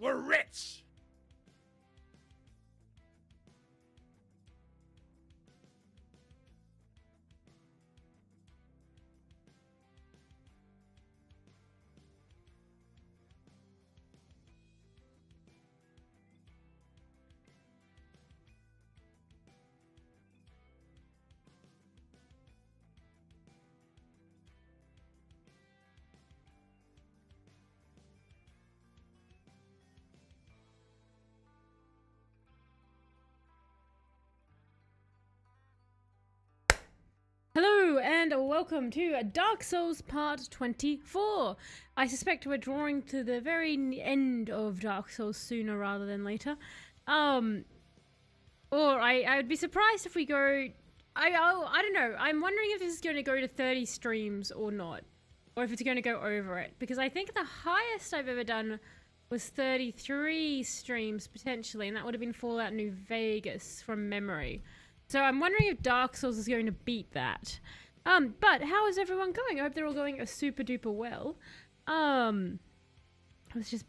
We're rich! Hello and welcome to Dark Souls Part 24. I suspect we're drawing to the very end of Dark Souls sooner rather than later. Or I would be surprised if we go... I don't know. I'm wondering if this is going to go to 30 streams or not. Or if it's going to go over it. Because I think the highest I've ever done was 33 streams potentially. And that would have been Fallout New Vegas from memory. So I'm wondering if Dark Souls is going to beat that. But how is everyone going? I hope they're all going super duper well. I always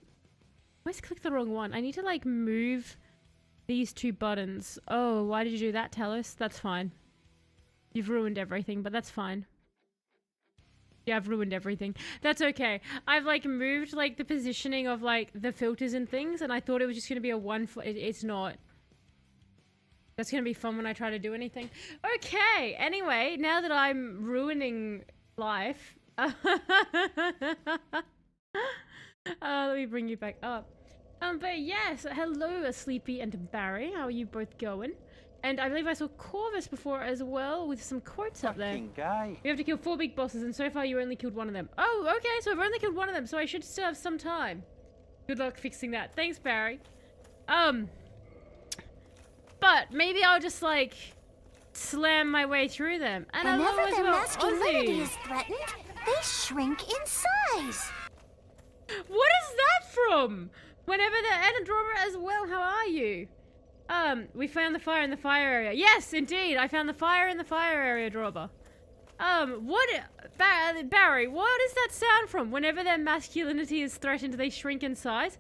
clicked the wrong one. I need to like move these two buttons. Oh, why did you do that, Talos? That's fine. You've ruined everything, but that's fine. Yeah, I've ruined everything. That's okay. I've like moved like the positioning of like the filters and things, and I thought it was just gonna be a one foot. It's not. That's gonna be fun when I try to do anything. Okay, anyway, now that I'm ruining life, let me bring you back up. But yes, hello, Sleepy and Barry. How are you both going? And I believe I saw Corvus before as well with some quotes up there. Guy. You have to kill 4 big bosses, and so far you only killed one of them. Oh, okay, so I've only killed one of them, so I should still have some time. Good luck fixing that. Thanks, Barry. But maybe I'll just like slam my way through them. And whenever their well, masculinity is threatened, they shrink in size. What is that from? Whenever they're Anadroma as well, how are you? We found the fire in the fire area. Yes, indeed, I found the fire in the fire area, Droba. Barry, what is that sound from? Whenever their masculinity is threatened, they shrink in size?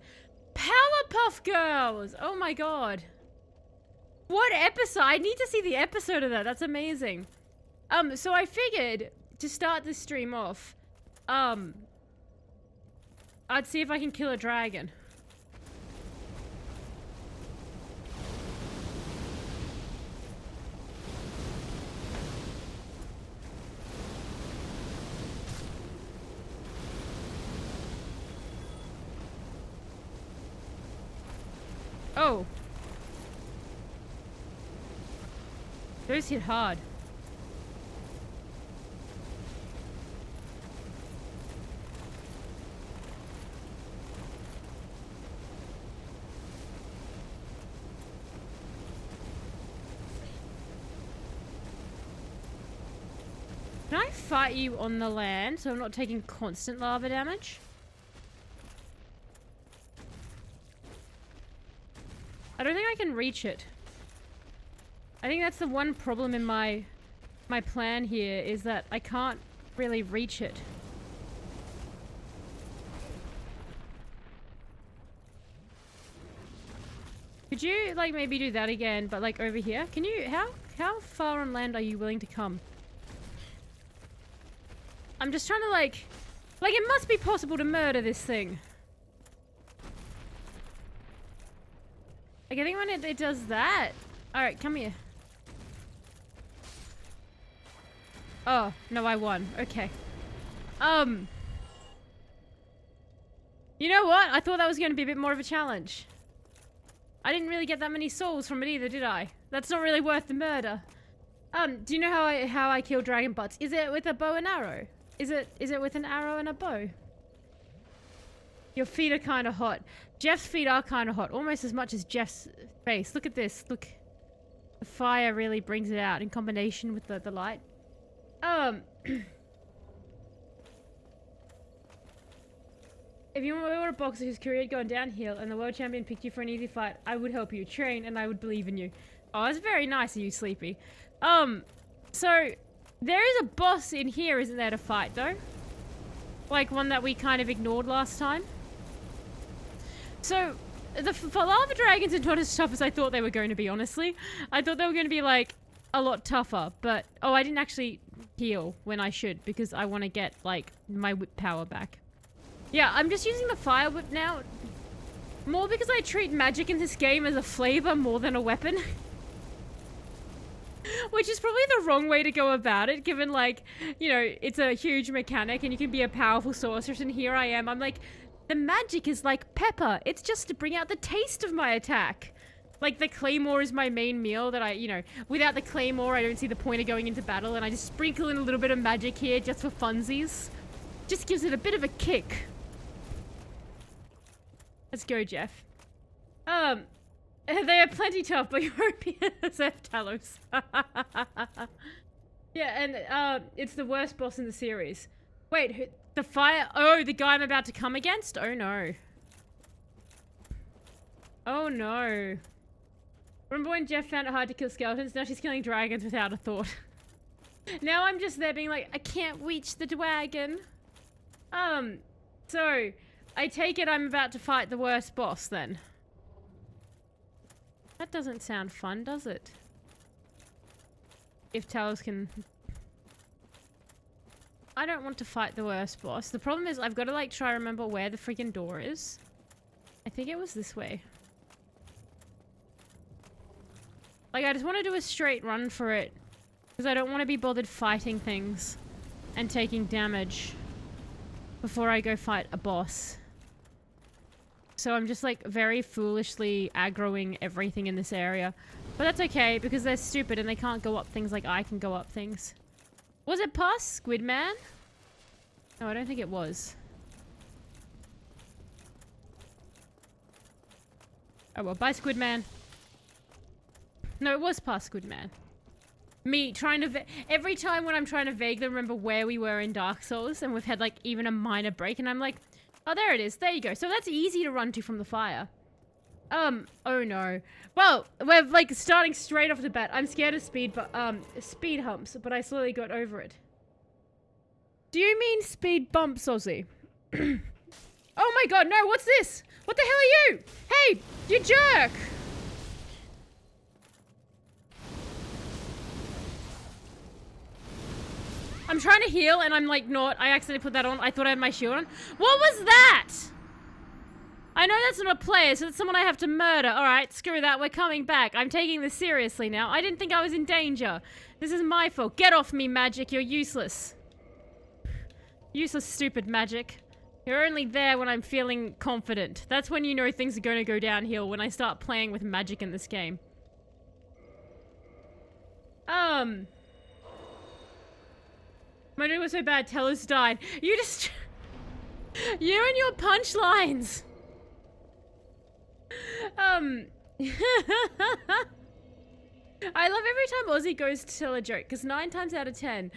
Powerpuff Girls! Oh my god. What episode? I need to see the episode of that. That's amazing. So I figured to start this stream off, I'd see if I can kill a dragon. Oh. Those hit hard. Can I fight you on the land so I'm not taking constant lava damage? I don't think I can reach it. I think that's the one problem in my plan here, is that I can't really reach it. Could you like maybe do that again, but like over here? Can you, how far on land are you willing to come? I'm just trying to like it must be possible to murder this thing. Like I think when it does that. Alright, come here. Oh, no, I won. Okay. You know what? I thought that was going to be a bit more of a challenge. I didn't really get that many souls from it either, did I? That's not really worth the murder. Do you know how I kill dragon butts? Is it with a bow and arrow? Is it with an arrow and a bow? Your feet are kind of hot. Jeff's feet are kind of hot, almost as much as Jeff's face. Look at this. Look. The fire really brings it out in combination with the light. If you were a boxer whose career had gone downhill and the world champion picked you for an easy fight, I would help you train and I would believe in you. Oh, that's very nice of you, Sleepy. So there is a boss in here, isn't there, to fight though? Like one that we kind of ignored last time. So, the lava dragons are not as tough as I thought they were going to be, honestly. I thought they were going to be, like, a lot tougher, but... Oh, I didn't actually heal when I should, because I want to get, like, my whip power back. Yeah, I'm just using the fire whip now. More because I treat magic in this game as a flavor more than a weapon. Which is probably the wrong way to go about it, given, like, you know, it's a huge mechanic and you can be a powerful sorceress, and here I am. I'm like, the magic is like pepper. It's just to bring out the taste of my attack. Like, the claymore is my main meal that I, you know, without the claymore, I don't see the point of going into battle, and I just sprinkle in a little bit of magic here just for funsies. Just gives it a bit of a kick. Let's go, Jeff. They are plenty tough, but Europeans have Talos. Yeah, and it's the worst boss in the series. Wait, the fire... Oh, the guy I'm about to come against? Oh, no. Oh, no. Remember when Jeff found it hard to kill skeletons? Now she's killing dragons without a thought. Now I'm just there being like, I can't reach the dragon. So, I take it I'm about to fight the worst boss, then. That doesn't sound fun, does it? If Talos can... I don't want to fight the worst boss. The problem is I've got to, like, try to remember where the freaking door is. I think it was this way. Like, I just want to do a straight run for it. Because I don't want to be bothered fighting things and taking damage before I go fight a boss. So I'm just, like, very foolishly aggroing everything in this area. But that's okay, because they're stupid and they can't go up things like I can go up things. Was it past Squid Man? No, I don't think it was. Oh well, bye Squid Man. No, it was past Squid Man. Me trying to... Every time when I'm trying to vaguely remember where we were in Dark Souls, and we've had, like, even a minor break, and I'm like... Oh, there it is. There you go. So that's easy to run to from the fire. Oh no. Well, we're, like, starting straight off the bat. I'm scared of speed humps, but I slowly got over it. Do you mean speed bumps, Ozzy? Oh my god, no, what's this? What the hell are you? Hey, you jerk! I'm trying to heal and I'm like not. I accidentally put that on. I thought I had my shield on. What was that? I know that's not a player, so that's someone I have to murder. Alright, screw that. We're coming back. I'm taking this seriously now. I didn't think I was in danger. This is my fault. Get off me, magic. You're useless. Useless, stupid magic. You're only there when I'm feeling confident. That's when you know things are going to go downhill, when I start playing with magic in this game. My dude was so bad, Telos died. You just... You and your punchlines! I love every time Ozzy goes to tell a joke, because 9 times out of 10,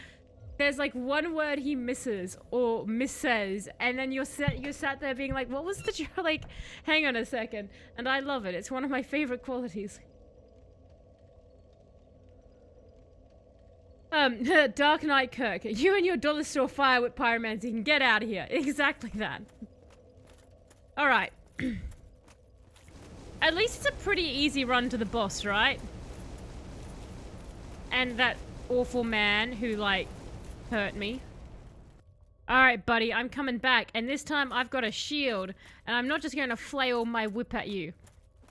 there's like one word he misses or missays, and then you're sat there being like, what was the joke? Like, hang on a second. And I love it. It's one of my favorite qualities. Dark Knight Kirk, you and your dollar store fire with pyromancy can get out of here. Exactly that. Alright. At least it's a pretty easy run to the boss, right? And that awful man who, like, hurt me. Alright, buddy, I'm coming back. And this time I've got a shield. And I'm not just going to flail my whip at you.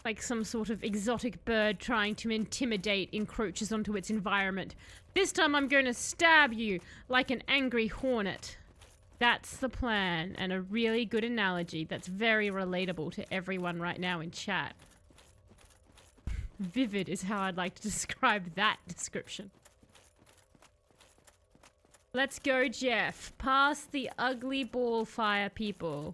Like some sort of exotic bird trying to intimidate encroaches onto its environment. This time I'm going to stab you like an angry hornet. That's the plan, and a really good analogy that's very relatable to everyone right now in chat. Vivid is how I'd like to describe that description. Let's go, Jeff. Past the ugly ball fire people.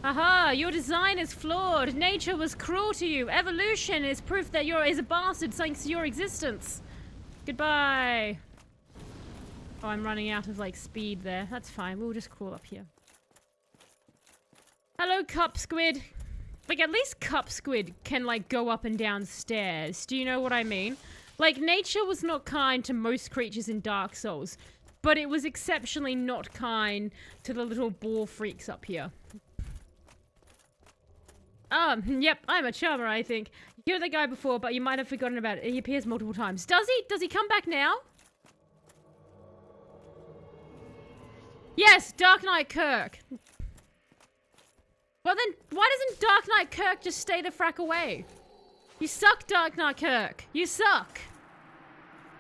Aha! Your design is flawed. Nature was cruel to you. Evolution is proof that you're a bastard thanks to your existence. Goodbye. Oh, I'm running out of, like, speed there. That's fine. We'll just crawl up here. Hello, Cup Squid. Like, at least Cup Squid can, like, go up and down stairs. Do you know what I mean? Like, nature was not kind to most creatures in Dark Souls, but it was exceptionally not kind to the little ball freaks up here. Yep, I'm a charmer, I think. You killed the guy before, but you might have forgotten about it. He appears multiple times. Does he? Does he come back now? Yes, Dark Knight Kirk. Well then, why doesn't Dark Knight Kirk just stay the frack away? You suck, Dark Knight Kirk. You suck.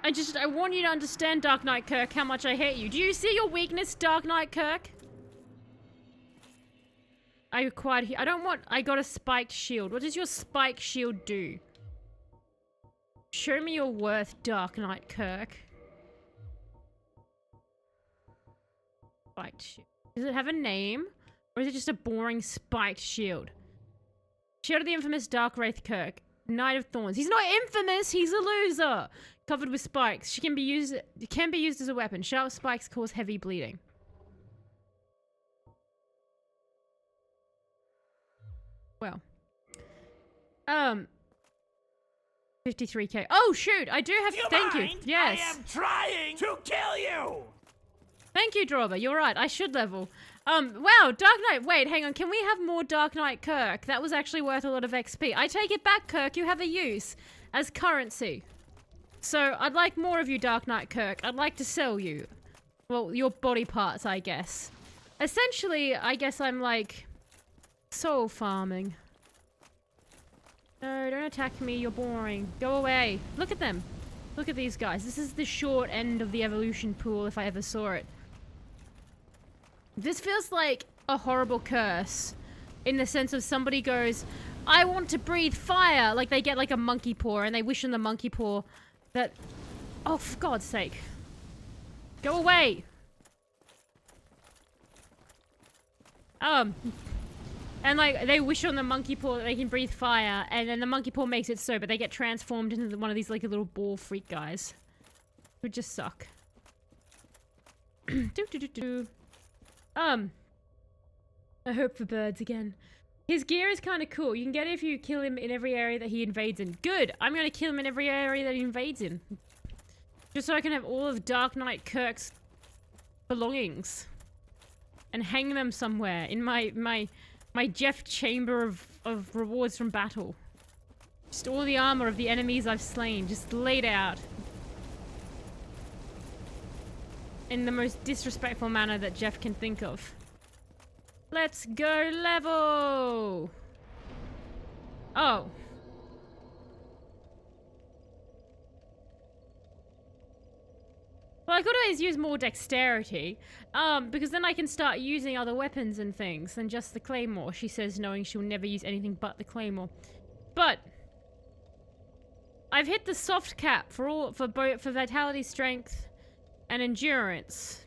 I want you to understand, Dark Knight Kirk, how much I hate you. Do you see your weakness, Dark Knight Kirk? I got a spiked shield. What does your spiked shield do? Show me your worth, Dark Knight Kirk. Spiked shield. Does it have a name? Or is it just a boring spiked shield? Shield of the infamous Dark Wraith Kirk. Knight of Thorns. He's not infamous, he's a loser! Covered with spikes. It can be used as a weapon. Sharp spikes cause heavy bleeding. Well. 53k. Oh shoot, I do have thank you. Yes. I am trying to kill you! Thank you, Drawber. You're right. I should level. Wow, Dark Knight. Wait, hang on. Can we have more Dark Knight Kirk? That was actually worth a lot of XP. I take it back, Kirk. You have a use as currency. So, I'd like more of you, Dark Knight Kirk. I'd like to sell you. Well, your body parts, I guess. Essentially, I guess I'm like soul farming. No, don't attack me. You're boring. Go away. Look at them. Look at these guys. This is the short end of the evolution pool if I ever saw it. This feels like a horrible curse in the sense of somebody goes, I want to breathe fire. Like they get like a monkey paw and they wish on the monkey paw that, oh, for God's sake. Go away. And like they wish on the monkey paw that they can breathe fire, and then the monkey paw makes it so, but they get transformed into one of these like little ball freak guys. Would just suck. I hope for birds again. His gear is kind of cool. You can get it if you kill him in every area that he invades in. Good! I'm gonna kill him in every area that he invades in. Just so I can have all of Dark Knight Kirk's belongings. And hang them somewhere in my Jeff chamber of rewards from battle. Just all the armor of the enemies I've slain, just laid out. In the most disrespectful manner that Jeff can think of. Let's go level! Oh. Well, I could always use more dexterity, because then I can start using other weapons and things than just the claymore, she says, knowing she'll never use anything but the claymore. But I've hit the soft cap for vitality, strength, and endurance.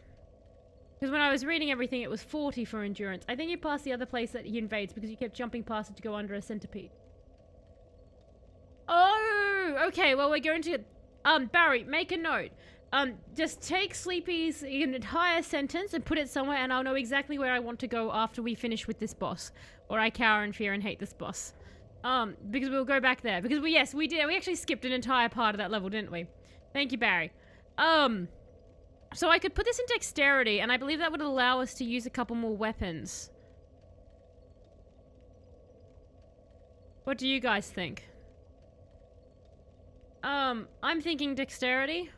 Because when I was reading everything, it was 40 for endurance. I think you passed the other place that he invades because you kept jumping past it to go under a centipede. Oh, okay. Well, we're going to Barry, make a note. Just take Sleepy's entire sentence and put it somewhere, and I'll know exactly where I want to go after we finish with this boss, or I cower in fear and hate this boss. Because we'll go back there. Because we did. We actually skipped an entire part of that level, didn't we? Thank you, Barry. So I could put this in dexterity, and I believe that would allow us to use a couple more weapons. What do you guys think? I'm thinking dexterity.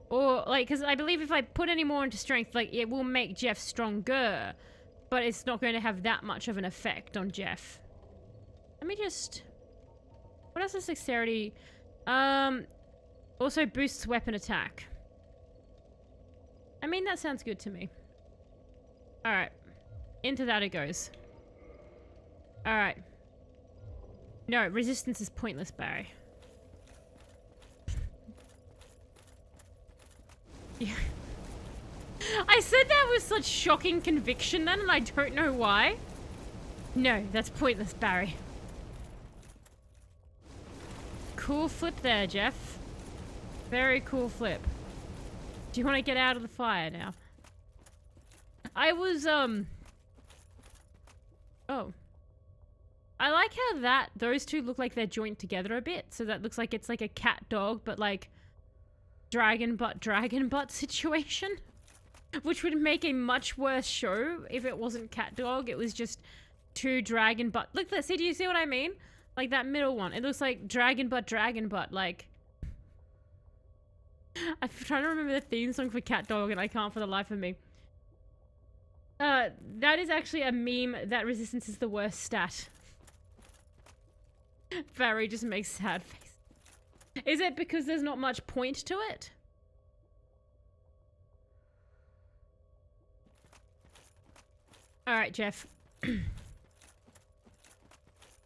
Or, like, because I believe if I put any more into strength, like, it will make Jeff stronger. But it's not going to have that much of an effect on Jeff. Let me just... What else is dexterity? Also boosts weapon attack. I mean, that sounds good to me. Alright. Into that it goes. Alright. No, resistance is pointless, Barry. Yeah. I said that with such shocking conviction then, and I don't know why. No, that's pointless, Barry. Cool flip there, Jeff. Very cool flip. Do you want to get out of the fire now? I was, Oh. I like how those two look like they're joined together a bit. So that looks like it's like a cat-dog, but like dragon butt situation. Which would make a much worse show if it wasn't cat-dog. It was just two dragon butt. Look, see, do you see what I mean? Like that middle one. It looks like dragon butt, like. I'm trying to remember the theme song for Cat Dog and I can't for the life of me. That is actually a meme that resistance is the worst stat. Barry just makes sad face. Is it because there's not much point to it? Alright, Jeff.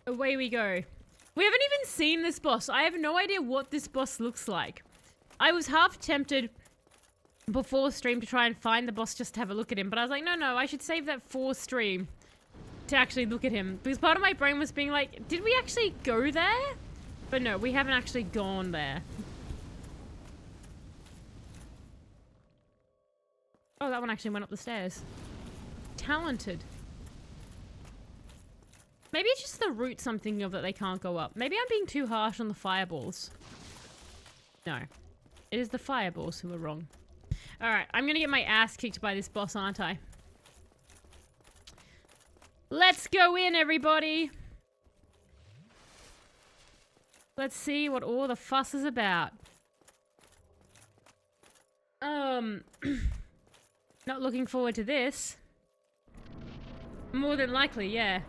Away we go. We haven't even seen this boss. I have no idea what this boss looks like. I was half tempted before stream to try and find the boss just to have a look at him, but I was like, no, I should save that for stream to actually look at him. Because part of my brain was being like, did we actually go there? But no, we haven't actually gone there. Oh, that one actually went up the stairs. Talented. Maybe it's just the roots I'm thinking of that they can't go up. Maybe I'm being too harsh on the fireballs. No. It is the fireballs who are wrong. Alright, I'm gonna get my ass kicked by this boss, aren't I? Let's go in, everybody! Let's see what all the fuss is about. Not looking forward to this. More than likely, yeah.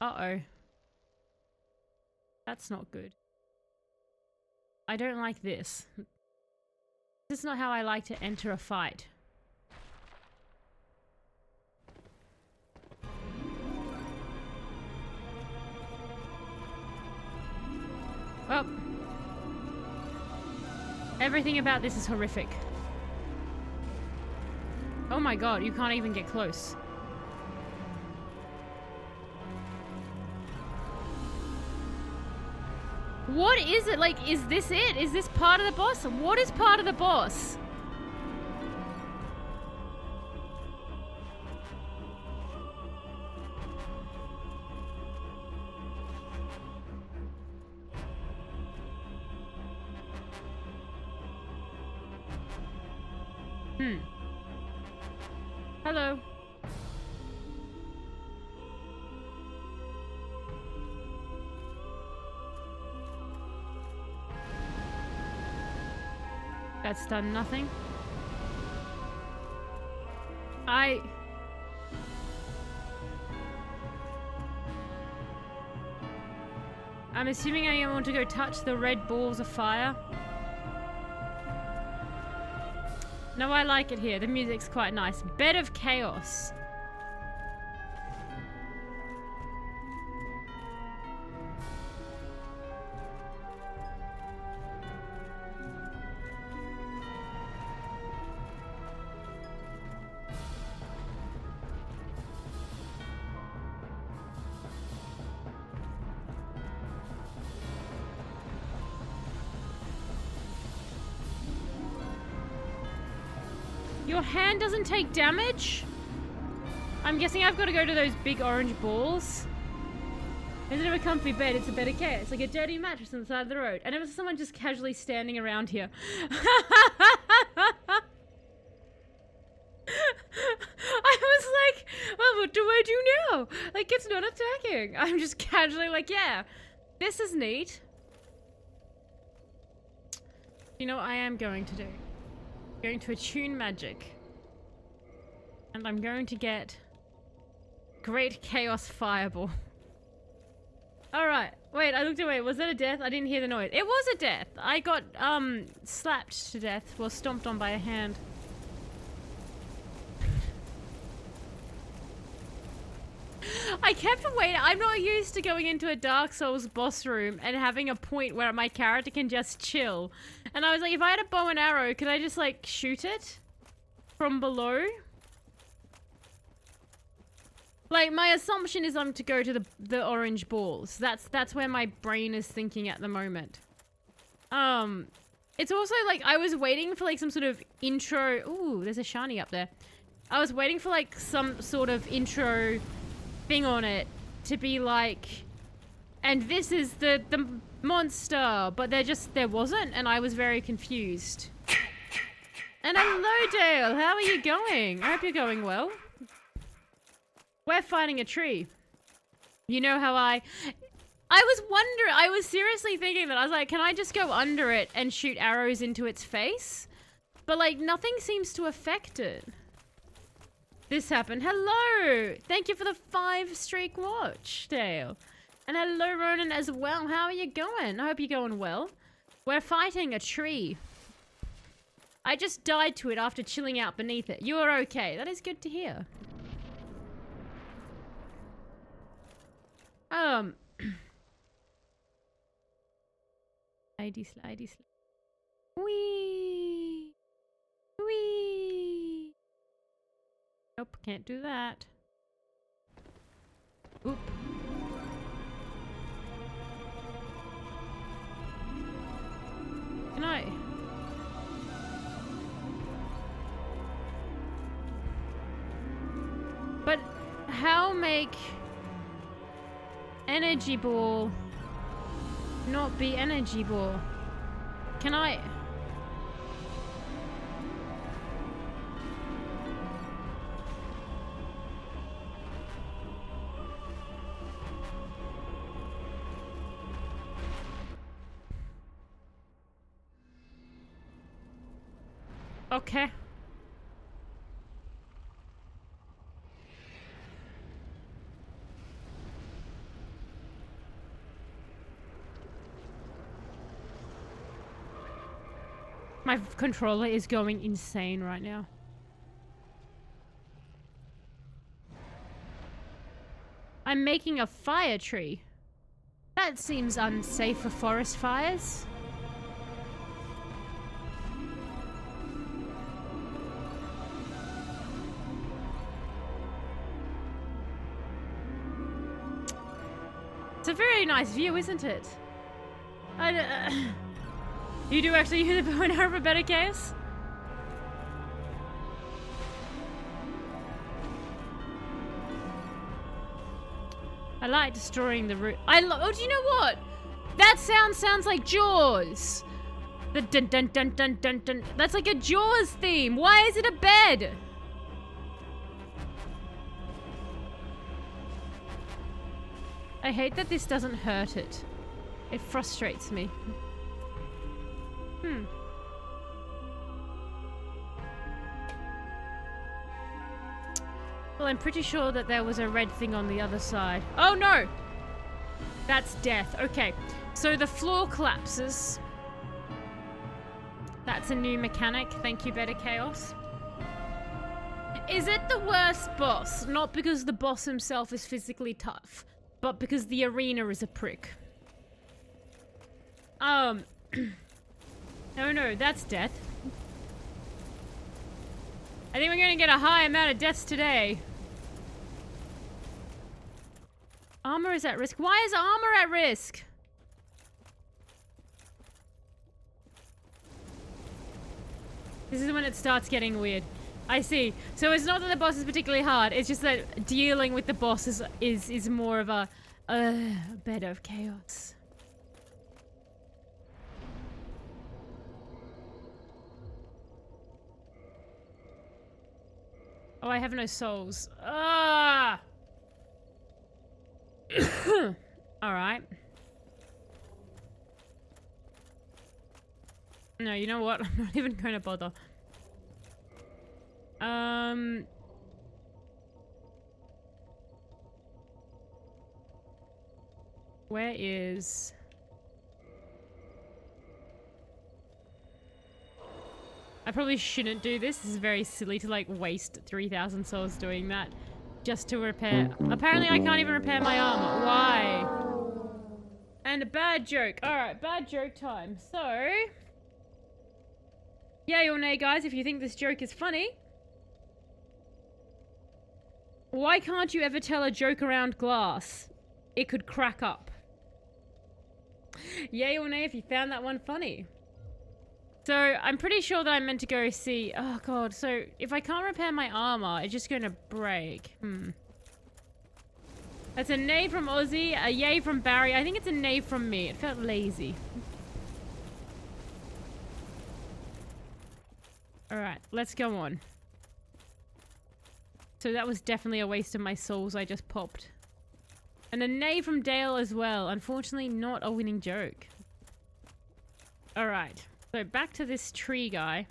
Uh-oh. That's not good. I don't like this. This is not how I like to enter a fight. Oh. Everything about this is horrific. Oh my god, you can't even get close. What is it? Like, is this it? Is this part of the boss? What is part of the boss? Hello. That's done nothing. I'm assuming I want to go touch the red balls of fire. No, I like it here. The music's quite nice. Bed of Chaos. Your hand doesn't take damage? I'm guessing I've got to go to those big orange balls. Instead of a comfy bed, it's a bed of chaos. Like a dirty mattress on the side of the road. And it was someone just casually standing around here. I was like, well, what do I do now? Like, it's not attacking. I'm just casually like, yeah, this is neat. You know what I am going to do? Going to attune magic. And I'm going to get Great Chaos Fireball. Alright. Wait, I looked away. Was that a death? I didn't hear the noise. It was a death. I got, slapped to death. Well, stomped on by a hand. I kept waiting. I'm not used to going into a Dark Souls boss room and having a point where my character can just chill. And I was like, if I had a bow and arrow, could I just like shoot it from below? Like, my assumption is I'm to go to the orange balls. That's where my brain is thinking at the moment. It's also like I was waiting for like some sort of intro. Ooh, there's a shiny up there. I was waiting for like some sort of intro thing on it to be like, and this is the monster, but there wasn't, and I was very confused. And hello, Dale. How are you going? I hope you're going well. We're fighting a tree. You know how I was wondering, I was seriously thinking that. I was like, can I just go under it and shoot arrows into its face? But like, nothing seems to affect it. This happened. Hello! Thank you for the 5-streak watch, Dale. And hello, Ronan, as well. How are you going? I hope you're going well. We're fighting a tree. I just died to it after chilling out beneath it. You are okay. That is good to hear. Slidey, slidey, slidey. Whee! Whee! Nope, can't do that. Oop. Can I? But how make energy ball not be energy ball? Can I? Okay. My controller is going insane right now. I'm making a fire tree. That seems unsafe for forest fires. It's a very nice view, isn't it? You do actually use a bow and arrow for better case? I like destroying the root. Oh, do you know what? That sounds like Jaws. The dun dun dun dun dun dun. That's like a Jaws theme. Why is it a bed? I hate that this doesn't hurt it. It frustrates me. Well, I'm pretty sure that there was a red thing on the other side. Oh no! That's death. Okay, so the floor collapses. That's a new mechanic. Thank you, Better Chaos. Is it the worst boss? Not because the boss himself is physically tough, but because the arena is a prick. Oh no, that's death. I think we're gonna get a high amount of deaths today. Armor is at risk. Why is armor at risk? This is when it starts getting weird. I see. So it's not that the boss is particularly hard, it's just that dealing with the boss is more of a bed of chaos. Oh, I have no souls. Ah! Alright. No, you know what? I'm not even going to bother. Where is... I probably shouldn't do this. This is very silly to like waste 3,000 souls doing that just to repair. Apparently I can't even repair my armor. Why? And a bad joke. Alright, bad joke time. So... yay or nay, guys, if you think this joke is funny. Why can't you ever tell a joke around glass? It could crack up. Yay or nay if you found that one funny. So, I'm pretty sure that I'm meant to go see... oh god, so if I can't repair my armor, it's just gonna break. That's a nay from Ozzy, a yay from Barry. I think it's a nay from me. It felt lazy. Alright, let's go on. So that was definitely a waste of my souls I just popped. And a nay from Dale as well. Unfortunately, not a winning joke. Alright. So back to this tree guy.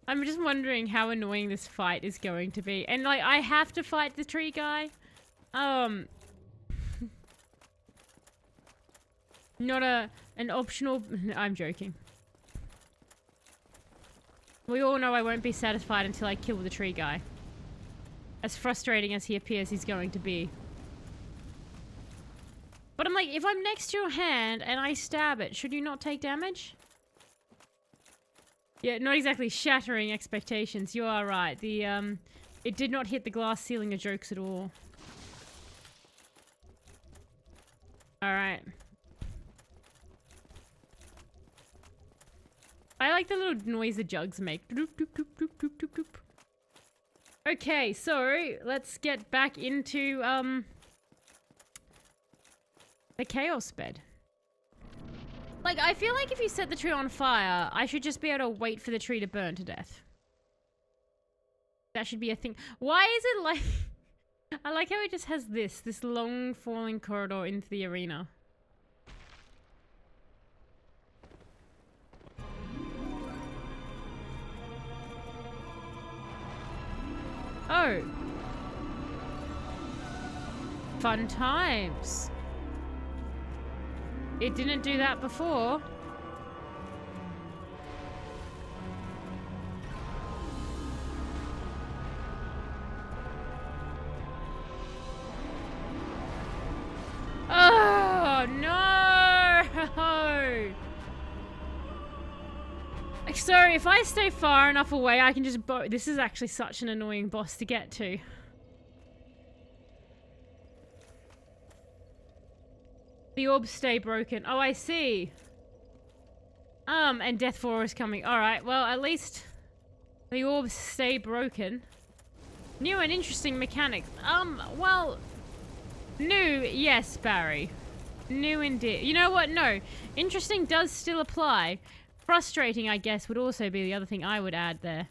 I'm just wondering how annoying this fight is going to be. And like, I have to fight the tree guy. Not an optional... I'm joking. We all know I won't be satisfied until I kill the tree guy. As frustrating as he appears he's going to be. But I'm like, if I'm next to your hand and I stab it, should you not take damage? Yeah, not exactly shattering expectations. You are right. It did not hit the glass ceiling of jokes at all. Alright. I like the little noise the jugs make. Doop, doop, doop, doop, doop, doop, doop. Okay, so let's get back into the chaos bed. Like, I feel like if you set the tree on fire, I should just be able to wait for the tree to burn to death. That should be a thing. Why is it like... I like how it just has this long falling corridor into the arena. Oh. Fun times. It didn't do that before. Oh, no! Sorry, if I stay far enough away, I can just this is actually such an annoying boss to get to. The orbs stay broken. Oh, I see. And Death 4 is coming. Alright, well, at least the orbs stay broken. New and interesting mechanic. Well, new, yes, Barry. New indeed. You know what? No. Interesting does still apply. Frustrating, I guess, would also be the other thing I would add there.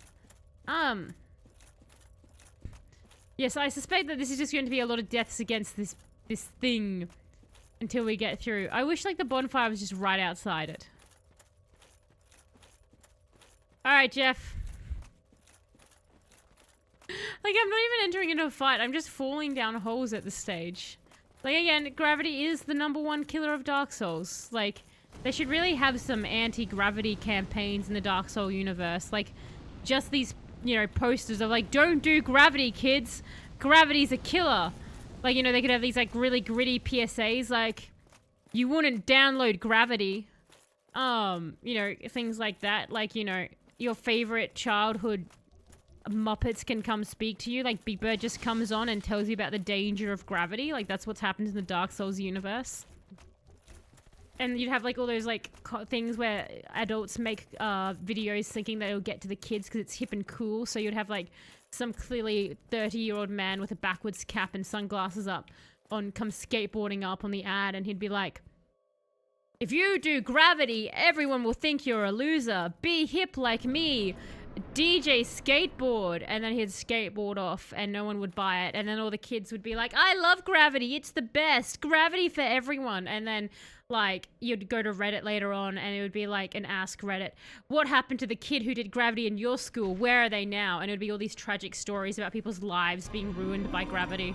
Yes, I suspect that this is just going to be a lot of deaths against this thing until we get through. I wish, like, the bonfire was just right outside it. Alright, Jeff. Like, I'm not even entering into a fight. I'm just falling down holes at this stage. Like, again, gravity is the #1 killer of Dark Souls. Like, they should really have some anti-gravity campaigns in the Dark Soul universe. Like, just these, you know, posters of, like, don't do gravity, kids. Gravity's a killer. Like, you know, they could have these, like, really gritty PSAs, like, you wouldn't download Gravity. You know, things like that. Like, you know, your favorite childhood Muppets can come speak to you. Like, Big Bird just comes on and tells you about the danger of gravity. Like, that's what's happened in the Dark Souls universe. And you'd have, like, all those, like, things where adults make videos thinking that it'll get to the kids because it's hip and cool. So you'd have, like, some clearly 30-year-old man with a backwards cap and sunglasses up come skateboarding up on the ad, and he'd be like, if you do gravity, everyone will think you're a loser. Be hip like me. DJ skateboard. And then he'd skateboard off and no one would buy it. And then all the kids would be like, I love gravity. It's the best. Gravity for everyone. And then, like, you'd go to Reddit later on and it would be like an Ask Reddit. What happened to the kid who did gravity in your school? Where are they now? And it would be all these tragic stories about people's lives being ruined by gravity.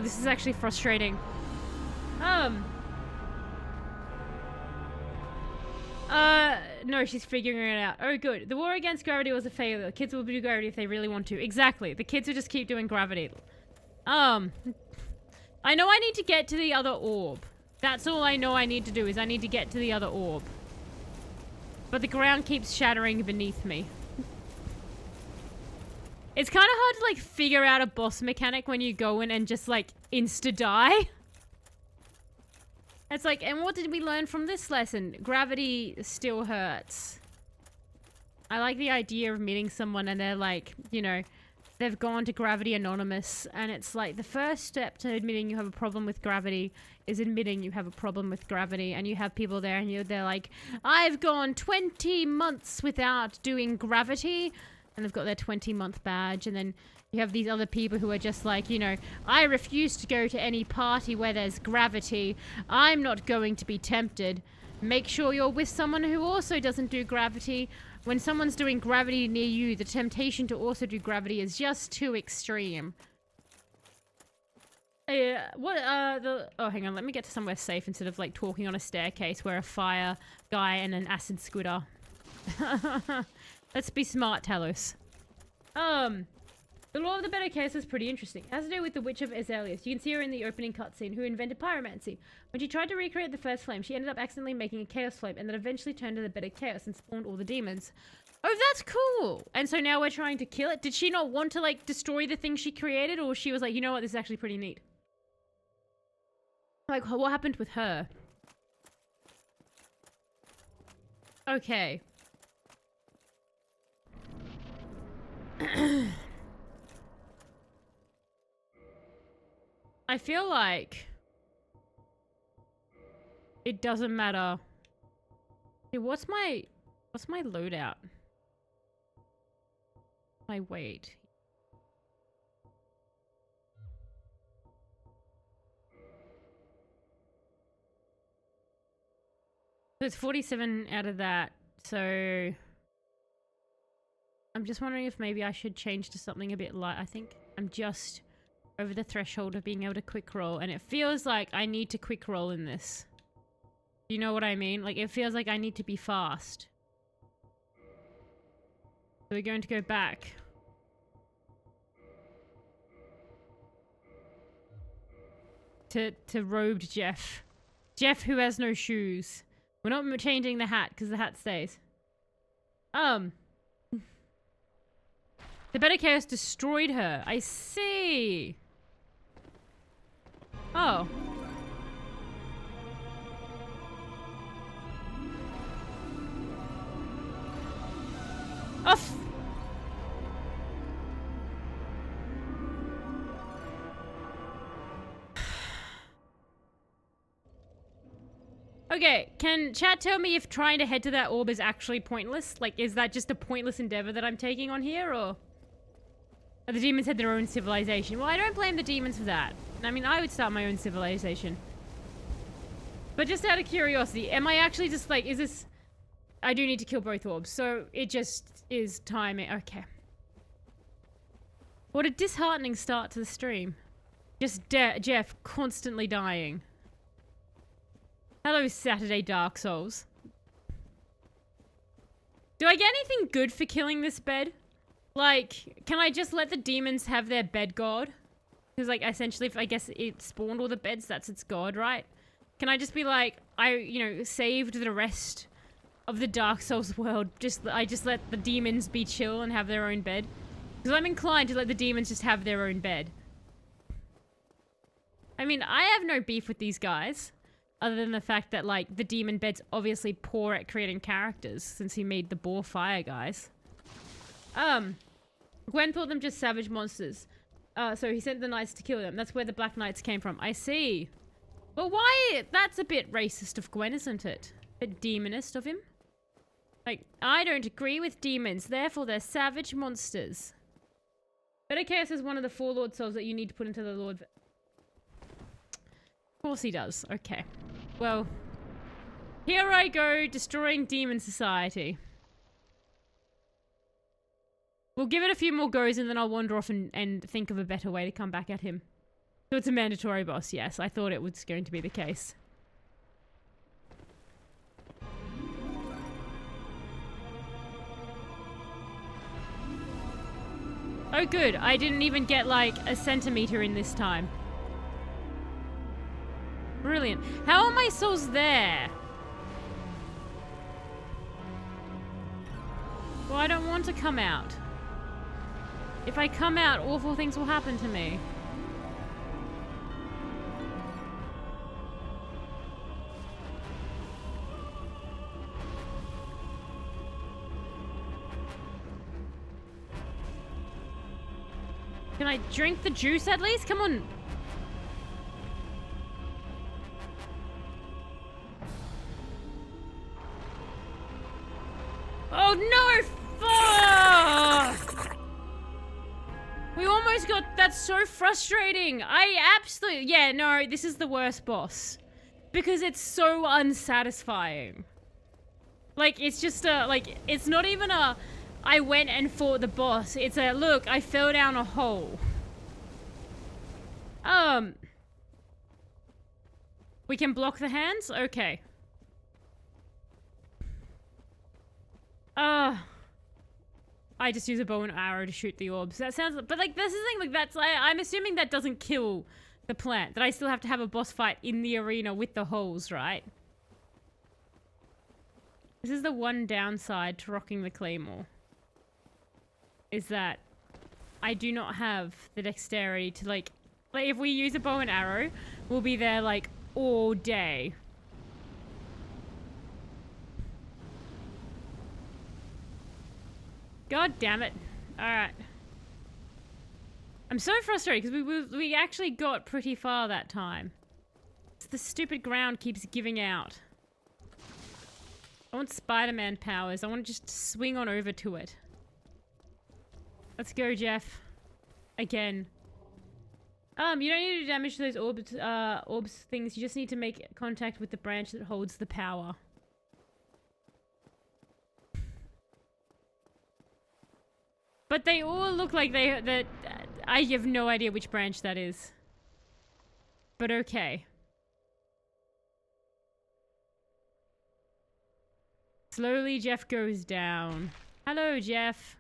This is actually frustrating. No, she's figuring it out. Oh, good. The war against gravity was a failure. Kids will do gravity if they really want to. Exactly. The kids will just keep doing gravity. I know I need to get to the other orb. That's all I know I need to do, is I need to get to the other orb. But the ground keeps shattering beneath me. It's kind of hard to, like, figure out a boss mechanic when you go in and just, like, insta-die. It's like, and what did we learn from this lesson? Gravity still hurts. I like the idea of meeting someone and they're like, you know, they've gone to Gravity Anonymous, and it's like the first step to admitting you have a problem with gravity is admitting you have a problem with gravity, and you have people there and they're like, I've gone 20 months without doing gravity, and they've got their 20-month badge, and then you have these other people who are just like, you know, I refuse to go to any party where there's gravity. I'm not going to be tempted. Make sure you're with someone who also doesn't do gravity. When someone's doing gravity near you, the temptation to also do gravity is just too extreme. Oh, hang on, let me get to somewhere safe instead of, like, talking on a staircase where a fire guy and an acid squid are. Let's be smart, Talos. The Law of the Better Case is pretty interesting. It has to do with the Witch of Azaleas. You can see her in the opening cutscene, who invented pyromancy. When she tried to recreate the first flame, she ended up accidentally making a chaos flame, and that eventually turned to the Better Chaos and spawned all the demons. Oh, that's cool! And so now we're trying to kill it? Did she not want to, like, destroy the thing she created, or she was like, you know what, this is actually pretty neat? Like, what happened with her? Okay. I feel like it doesn't matter. Hey, what's my loadout? My weight. So it's 47 out of that. So I'm just wondering if maybe I should change to something a bit light. I think I'm just over the threshold of being able to quick roll, and it feels like I need to quick roll in this. You know what I mean? Like, it feels like I need to be fast. So we're going to go back. To robed Jeff. Jeff who has no shoes. We're not changing the hat because the hat stays. The Better Chaos destroyed her. I see. Oh. Off. Okay, can chat tell me if trying to head to that orb is actually pointless? Like, is that just a pointless endeavor that I'm taking on here, or? The demons had their own civilization. Well, I don't blame the demons for that. I mean, I would start my own civilization. But just out of curiosity, am I actually just like, is this... I do need to kill both orbs, so it just is timing. Okay. What a disheartening start to the stream. Just Jeff constantly dying. Hello, Saturday Dark Souls. Do I get anything good for killing this bed? Like, can I just let the demons have their bed god? Because, like, essentially, if I guess it spawned all the beds, that's its god, right? Can I just be like, saved the rest of the Dark Souls world. I just let the demons be chill and have their own bed. Because I'm inclined to let the demons just have their own bed. I mean, I have no beef with these guys. Other than the fact that, like, the demon bed's obviously poor at creating characters. Since he made the boar fire guys. Gwen thought them just savage monsters. So he sent the knights to kill them. That's where the Black Knights came from. I see. But why? That's a bit racist of Gwen, isn't it? A bit demonist of him. Like, I don't agree with demons, therefore they're savage monsters. Better Chaos is one of the 4 Lord Souls that you need to put into the Lord... Of course he does. Okay. Well, here I go, destroying Demon Society. We'll give it a few more goes and then I'll wander off and think of a better way to come back at him. So it's a mandatory boss, yes. I thought it was going to be the case. Oh good, I didn't even get like a centimeter in this time. Brilliant. How are my souls there? Well, I don't want to come out. If I come out, awful things will happen to me. Can I drink the juice at least? Come on. Oh no! Fuck! We almost got... That's so frustrating. I absolutely... Yeah, no, this is the worst boss. Because it's so unsatisfying. Like, it's just a... Like, it's not even a... I went and fought the boss. It's a, look, I fell down a hole. We can block the hands? Okay. I just use a bow and arrow to shoot the orbs. That sounds... But, like, this is the thing, like, that's... I'm assuming that doesn't kill the plant. That I still have to have a boss fight in the arena with the holes, right? This is the one downside to rocking the claymore. Is that I do not have the dexterity to, like, if we use a bow and arrow, we'll be there, like, all day. God damn it. Alright. I'm so frustrated because we actually got pretty far that time. The stupid ground keeps giving out. I want Spider-Man powers. I want to just swing on over to it. Let's go, Jeff. Again. You don't need to do damage to those orbs things. You just need to make contact with the branch that holds the power. But they all look like that I have no idea which branch that is. But okay. Slowly, Jeff goes down. Hello, Jeff.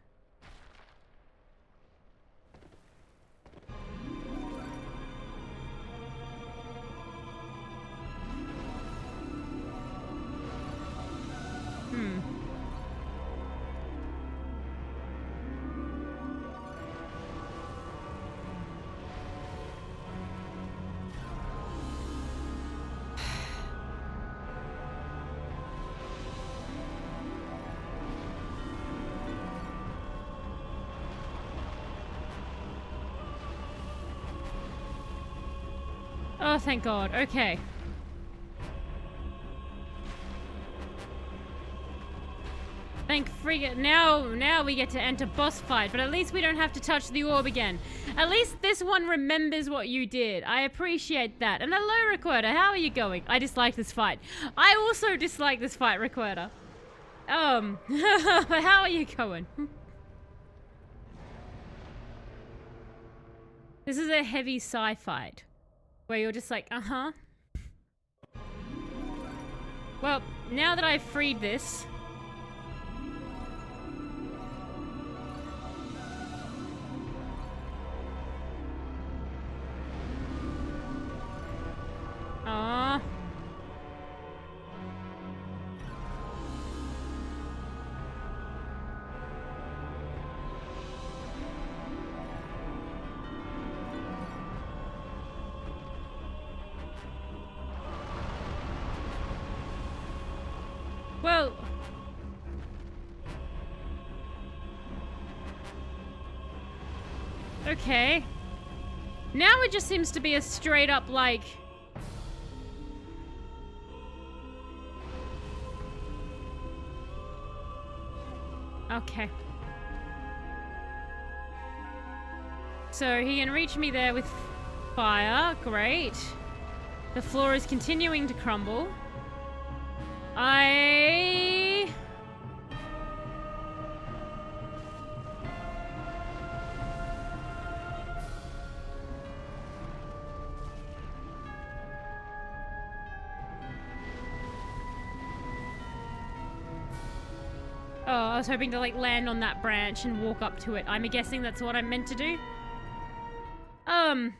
Oh, thank God. Okay. Thank friggin'. Now we get to enter boss fight, but at least we don't have to touch the orb again. At least this one remembers what you did. I appreciate that. And hello, Recorder. How are you going? I dislike this fight. I also dislike this fight, Recorder. How are you going? This is a heavy sci fight. Where you're just like, uh-huh. Well, now that I've freed this... Aww. Well... Okay. Now it just seems to be a straight up, like... Okay. So he can reach me there with fire. Great. The floor is continuing to crumble. Oh, I was hoping to, like, land on that branch and walk up to it. I'm guessing that's what I'm meant to do.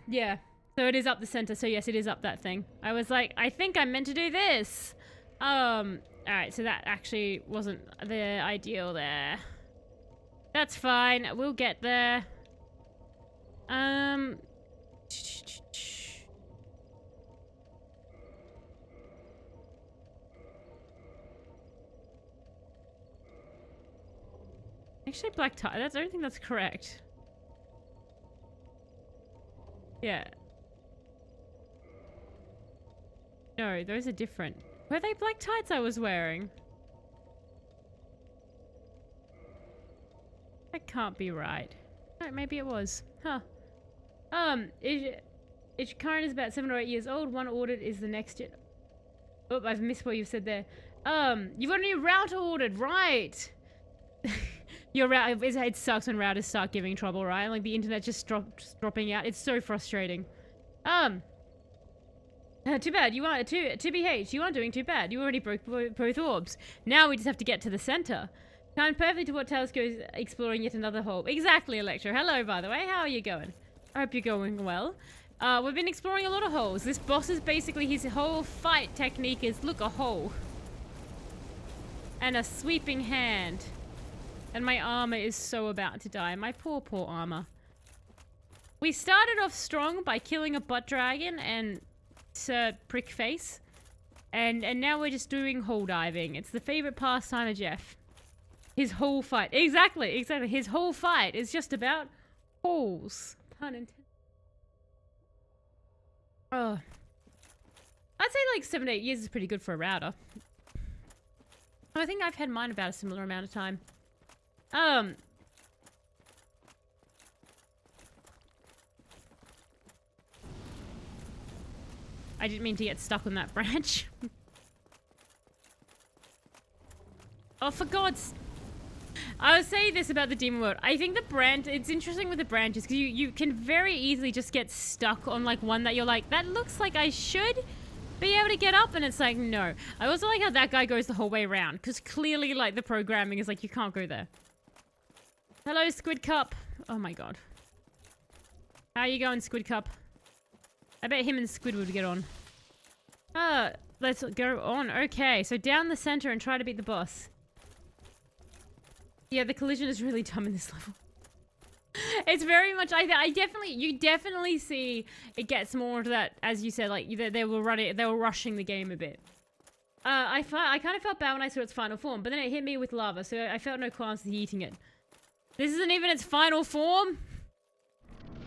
Yeah. So it is up the center, so yes, it is up that thing. I was like, I think I'm meant to do this. Alright, so that actually wasn't the ideal there. That's fine, we'll get there. Actually, black tie. I don't think that's correct. Yeah. No, those are different. Were they black tights I was wearing? That can't be right. No, maybe it was. Huh. Each current is about 7 or 8 years old. One ordered is the next gen. Oh, I've missed what you've said there. You've got a new router ordered, right? Your router, it sucks when routers start giving trouble, right? Like the internet just dropping out. It's so frustrating. Too bad. You are TBH. You aren't doing too bad. You already broke both orbs. Now we just have to get to the center. Timed perfectly to what Tails goes exploring yet another hole. Exactly, Electro. Hello, by the way. How are you going? I hope you're going well. We've been exploring a lot of holes. This boss is basically his whole fight technique is look, a hole. And a sweeping hand. And my armor is so about to die. My poor, poor armor. We started off strong by killing a butt dragon and prick face. And now we're just doing hole diving. It's the favorite pastime of Jeff. His whole fight. Exactly. His whole fight is just about holes. Pun intended. Oh. I'd say like 7 to 8 years is pretty good for a router. I think I've had mine about a similar amount of time. I didn't mean to get stuck on that branch. Oh, for God's... I would say this about the demon world. I think the branch, it's interesting with the branches because you can very easily just get stuck on like one that you're like, that looks like I should be able to get up, and it's like, no. I also like how that guy goes the whole way around because clearly like the programming is like, you can't go there. Hello, Squid Cup. Oh my God. How you going, Squid Cup? I bet him and Squid would get on. Let's go on. Okay, so down the center and try to beat the boss. Yeah, the collision is really dumb in this level. It's very much, you definitely see it gets more into that, as you said, like they were rushing the game a bit. I kind of felt bad when I saw its final form, but then it hit me with lava, so I felt no qualms with eating it. This isn't even its final form.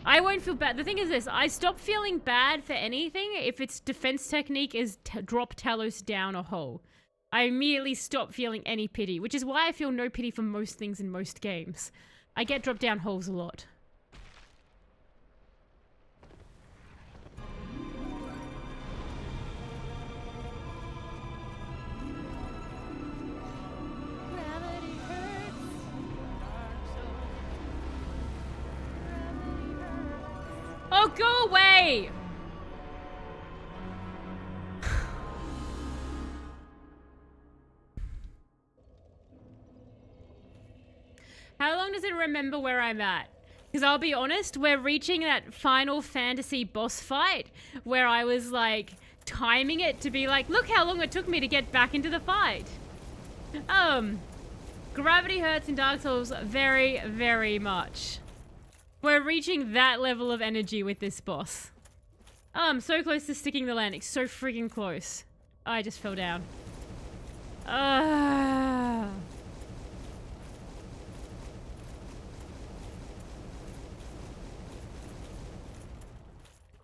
I won't feel bad. The thing is this, I stop feeling bad for anything if its defense technique is drop Talos down a hole. I immediately stop feeling any pity, which is why I feel no pity for most things in most games. I get dropped down holes a lot. Oh, go away! How long does it remember where I'm at? Because I'll be honest, we're reaching that Final Fantasy boss fight where I was like timing it to be like, look how long it took me to get back into the fight. Gravity hurts in Dark Souls very, very much. We're reaching that level of energy with this boss. I'm so close to sticking the landing. So freaking close. I just fell down.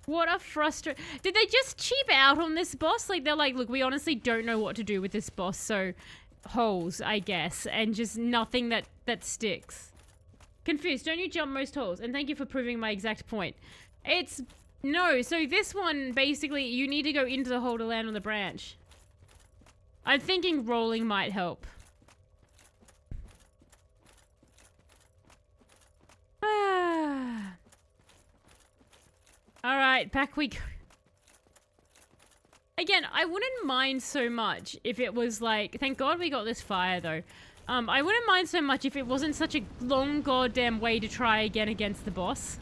What a Did they just cheap out on this boss? Like, they're like, look, we honestly don't know what to do with this boss, so holes, I guess, and just nothing that sticks. Confused, don't you jump most holes? And thank you for proving my exact point. No, so this one, basically, you need to go into the hole to land on the branch. I'm thinking rolling might help. Alright, back we go. Again, I wouldn't mind so much if it was like... Thank God we got this fire, though. I wouldn't mind so much if it wasn't such a long goddamn way to try again against the boss.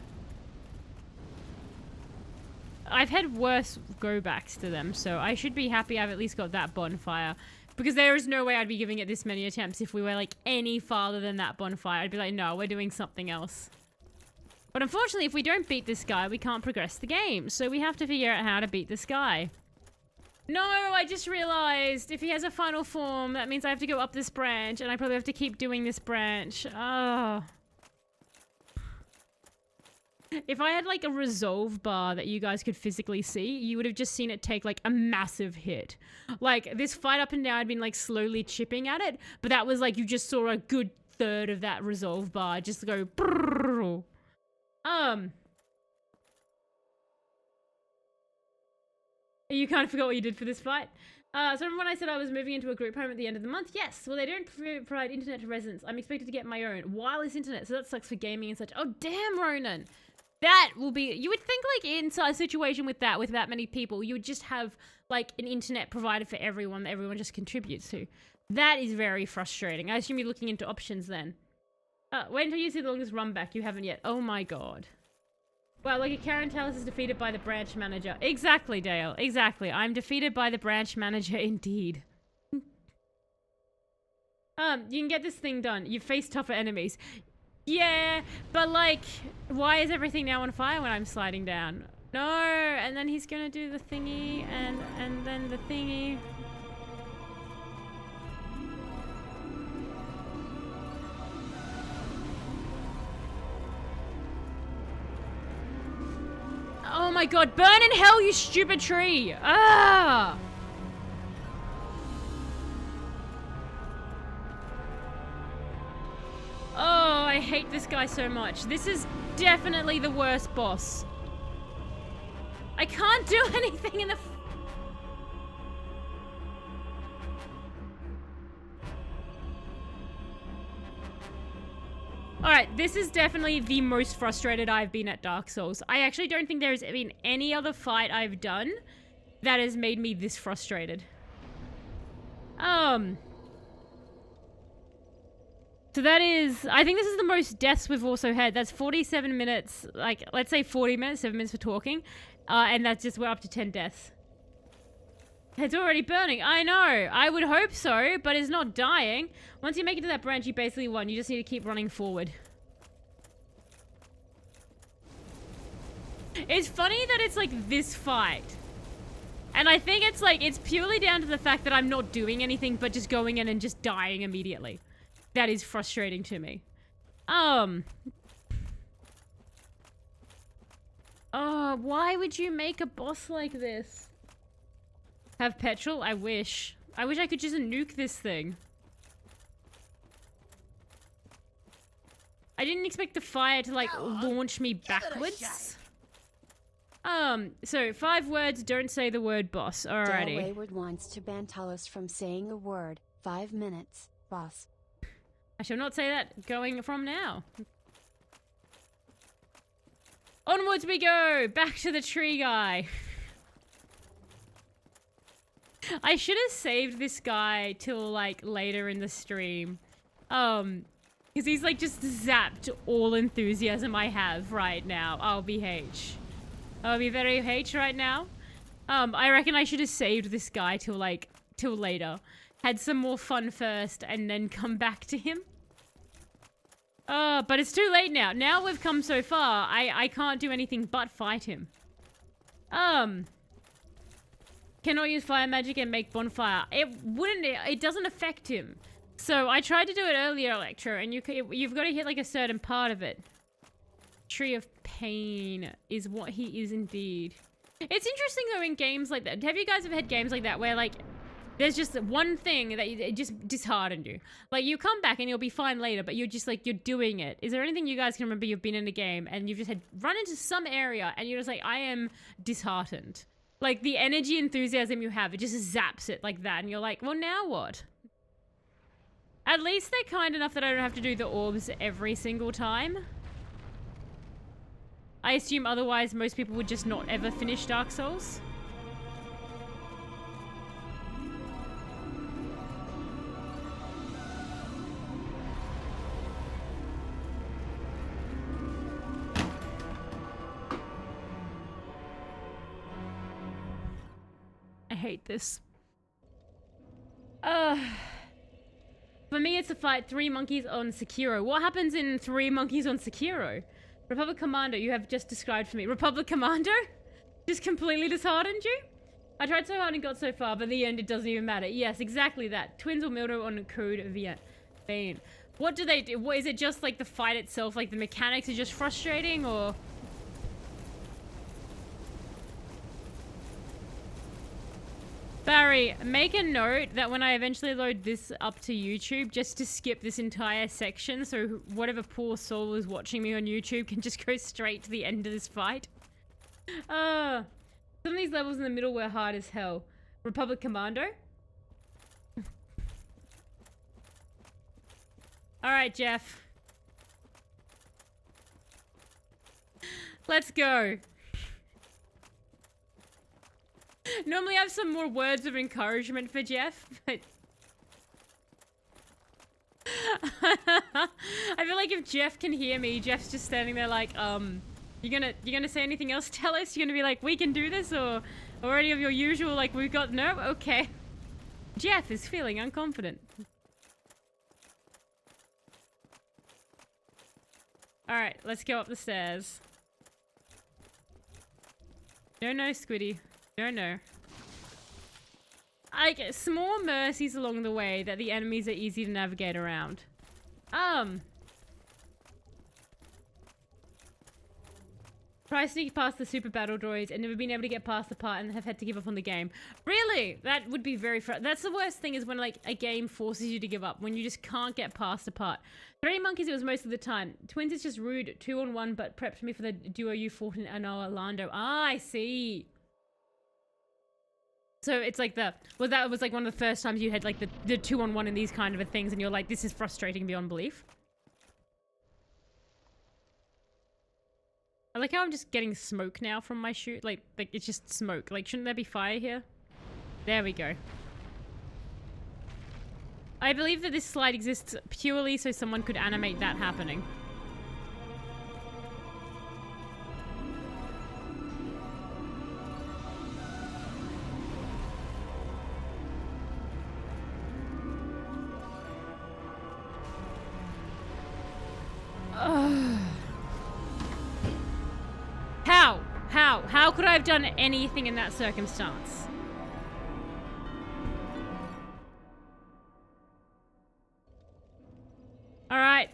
I've had worse go-backs to them, so I should be happy I've at least got that bonfire. Because there is no way I'd be giving it this many attempts if we were, like, any farther than that bonfire. I'd be like, no, we're doing something else. But unfortunately, if we don't beat this guy, we can't progress the game. So we have to figure out how to beat this guy. No, I just realized if he has a final form, that means I have to go up this branch, and I probably have to keep doing this branch. Oh. If I had like a resolve bar that you guys could physically see, you would have just seen it take like a massive hit. Like this fight up and down, I'd been like slowly chipping at it, but that was like you just saw a good third of that resolve bar just go. Brrr. You kind of forgot what you did for this fight. So remember when I said I was moving into a group home at the end of the month? Yes. Well, they don't provide internet to residents. I'm expected to get my own wireless internet, so that sucks for gaming and such. Oh, damn, Ronan. That will be... You would think, like, in a situation with that many people, you would just have, like, an internet provider for everyone that everyone just contributes to. That is very frustrating. I assume you're looking into options then. Wait until you see the longest run back. You haven't yet. Oh, my God. Well, like a Karen Talis is defeated by the branch manager. Exactly, Dale. Exactly. I'm defeated by the branch manager indeed. You can get this thing done. You face tougher enemies. Yeah, but like, why is everything now on fire when I'm sliding down? No, and then he's gonna do the thingy, and then the thingy. Oh my God, burn in hell, you stupid tree! Ah! Oh, I hate this guy so much. This is definitely the worst boss. I can't do anything in the... Alright, this is definitely the most frustrated I've been at Dark Souls. I actually don't think there's been any other fight I've done that has made me this frustrated. So that is... I think this is the most deaths we've also had. That's 47 minutes, like, let's say 40 minutes, 7 minutes for talking. And that's just, we're up to 10 deaths. It's already burning. I know. I would hope so, but it's not dying. Once you make it to that branch, you basically won. You just need to keep running forward. It's funny that it's like this fight. And I think it's like, it's purely down to the fact that I'm not doing anything but just going in and just dying immediately. That is frustrating to me. Oh, why would you make a boss like this? Have petrol? I wish. I wish I could just nuke this thing. I didn't expect the fire to, like, launch me backwards. So 5 words, don't say the word boss. Alrighty. Dale Wayward wants to ban Talos from saying a word. 5 minutes, boss. I shall not say that going from now. Onwards we go! Back to the tree guy. I should have saved this guy till, like, later in the stream. Because he's, like, just zapped all enthusiasm I have right now. I'll be H. I'll be very H right now. I reckon I should have saved this guy till, like, till later. Had some more fun first and then come back to him. But it's too late now. Now we've come so far, I can't do anything but fight him. Cannot use fire magic and make bonfire. It doesn't affect him. So I tried to do it earlier, Electro, and you've got to hit like a certain part of it. Tree of Pain is what he is indeed. It's interesting though in games like that. Have you guys ever had games like that where like there's just one thing that it just disheartened you? Like you come back and you'll be fine later, but you're just like, you're doing it. Is there anything you guys can remember you've been in a game and you've just had run into some area and you're just like, I am disheartened. Like the energy, enthusiasm you have, it just zaps it like that. And you're like, well, now what? At least they're kind enough that I don't have to do the orbs every single time. I assume otherwise most people would just not ever finish Dark Souls. I hate this. For me, it's a fight 3 monkeys on Sekiro. What happens in 3 monkeys on Sekiro? Republic Commando, you have just described for me. Republic Commando? Just completely disheartened you? I tried so hard and got so far, but in the end, it doesn't even matter. Yes, exactly that. Twins or Mildo on Code Vein. What do they do? What, is it just like the fight itself? Like the mechanics are just frustrating, or... Barry, make a note that when I eventually load this up to YouTube, just to skip this entire section so whatever poor soul is watching me on YouTube can just go straight to the end of this fight. Some of these levels in the middle were hard as hell. Republic Commando? Alright, Jeff. Let's go. Normally I have some more words of encouragement for Jeff, but I feel like if Jeff can hear me, Jeff's just standing there like, you gonna say anything else, tell us? You're gonna be like, we can do this, or any of your usual, like, we've got, no? Okay. Jeff is feeling unconfident. Alright, let's go up the stairs. No, Squiddy. No. I get small mercies along the way that the enemies are easy to navigate around. Try sneak past the super battle droids and never been able to get past the part and have had to give up on the game. Really? That would be very that's the worst thing, is when like a game forces you to give up, when you just can't get past a part. 3 Monkeys it was most of the time. Twins is just rude 2-on-1 but prepped me for the duo you fought in Orlando. Ah, I see. So it's like that was like one of the first times you had like the 2-on-1 in these kind of things and you're like, this is frustrating beyond belief. I like how I'm just getting smoke now from my shoot. Like it's just smoke. Like, shouldn't there be fire here? There we go. I believe that this slide exists purely so someone could animate that happening. How could I have done anything in that circumstance? All right.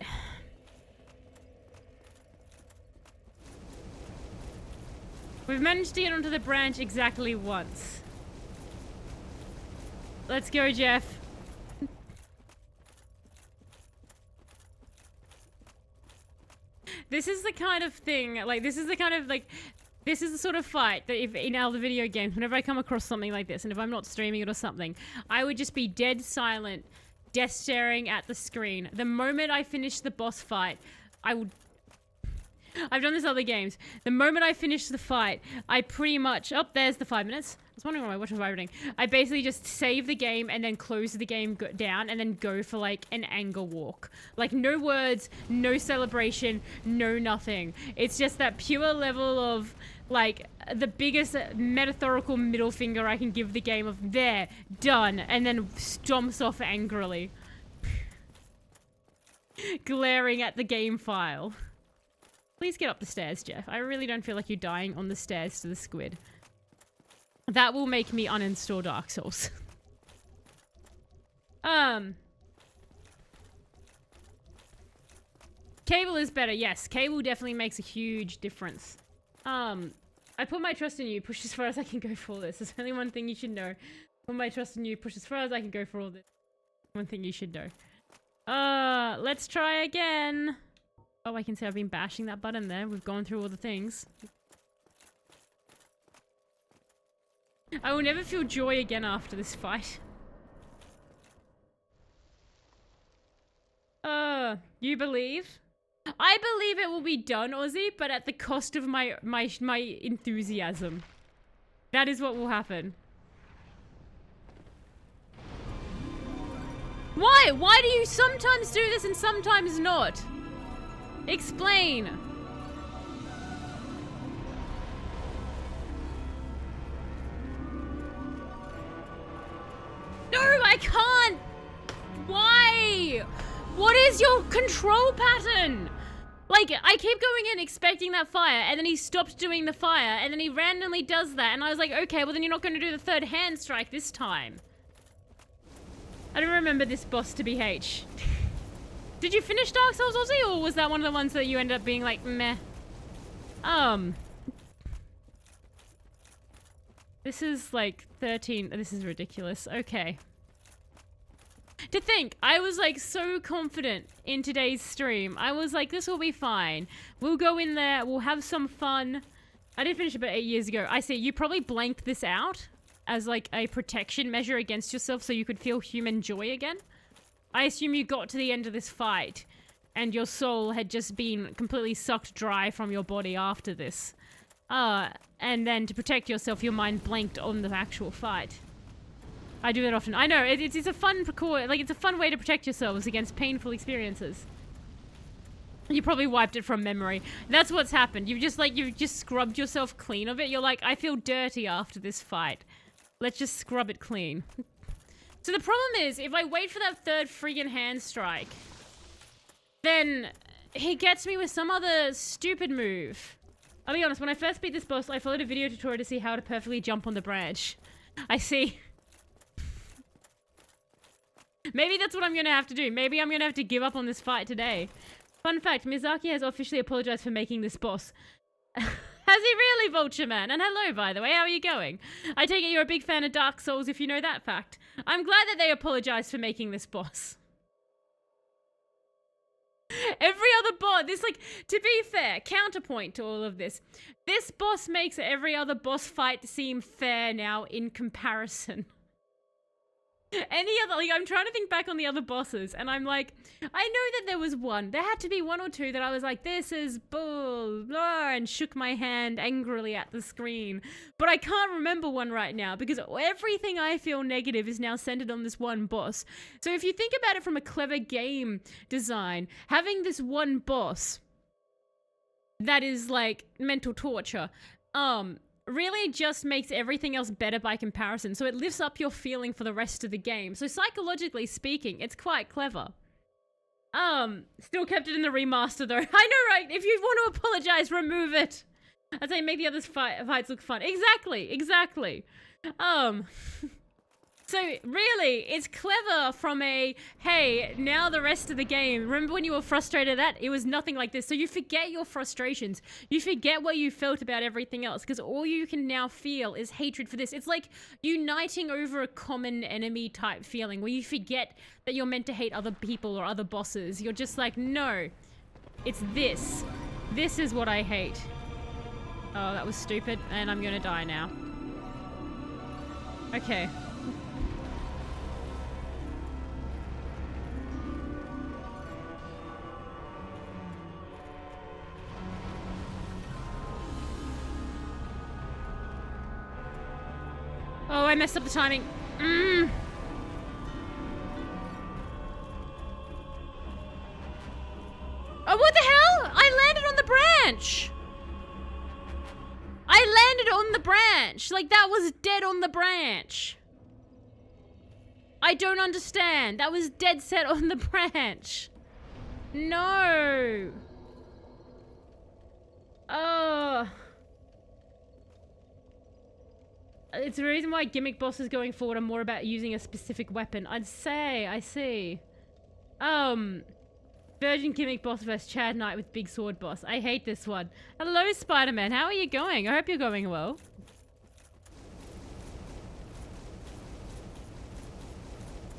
We've managed to get onto the branch exactly once. Let's go, Jeff. This is the kind of thing, like, this is the sort of fight that if in other video games, whenever I come across something like this, and if I'm not streaming it or something, I would just be dead silent, death staring at the screen. The moment I finish the boss fight, I've done this other games. The moment I finish the fight, I pretty much, oh, there's the 5 minutes. I was wondering why my watch was vibrating. I basically just save the game and then close the game down and then go for like an anger walk. Like no words, no celebration, no nothing. It's just that pure level of like the biggest metaphorical middle finger I can give the game of there, done, and then stomps off angrily. Glaring at the game file. Please get up the stairs, Jeff. I really don't feel like you're dying on the stairs to the squid. That will make me uninstall Dark Souls. Cable is better. Yes, cable definitely makes a huge difference. I put my trust in you. Push as far as I can go for all this. There's only one thing you should know. Put my trust in you. Push as far as I can go for all this. One thing you should know. Let's try again. Oh, I can see I've been bashing that button there. We've gone through all the things. I will never feel joy again after this fight. You believe? I believe it will be done, Aussie, but at the cost of my enthusiasm. That is what will happen. Why? Why do you sometimes do this and sometimes not? Explain. No, I can't. Why? What is your control pattern? Like, I keep going in expecting that fire, and then he stops doing the fire, and then he randomly does that, and I was like, okay, well then you're not going to do the third hand strike this time. I don't remember this boss to be H. Did you finish Dark Souls, Aussie, or was that one of the ones that you ended up being like, meh? This is like 13. This is ridiculous. Okay. To think, I was like so confident in today's stream. I was like, this will be fine. We'll go in there. We'll have some fun. I did finish about 8 years ago. I see. You probably blanked this out as like a protection measure against yourself so you could feel human joy again. I assume you got to the end of this fight and your soul had just been completely sucked dry from your body after this. And then to protect yourself, your mind blanked on the actual fight. I do that often. I know, it's a fun it's a fun way to protect yourselves against painful experiences. You probably wiped it from memory. That's what's happened. You've just scrubbed yourself clean of it. You're like, I feel dirty after this fight. Let's just scrub it clean. So the problem is, if I wait for that third friggin' hand strike, then he gets me with some other stupid move. I'll be honest, when I first beat this boss, I followed a video tutorial to see how to perfectly jump on the branch. I see. Maybe that's what I'm gonna have to do. Maybe I'm gonna have to give up on this fight today. Fun fact, Miyazaki has officially apologized for making this boss. Has he really, Vulture Man? And hello, by the way, how are you going? I take it you're a big fan of Dark Souls if you know that fact. I'm glad that they apologized for making this boss. Every other boss, to be fair, counterpoint to all of this. This boss makes every other boss fight seem fair now in comparison. Any other, I'm trying to think back on the other bosses, and I'm like, I know that there was one. There had to be one or two that I was like, this is bull, blah, and shook my hand angrily at the screen. But I can't remember one right now, because everything I feel negative is now centered on this one boss. So if you think about it from a clever game design, having this one boss that is like mental torture, really just makes everything else better by comparison. So it lifts up your feeling for the rest of the game. So psychologically speaking, it's quite clever. Still kept it in the remaster though. I know, right? If you want to apologize, remove it. I'd say make the others fights look fun. Exactly. So really, it's clever from a, hey, now the rest of the game, remember when you were frustrated at, it was nothing like this. So you forget your frustrations. You forget what you felt about everything else, because all you can now feel is hatred for this. It's like uniting over a common enemy type feeling, where you forget that you're meant to hate other people or other bosses. You're just like, no, it's this. This is what I hate. Oh, that was stupid, and I'm gonna die now. Okay. Oh, I messed up the timing. Oh, what the hell? I landed on the branch. I landed on the branch. Like, that was dead on the branch. I don't understand. That was dead set on the branch. No. Oh. It's the reason why gimmick bosses going forward are more about using a specific weapon. I'd say, I see. Virgin gimmick boss versus Chad Knight with big sword boss. I hate this one. Hello, Spider-Man. How are you going? I hope you're going well.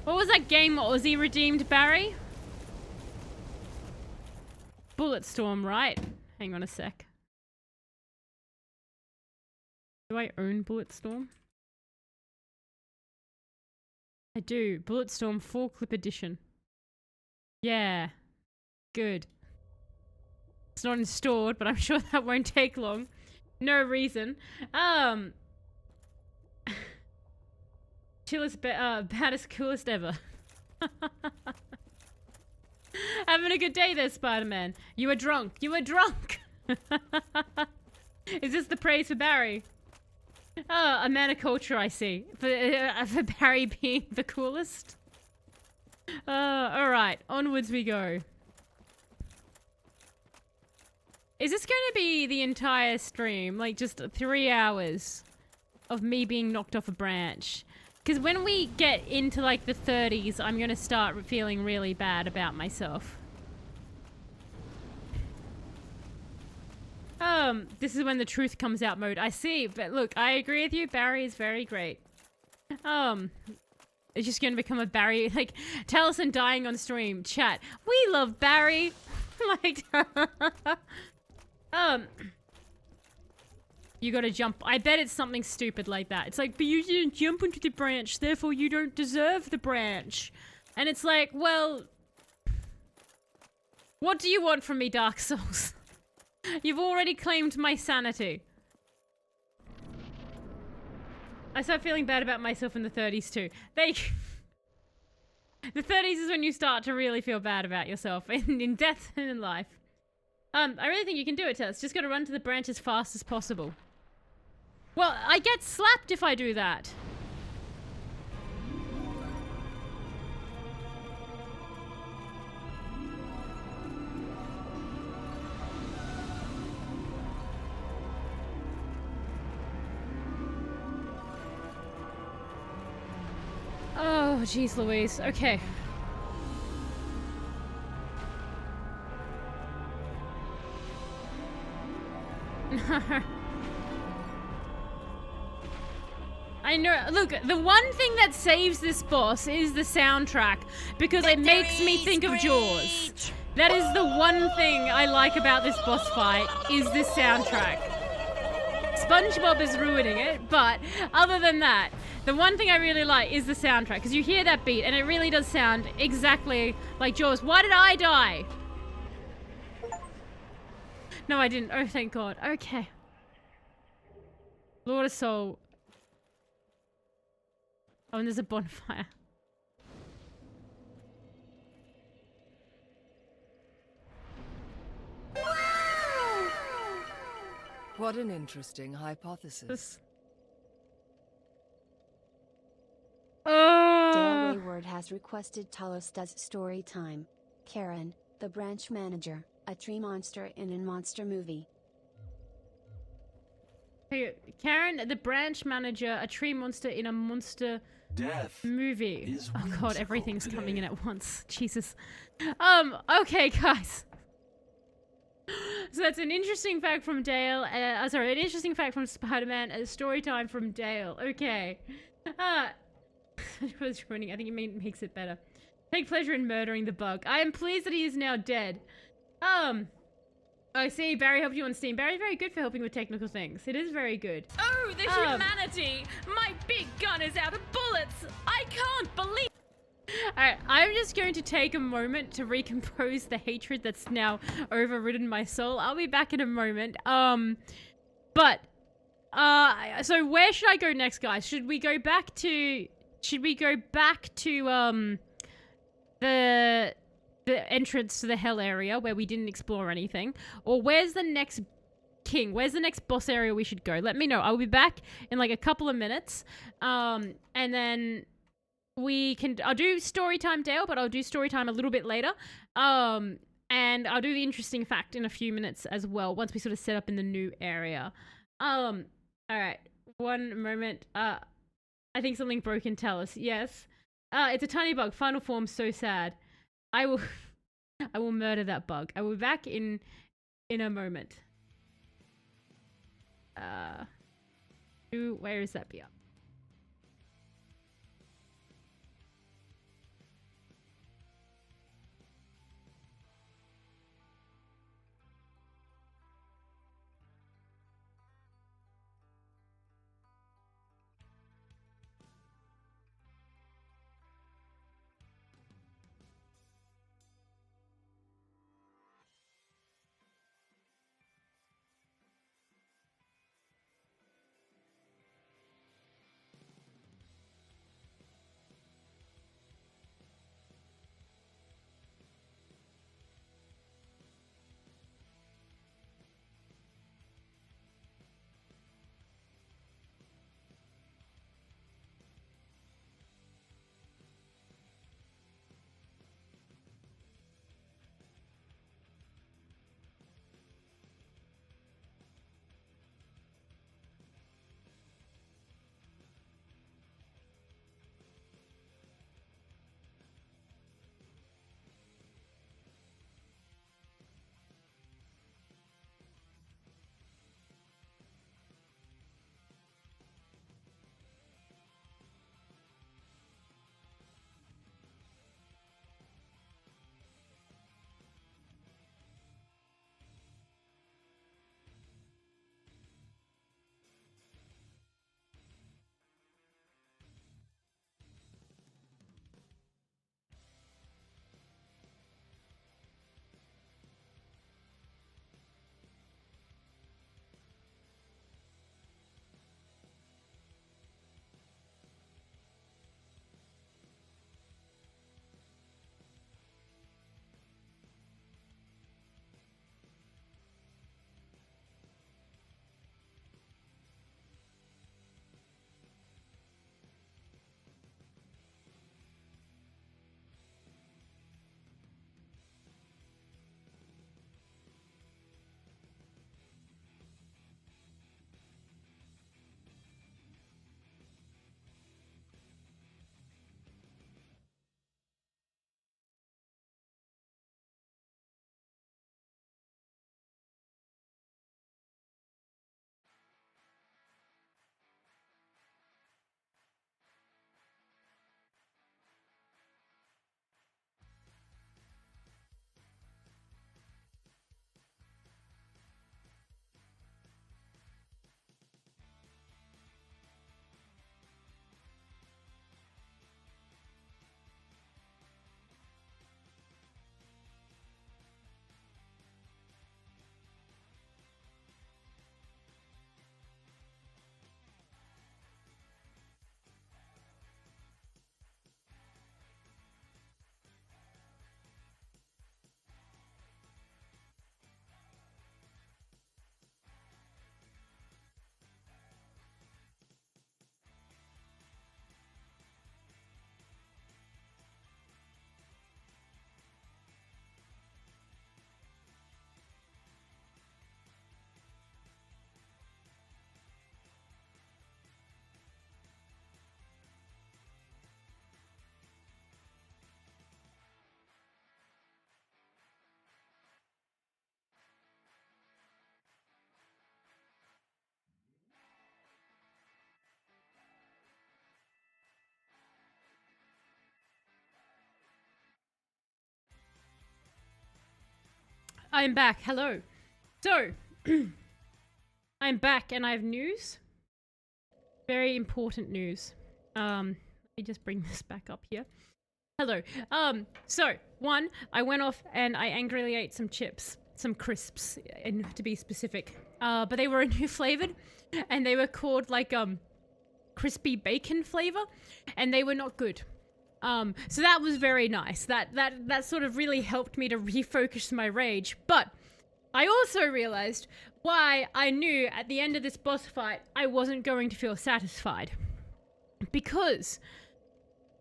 What was that game Aussie redeemed, Barry? Bulletstorm, right? Hang on a sec. Do I own Bulletstorm? I do. Bulletstorm 4 clip edition. Yeah. Good. It's not installed, but I'm sure that won't take long. No reason. Chillest, baddest, coolest ever. Having a good day there, Spider-Man. You were drunk. You were drunk! Is this the praise for Barry? Oh, a man of culture, I see. For Barry being the coolest. Alright, onwards we go. Is this going to be the entire stream? Like, just 3 hours of me being knocked off a branch? Because when we get into, like, the 30s, I'm going to start feeling really bad about myself. This is when the truth comes out mode. I see, but look, I agree with you. Barry is very great. It's just gonna become a Barry, like, Taliesin dying on stream. Chat. We love Barry. Like, you gotta jump. I bet it's something stupid like that. It's like, but you didn't jump into the branch, therefore you don't deserve the branch. And it's like, well, what do you want from me, Dark Souls? You've already claimed my sanity. I start feeling bad about myself in the 30s too. The 30s is when you start to really feel bad about yourself in death and in life. I really think you can do it, Tess. Just gotta run to the branch as fast as possible. Well, I get slapped if I do that. Oh, jeez Louise. Okay. I know. Look, the one thing that saves this boss is the soundtrack, because it makes me think of Jaws. That is the one thing I like about this boss fight, is this soundtrack. SpongeBob is ruining it, but other than that, the one thing I really like is the soundtrack, because you hear that beat and it really does sound exactly like Jaws. Why did I die? No, I didn't. Oh, thank God. Okay. Lord of Soul. Oh, and there's a bonfire. What an interesting hypothesis. Dale Wayward has requested Talos does story time. Karen, the branch manager, a tree monster in a monster movie. Hey, Karen, the branch manager, a tree monster in a monster movie. Oh God, everything's coming in at once. Jesus. Okay, guys. So that's an interesting fact from Dale. Sorry, an interesting fact from Spider-Man. A story time from Dale. Okay. I was ruining. I think it makes it better. Take pleasure in murdering the bug. I am pleased that he is now dead. I see. Barry helped you on Steam. Barry's very good for helping with technical things. It is very good. Oh, the humanity! My big gun is out of bullets! I can't believe— Alright, I'm just going to take a moment to recompose the hatred that's now overridden my soul. I'll be back in a moment. So where should I go next, guys? Should we go back to the entrance to the hell area where we didn't explore anything? Or where's the next king? Where's the next boss area we should go? Let me know. I'll be back in like a couple of minutes. And then I'll do story time Dale, but I'll do story time a little bit later. And I'll do the interesting fact in a few minutes as well, once we sort of set up in the new area. Alright. One moment. I think something broken, tell us. Yes. It's a tiny bug. Final form, so sad. I will murder that bug. I will be back in a moment. Where is that be up? I'm back. Hello. So, I'm back and I have news. Very important news. Let me just bring this back up here. Hello. So, one, I went off and I angrily ate some chips. Some crisps, and to be specific. But they were a new flavored, and they were called, like, crispy bacon flavor, and they were not good. So that was very nice. That sort of really helped me to refocus my rage. But I also realized why I knew at the end of this boss fight I wasn't going to feel satisfied. Because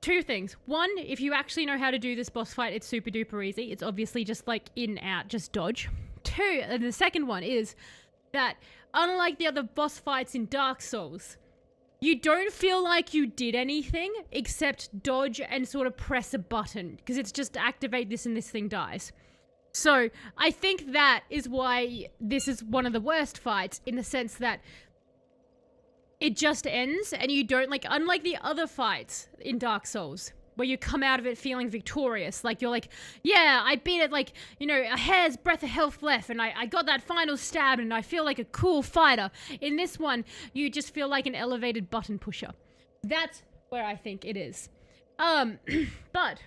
two things. One, if you actually know how to do this boss fight, it's super duper easy. It's obviously just like in, out, just dodge. Two, and the second one is that unlike the other boss fights in Dark Souls, you don't feel like you did anything except dodge and sort of press a button, because it's just activate this and this thing dies. So I think that is why this is one of the worst fights, in the sense that it just ends and you don't, like, unlike the other fights in Dark Souls, where you come out of it feeling victorious. Like, you're like, yeah, I beat it, like, you know, a hair's breadth of health left, and I got that final stab, and I feel like a cool fighter. In this one, you just feel like an elevated button pusher. That's where I think it is. But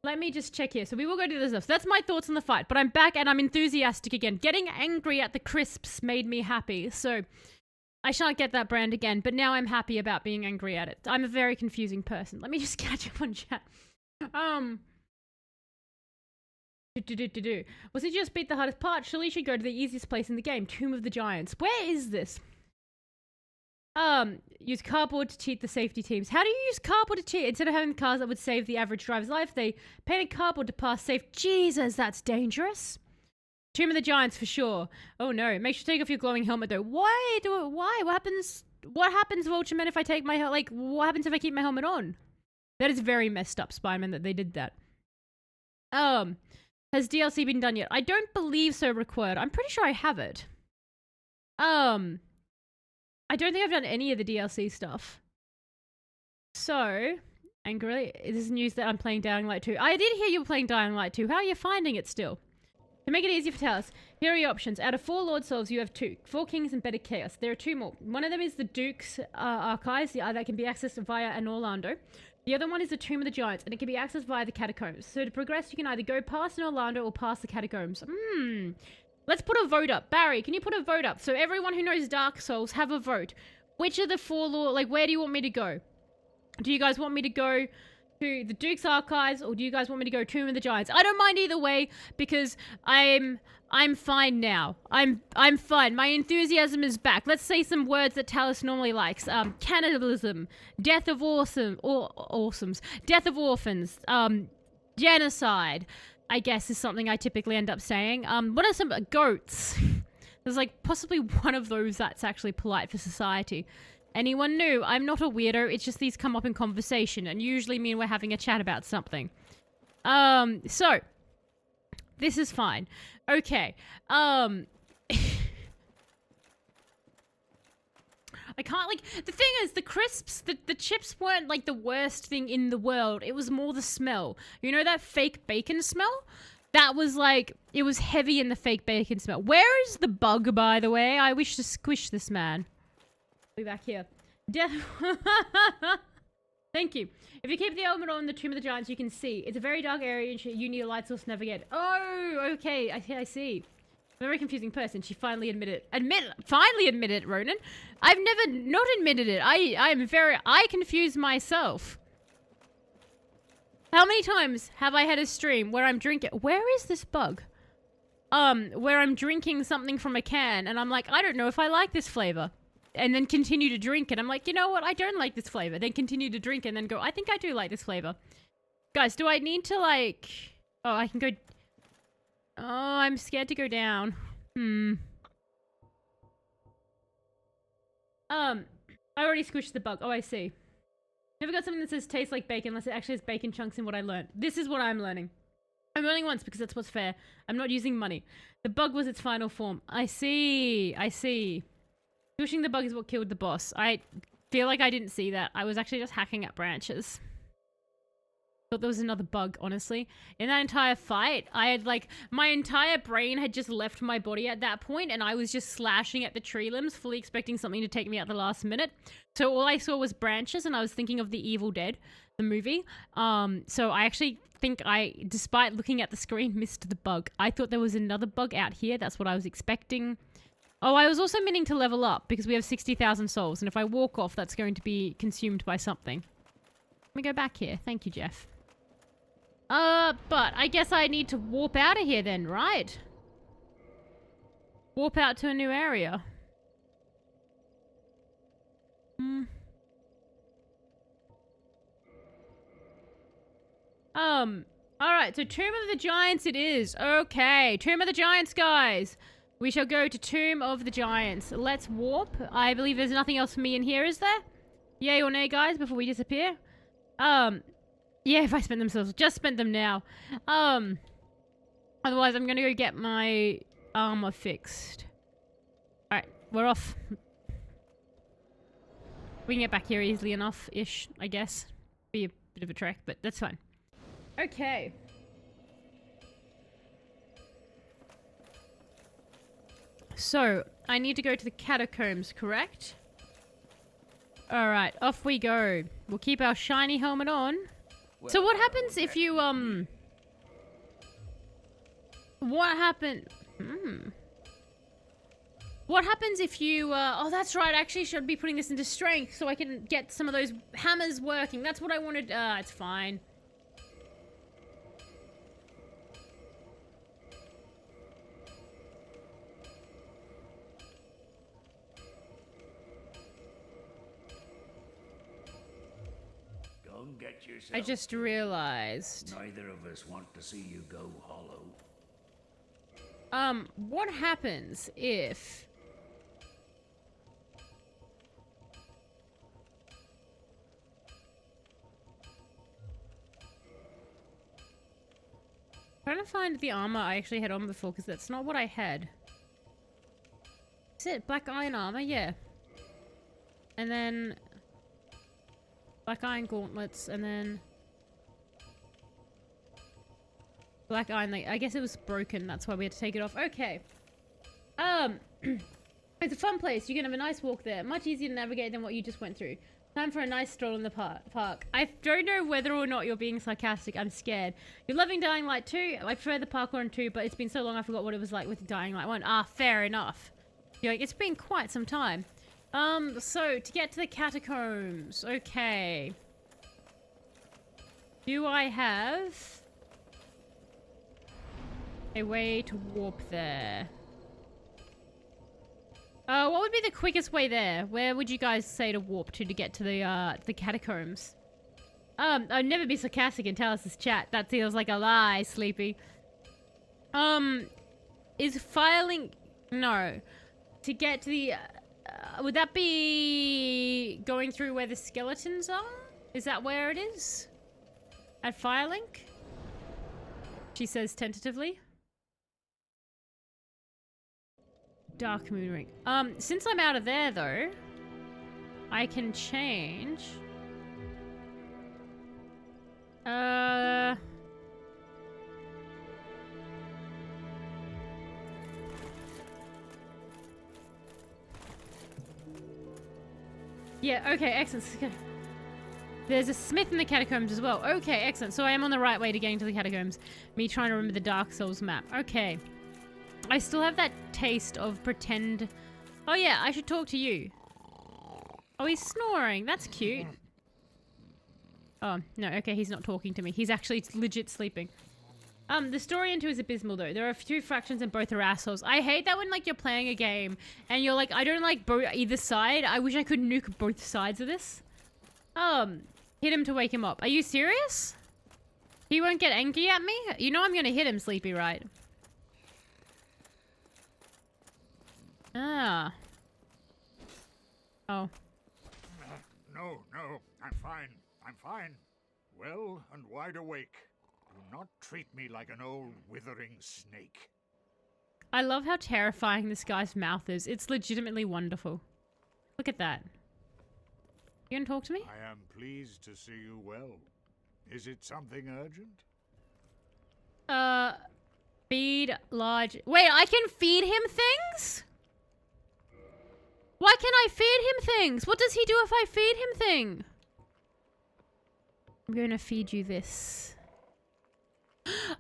let me just check here. So we will go to this stuff. So that's my thoughts on the fight, but I'm back and I'm enthusiastic again. Getting angry at the crisps made me happy, so I shan't get that brand again, but now I'm happy about being angry at it. I'm a very confusing person. Let me just catch up on chat. Was it just beat the hardest part? Surely you should go to the easiest place in the game, Tomb of the Giants. Where is this? Use cardboard to cheat the safety teams. How do you use cardboard to cheat? Instead of having cars that would save the average driver's life, they painted cardboard to pass safe. Jesus, that's dangerous. Tomb of the Giants for sure. Oh no, make sure to take off your glowing helmet though. Why do it? Why? What happens, Ultraman, if I take my like, what happens if I keep my helmet on? That is very messed up, Spider-Man, that they did that. Has DLC been done yet? I don't believe so, Required. I'm pretty sure I have it. I don't think I've done any of the DLC stuff. So, angrily, this is news that I'm playing Dying Light 2. I did hear you were playing Dying Light 2. How are you finding it still? To make it easier for Talos, here are your options. Out of 4 Lord Souls, you have 2. 4 Kings and Better Chaos. There are 2 more. One of them is the Duke's Archives, that can be accessed via an Orlando. The other one is the Tomb of the Giants, and it can be accessed via the Catacombs. So to progress, you can either go past an Orlando or past the Catacombs. Let's put a vote up. Barry, can you put a vote up? So everyone who knows Dark Souls, have a vote. Which of the 4 Lord, like, where do you want me to go? Do you guys want me to go to the Duke's Archives, or do you guys want me to go Tomb of the Giants? I don't mind either way, because I'm fine now. I'm fine. My enthusiasm is back. Let's say some words that Talos normally likes. Cannibalism, death of awesomes, death of orphans, genocide, I guess is something I typically end up saying. What are some goats? There's like possibly one of those that's actually polite for society. Anyone new? I'm not a weirdo, it's just these come up in conversation and usually mean we're having a chat about something. So this is fine. Okay. I can't, like, the thing is, the crisps, the chips weren't like the worst thing in the world. It was more the smell. You know that fake bacon smell? That was like, it was heavy in the fake bacon smell. Where is the bug, by the way? I wish to squish this man. Be back here. Death. Thank you. If you keep the helmet on the Tomb of the Giants, you can see. It's a very dark area and you need a light source to navigate. Oh, okay. I see. I'm a very confusing person. She finally admitted it. Finally admitted it, Ronan. I've never not admitted it. I confuse myself. How many times have I had a stream where I'm drinking? Where is this bug? Where I'm drinking something from a can and I'm like, I don't know if I like this flavor. And then continue to drink and I'm like, you know what? I don't like this flavor. Then continue to drink and then go, I think I do like this flavor. Guys, do I need to like... Oh, I can go... Oh, I'm scared to go down. I already squished the bug. Oh, I see. Never got something that says tastes like bacon unless it actually has bacon chunks in what I learned. This is what I'm learning. I'm learning once because that's what's fair. I'm not using money. The bug was its final form. I see. I see. Pushing the bug is what killed the boss. I feel like I didn't see that. I was actually just hacking at branches. Thought there was another bug, honestly. In that entire fight, I had like, my entire brain had just left my body at that point, and I was just slashing at the tree limbs, fully expecting something to take me at the last minute. So all I saw was branches, and I was thinking of The Evil Dead, the movie. So I actually think I, despite looking at the screen, missed the bug. I thought there was another bug out here. That's what I was expecting. Oh, I was also meaning to level up because we have 60,000 souls, and if I walk off, that's going to be consumed by something. Let me go back here. Thank you, Jeff. But I guess I need to warp out of here then, right? Warp out to a new area. Alright, so Tomb of the Giants it is. Okay, Tomb of the Giants, guys. We shall go to Tomb of the Giants. Let's warp. I believe there's nothing else for me in here, is there? Yay or nay, guys, before we disappear? Yeah, if I spend themselves, just spend them now. Otherwise I'm gonna go get my armor fixed. Alright, we're off. We can get back here easily enough-ish, I guess. Be a bit of a trek, but that's fine. Okay. So, I need to go to the catacombs, correct? Alright, off we go. We'll keep our shiny helmet on. So what happens if you, What happens if you, oh, that's right, I actually should be putting this into strength so I can get some of those hammers working. That's what I wanted. It's fine. Don't get yourself. I just realized. Neither of us want to see you go hollow. What happens if... I'm trying to find the armor I actually had on before, because that's not what I had. Is it black iron armor? Yeah. And then... black iron gauntlets, and then... black iron, like, I guess it was broken, that's why we had to take it off. Okay. It's a fun place. You can have a nice walk there. Much easier to navigate than what you just went through. Time for a nice stroll in the park. I don't know whether or not you're being sarcastic. I'm scared. You're loving Dying Light 2? I prefer the parkour in 2, but it's been so long I forgot what it was like with Dying Light 1. Ah, fair enough. You're like, it's been quite some time. So, to get to the catacombs. Okay. Do I have a way to warp there? What would be the quickest way there? Where would you guys say to warp to get to the catacombs? I'd never be sarcastic and tell us this chat. That feels like a lie, Sleepy. Is filing... no. To get to the... would that be going through where the skeletons are? Is that where it is? At Firelink? She says tentatively. Dark Moon Ring. Since I'm out of there, though, I can change. Yeah, okay, excellent. There's a smith in the catacombs as well. Okay, excellent. So I am on the right way to getting to the catacombs. Me trying to remember the Dark Souls map. Okay. I still have that taste of pretend... oh yeah, I should talk to you. Oh, he's snoring. That's cute. Oh, no, okay, he's not talking to me. He's actually legit sleeping. The story into is abysmal, though. There are two factions and both are assholes. I hate that when, like, you're playing a game and you're like, I don't like either side. I wish I could nuke both sides of this. Hit him to wake him up. Are you serious? He won't get angry at me? You know I'm gonna hit him, Sleepy, right? Ah. Oh. No, I'm fine. Well and wide awake. Do not treat me like an old withering snake. I love how terrifying this guy's mouth is. It's legitimately wonderful. Look at that. You gonna talk to me? I am pleased to see you well. Is it something urgent? Feed large... Wait, I can feed him things? Why can I feed him things? What does he do if I feed him thing? I'm gonna feed you this.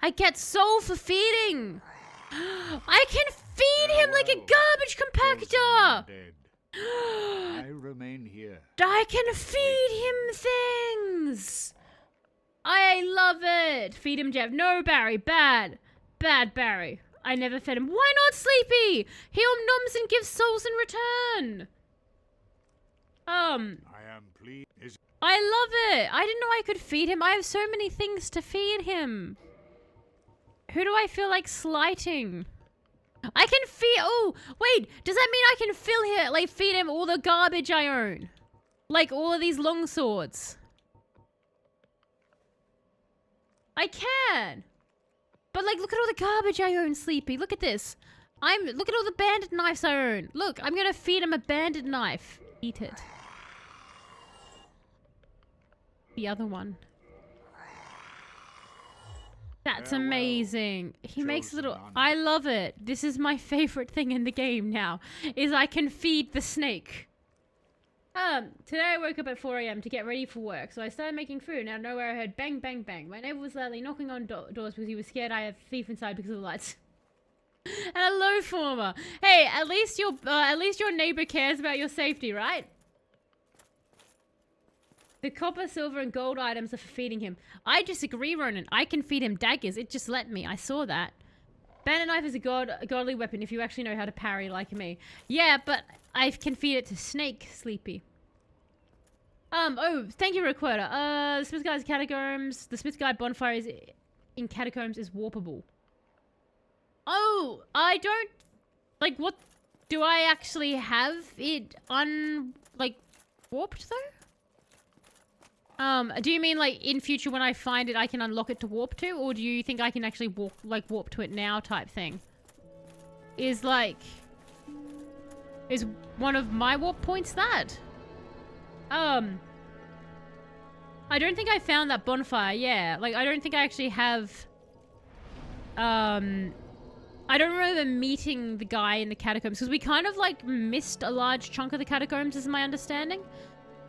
I get soul for feeding! I can feed him like a garbage compactor! Dead. I remain here. I can feed him things! I love it! Feed him, Jeff. No, Barry. Bad. Bad, Barry. I never fed him. Why not, Sleepy? He noms and gives souls in return. I am pleased. I love it. I didn't know I could feed him. I have so many things to feed him. Who do I feel like slighting? I can feed... Oh, wait. Does that mean I can fill here, like, feed him all the garbage I own? Like, all of these long swords. I can. But, like, look at all the garbage I own, Sleepy. Look at this. Look at all the bandit knives I own. Look, I'm gonna feed him a bandit knife. Eat it. The other one. That's amazing. He makes little... I love it. This is my favorite thing in the game now, is I can feed the snake. Today I woke up at 4 a.m. to get ready for work, so I started making food, and out of nowhere I heard bang, bang, bang. My neighbor was loudly knocking on doors because he was scared I have a thief inside because of the lights. Hello, Former. Hey, at least your neighbor cares about your safety, right? The copper, silver, and gold items are for feeding him. I disagree, Ronan. I can feed him daggers. It just let me. I saw that. Bandit knife is a godly weapon if you actually know how to parry like me. Yeah, but I can feed it to Snake, Sleepy. Oh, thank you, Recorder. The Smith Guy's catacombs. The Smith Guy bonfire in catacombs is warpable. Oh, I don't... Like, what... Do I actually have it warped, though? Do you mean, like, in future when I find it, I can unlock it to warp to? Or do you think I can actually warp to it now type thing? Is one of my warp points that? I don't think I found that bonfire, yeah. Like, I don't think I actually have... I don't remember meeting the guy in the catacombs, because we kind of, like, missed a large chunk of the catacombs, is my understanding.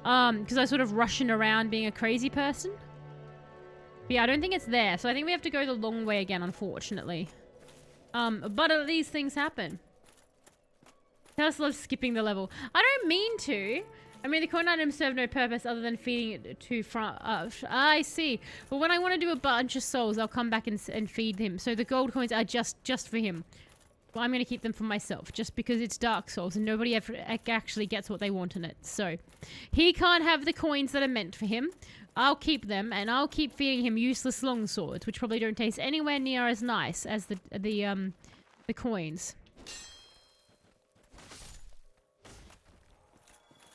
Because I was sort of rushing around being a crazy person. But yeah, I don't think it's there. So I think we have to go the long way again, unfortunately. But these things happen. Tess loves skipping the level. I don't mean to. I mean, the coin items serve no purpose other than feeding it to front. I see. But when I want to do a bunch of souls, I'll come back and feed him. So the gold coins are just for him. Well, I'm going to keep them for myself, just because it's Dark Souls and nobody ever actually gets what they want in it. So, he can't have the coins that are meant for him. I'll keep them, and I'll keep feeding him useless longswords, which probably don't taste anywhere near as nice as the coins.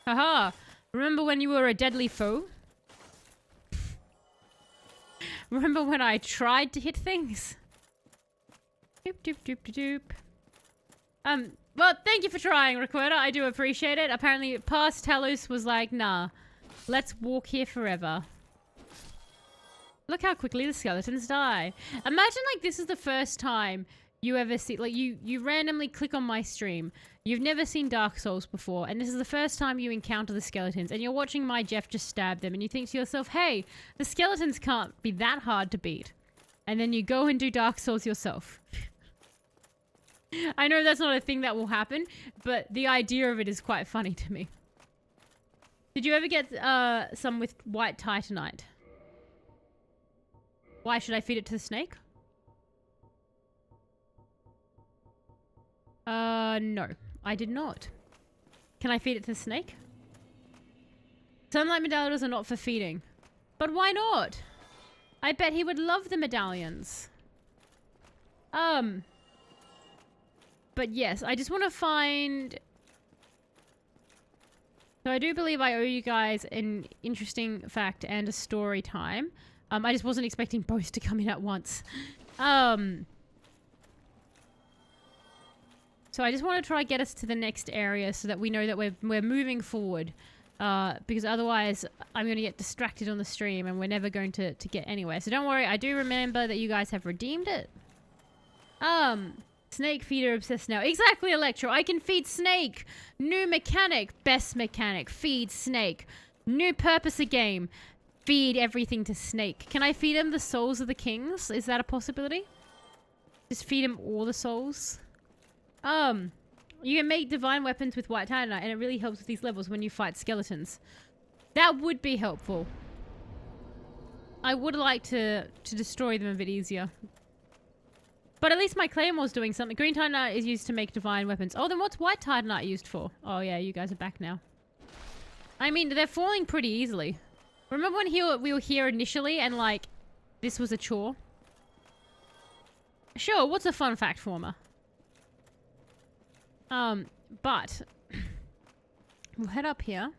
Haha! Remember when you were a deadly foe? Remember when I tried to hit things? Doop doop doop doop doop. Well, thank you for trying, Recorder. I do appreciate it. Apparently, past Talos was like, nah, let's walk here forever. Look how quickly the skeletons die. Imagine, like, this is the first time you ever see, like, you randomly click on my stream. You've never seen Dark Souls before, and this is the first time you encounter the skeletons, and you're watching my Jeff just stab them, and you think to yourself, hey, the skeletons can't be that hard to beat. And then you go and do Dark Souls yourself. I know that's not a thing that will happen, but the idea of it is quite funny to me. Did you ever get some with white titanite? Why should I feed it to the snake? No, I did not. Can I feed it to the snake? Sunlight medallions are not for feeding. But why not? I bet he would love the medallions. But yes, I just want to find... So I do believe I owe you guys an interesting fact and a story time. I just wasn't expecting both to come in at once. So I just want to try get us to the next area so that we know that we're moving forward. Because otherwise I'm going to get distracted on the stream and we're never going to get anywhere. So don't worry, I do remember that you guys have redeemed it. Snake feeder obsessed now. Exactly, Electro. I can feed Snake. New mechanic. Best mechanic. Feed Snake. New purpose of game. Feed everything to Snake. Can I feed him the souls of the kings? Is that a possibility? Just feed him all the souls? You can make divine weapons with white titanite, and it really helps with these levels when you fight skeletons. That would be helpful. I would like to destroy them a bit easier. But at least my Claymore's doing something. Green titanite is used to make divine weapons. Oh, then what's white titanite used for? Oh yeah, you guys are back now. I mean, they're falling pretty easily. Remember when we were here initially and like, this was a chore? Sure, what's a fun fact, Former? But we'll head up here.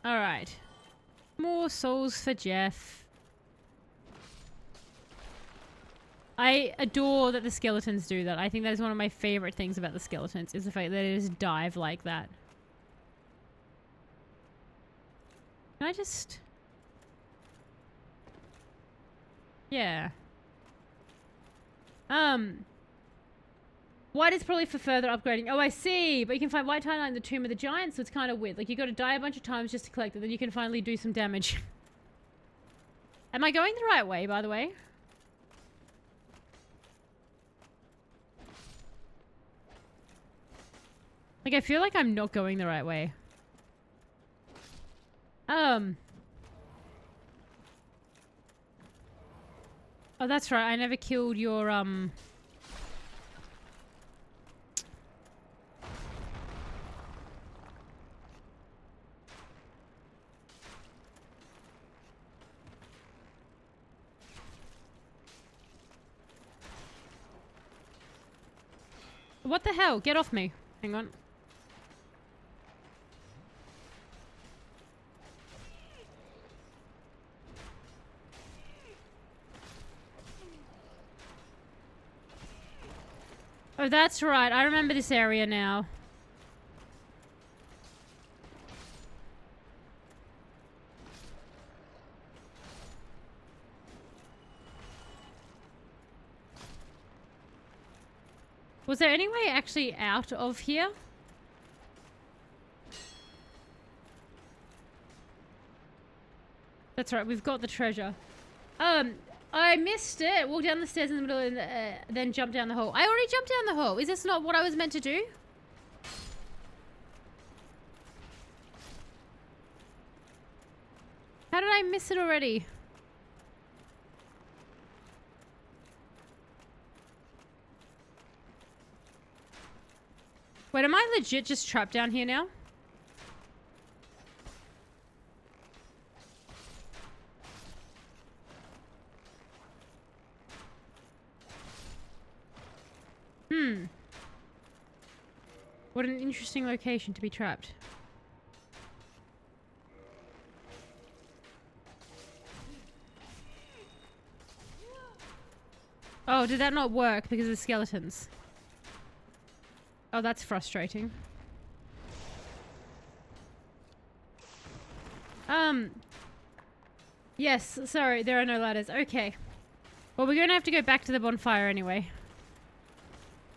All right. More souls for Jeff. I adore that the skeletons do that. I think that is one of my favorite things about the skeletons, is the fact that they just dive like that. Can I just... Yeah. White is probably for further upgrading. Oh, I see. But you can find white titanite in the Tomb of the Giants, so it's kind of weird. Like, you got to die a bunch of times just to collect it, then you can finally do some damage. Am I going the right way, by the way? Like, I feel like I'm not going the right way. Oh, that's right. I never killed your, What the hell? Get off me. Hang on. Oh, that's right. I remember this area now. Was there any way actually out of here? That's right. We've got the treasure. I missed it. Walk down the stairs in the middle and then jump down the hole. I already jumped down the hole. Is this not what I was meant to do? How did I miss it already? Wait, am I legit just trapped down here now? What an interesting location to be trapped. Oh, did that not work because of the skeletons? Oh, that's frustrating. Yes, sorry, there are no ladders. Okay. Well, we're gonna have to go back to the bonfire anyway.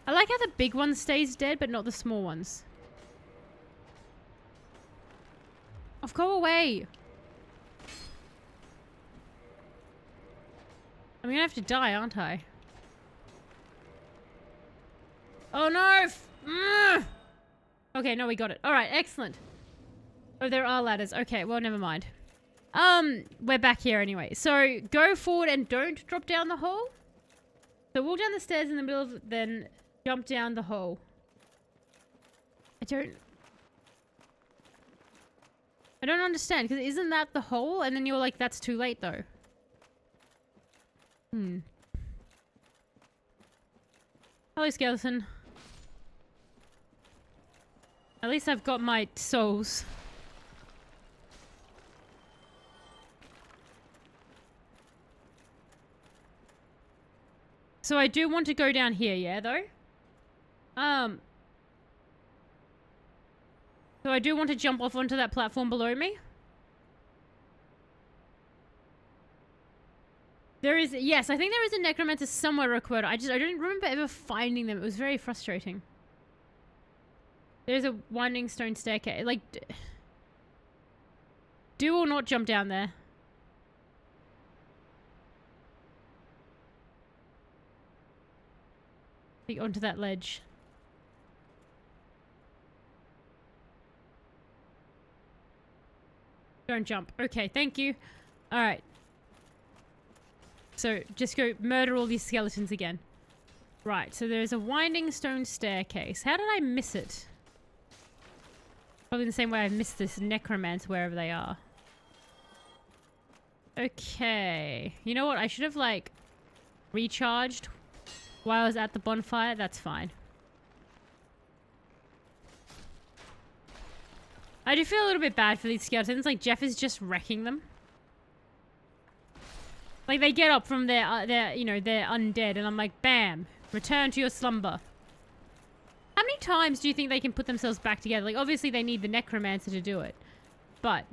I like how the big one stays dead, but not the small ones. Oh, go away! I'm gonna have to die, aren't I? Oh no! Okay, no, we got it. Alright, excellent. Oh, there are ladders. Okay, well, never mind. We're back here anyway. So, go forward and don't drop down the hole. So, walk down the stairs in the middle of... Then jump down the hole. I don't understand, because isn't that the hole? And then you're like, that's too late, though. Hello, skeleton. At least I've got my souls. So I do want to go down here, yeah, though? So I do want to jump off onto that platform below me. There is, yes, I think there is a necromancer somewhere, Recorder. I don't remember ever finding them. It was very frustrating. There's a winding stone staircase. Like, do or not jump down there. Onto that ledge. Don't jump. Okay, thank you. Alright. So, just go murder all these skeletons again. Right, so there's a winding stone staircase. How did I miss it? Probably the same way I missed this necromancer wherever they are. Okay. You know what? I should have, like, recharged while I was at the bonfire. That's fine. I do feel a little bit bad for these skeletons. Like, Jeff is just wrecking them. Like, they get up from their you know, they're undead, and I'm like, bam, return to your slumber. How many times do you think they can put themselves back together? Like, obviously they need the necromancer to do it. But,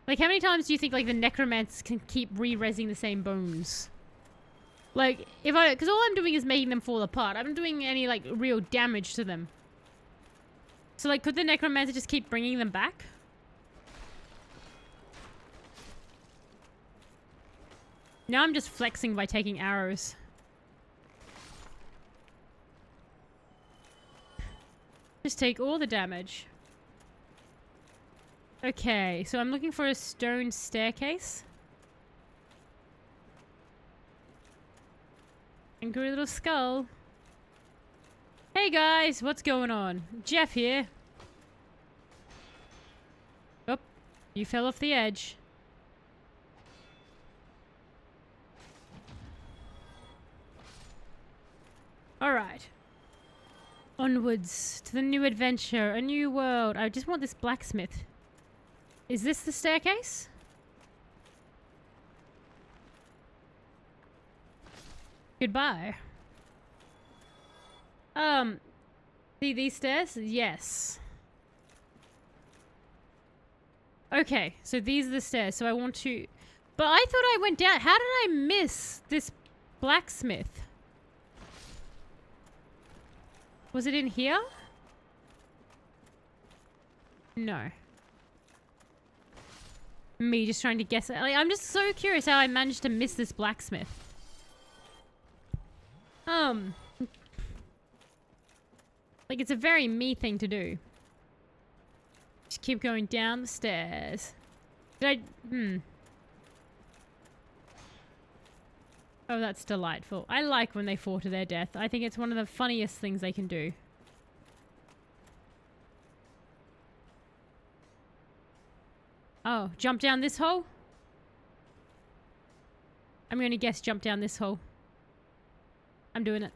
like, how many times do you think, like, the necromancers can keep re-resing the same bones? Like, because all I'm doing is making them fall apart. I'm not doing any, like, real damage to them. So, like, could the necromancer just keep bringing them back? Now I'm just flexing by taking arrows. Just take all the damage. Okay, so I'm looking for a stone staircase. Angry little skull. Hey guys, what's going on? Jeff here. Oh, you fell off the edge. Alright. Onwards to the new adventure, a new world. I just want this blacksmith. Is this the staircase? Goodbye. See these stairs? Yes. Okay, so these are the stairs. So I want to... But I thought I went down. How did I miss this blacksmith? Was it in here? No. Me just trying to guess it. Like, I'm just so curious how I managed to miss this blacksmith. Like, it's a very me thing to do. Just keep going down the stairs. Did I... Oh, that's delightful. I like when they fall to their death. I think it's one of the funniest things they can do. Oh, jump down this hole? I'm going to guess jump down this hole. I'm doing it.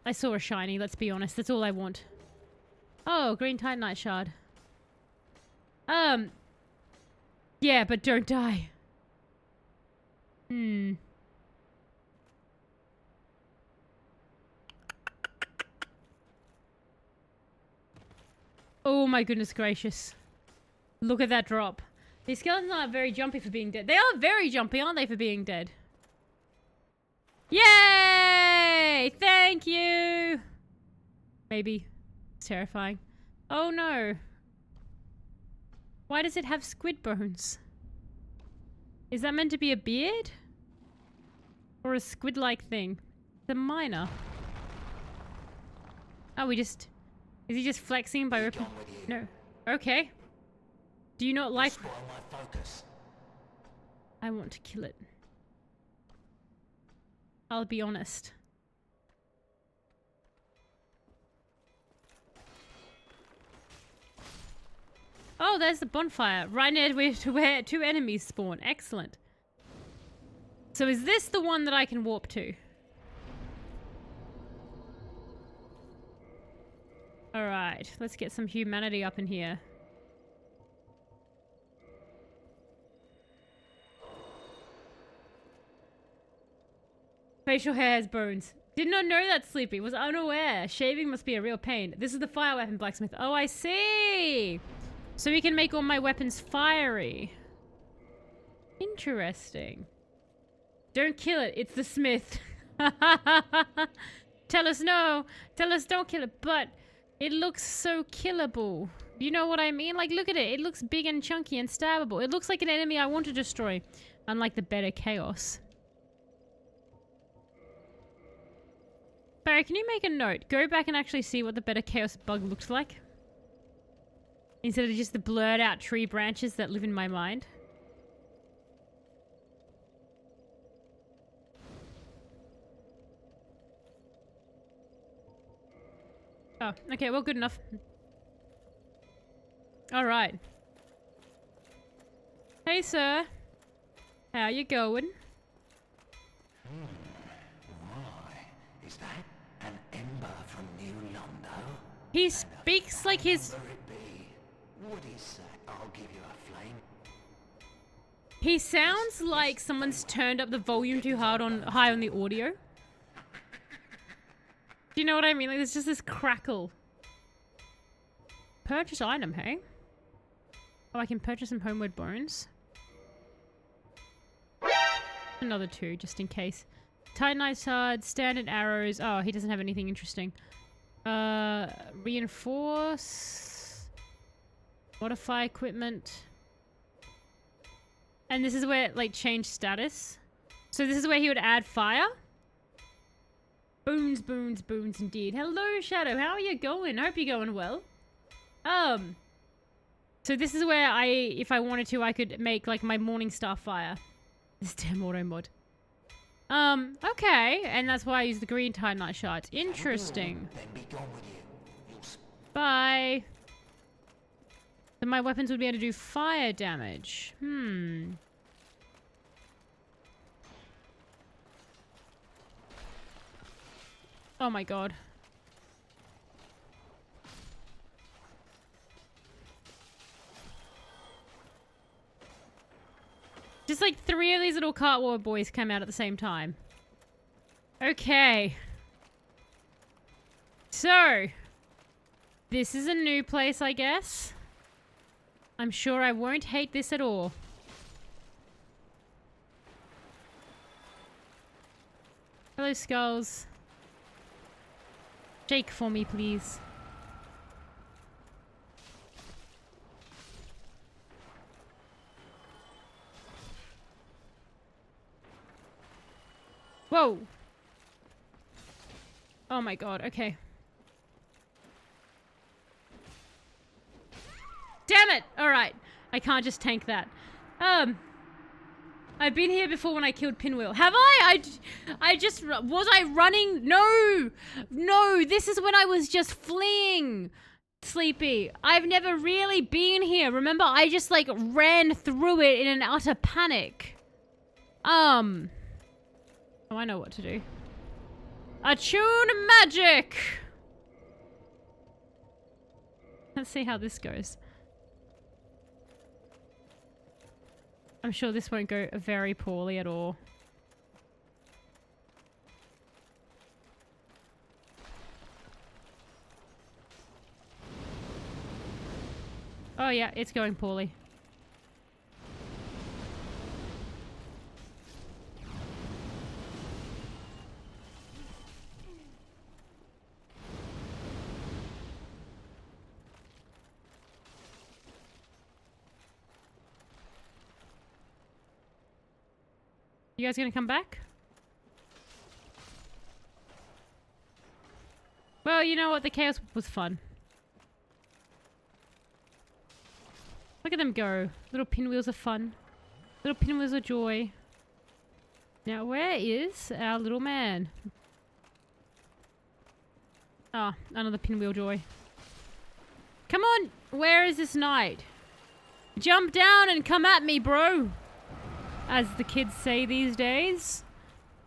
I saw a shiny, let's be honest. That's all I want. Oh, green titanite shard. Yeah, but don't die. Oh my goodness gracious. Look at that drop. These skeletons aren't very jumpy for being dead. They are very jumpy, aren't they, for being dead? Yay! Thank you! Maybe. It's terrifying. Oh no. Why does it have squid bones? Is that meant to be a beard? Or a squid-like thing? The miner. Oh, we just... Is he just flexing by ripping? No. Okay. Do you not like... My focus. I want to kill it. I'll be honest. Oh, there's the bonfire. Right near to where two enemies spawn. Excellent. So is this the one that I can warp to? Alright, let's get some humanity up in here. Facial hair has bones. Did not know that, Sleepy. Was unaware. Shaving must be a real pain. This is the fire weapon blacksmith. Oh, I see. So we can make all my weapons fiery. Interesting. Don't kill it. It's the smith. Tell us no. Tell us don't kill it. But it looks so killable. You know what I mean? Like, look at it. It looks big and chunky and stabbable. It looks like an enemy I want to destroy. Unlike the better chaos. Barry, can you make a note? Go back and actually see what the better chaos bug looked like. Instead of just the blurred out tree branches that live in my mind. Oh, okay, well, good enough. Alright. Hey, sir. How you going? Why? Is that an ember from New Londo? He speaks like his... Whatever it be, what is that? I'll give you a flame. He sounds like someone's turned up the volume too high on the audio. Do you know what I mean? Like, there's just this crackle. Purchase item, hey? Oh, I can purchase some homeward bones. Another 2, just in case. Titanite shards, standard arrows. Oh, he doesn't have anything interesting. Reinforce. Modify equipment. And this is where, like, change status. So this is where he would add fire. Boons, boons, boons indeed. Hello, Shadow. How are you going? Hope you're going well. So this is where if I wanted to, I could make, like, my morning star fire. This damn auto mod. Okay. And that's why I use the green titanite shards. Interesting. Then be gone with you. Bye. Then my weapons would be able to do fire damage. Oh my god. Just like 3 of these little cartwheel boys came out at the same time. Okay. So. This is a new place, I guess. I'm sure I won't hate this at all. Hello, skulls. Shake for me, please. Whoa! Oh my god, okay. Damn it! Alright. I can't just tank that. I've been here before when I killed Pinwheel. Have I? I just... Was I running? No! No! This is when I was just fleeing! Sleepy. I've never really been here. Remember? I just, like, ran through it in an utter panic. Oh, I know what to do. Attune magic! Let's see how this goes. I'm sure this won't go very poorly at all. Oh yeah, it's going poorly. You guys gonna come back? Well, you know what? The chaos was fun. Look at them go. Little pinwheels are fun. Little pinwheels are joy. Now, where is our little man? Ah, another pinwheel joy. Come on! Where is this knight? Jump down and come at me, bro! As the kids say these days.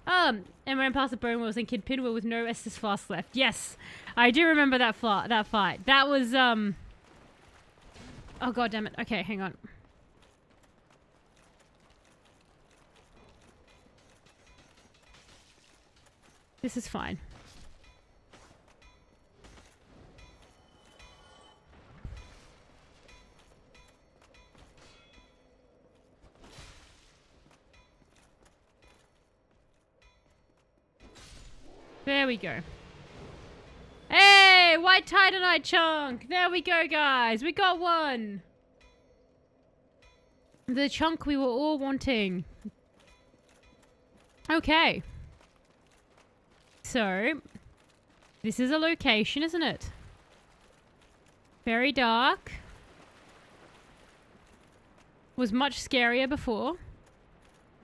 And ran past the bone wheels and Kid Pinwheel with no Estus Flask left. Yes! I do remember that fight. That was, Oh god damn it. Okay, hang on. This is fine. There we go. Hey, white titanite chunk. There we go, guys. We got one. The chunk we were all wanting. Okay. So, this is a location, isn't it? Very dark. Was much scarier before.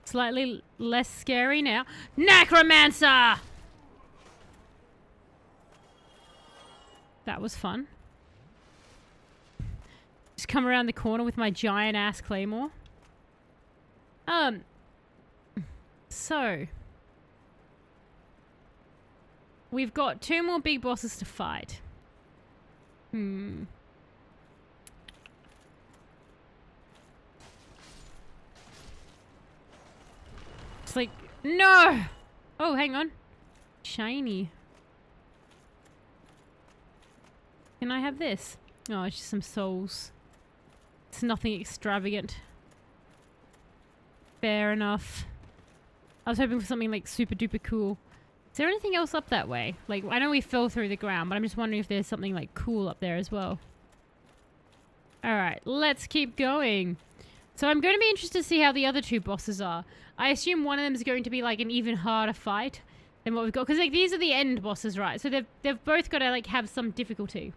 Slightly less scary now. Necromancer! That was fun. Just come around the corner with my giant ass claymore. So we've got 2 more big bosses to fight. It's like, no! Oh, hang on. Shiny. Can I have this? Oh, it's just some souls. It's nothing extravagant. Fair enough. I was hoping for something like super duper cool. Is there anything else up that way? Like, I know we fell through the ground, but I'm just wondering if there's something like cool up there as well. Alright, let's keep going. So I'm going to be interested to see how the other 2 bosses are. I assume one of them is going to be like an even harder fight than what we've got. Because like these are the end bosses, right? So they've both got to like have some difficulty.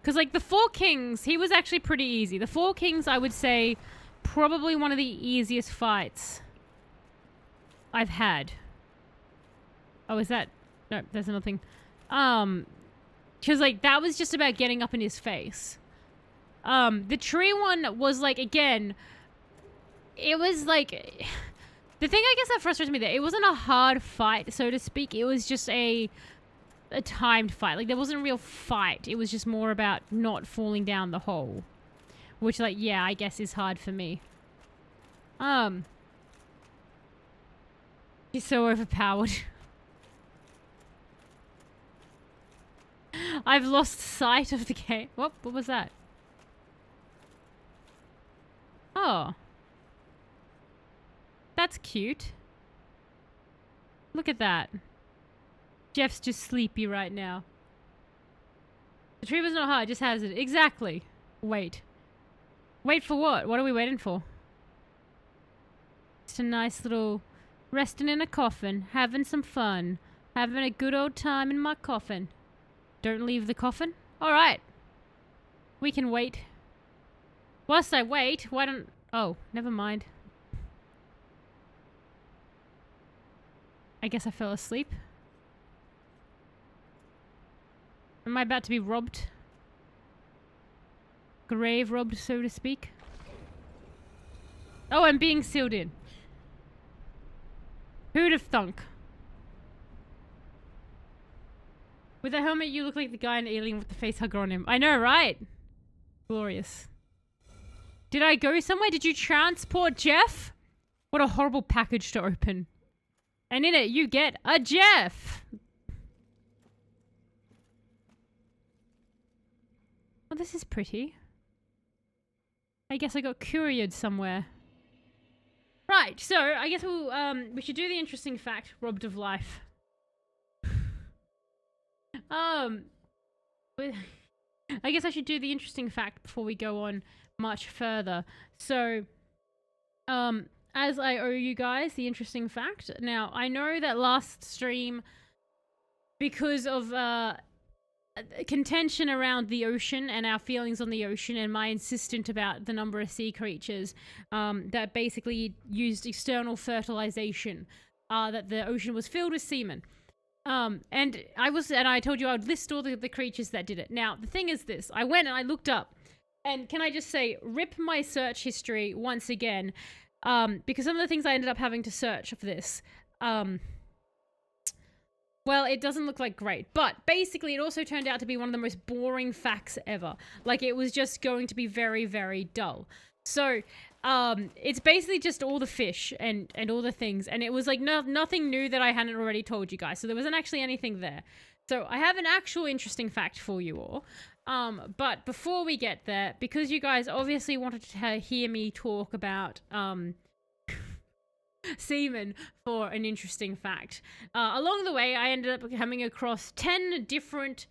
Because, like, the 4 Kings, he was actually pretty easy. The 4 Kings, I would say, probably one of the easiest fights I've had. Oh, is that... No, there's nothing. Because, like, that was just about getting up in his face. The tree one was, like, again... It was, like... The thing, I guess, that frustrates me there, it wasn't a hard fight, so to speak. It was just a timed fight. Like, there wasn't a real fight. It was just more about not falling down the hole. Which, like, yeah, I guess is hard for me. He's so overpowered. I've lost sight of the game. What was that? Oh. That's cute. Look at that. Jeff's just sleepy right now. The tree was not hard, just has it. Exactly. Wait. Wait for what? What are we waiting for? Just a nice little resting in a coffin, having some fun, having a good old time in my coffin. Don't leave the coffin? Alright. We can wait. Whilst I wait, why don't... Oh, never mind. I guess I fell asleep. Am I about to be robbed? Grave robbed, so to speak? Oh, I'm being sealed in. Who'd have thunk? With a helmet, you look like the guy in Alien with the face hugger on him. I know, right? Glorious. Did I go somewhere? Did you transport Jeff? What a horrible package to open. And in it, you get a Jeff. Oh, this is pretty. I guess I got couriered somewhere. Right, so I guess we should do the interesting fact, robbed of life. I guess I should do the interesting fact before we go on much further. So, as I owe you guys the interesting fact. Now, I know that last stream, because of contention around the ocean and our feelings on the ocean and my insistent about the number of sea creatures that basically used external fertilization, that the ocean was filled with semen. And I told you I would list all the creatures that did it. Now, the thing is this, I went and I looked up, and can I just say, rip my search history once again, because some of the things I ended up having to search for this, well, it doesn't look like great, but basically it also turned out to be one of the most boring facts ever. Like, it was just going to be very, very dull. So, It's basically just all the fish and all the things, and it was like nothing new that I hadn't already told you guys, so there wasn't actually anything there. So I have an actual interesting fact for you all. But before we get there, because you guys obviously wanted to hear me talk about semen for an interesting fact, along the way I ended up coming across 10 different.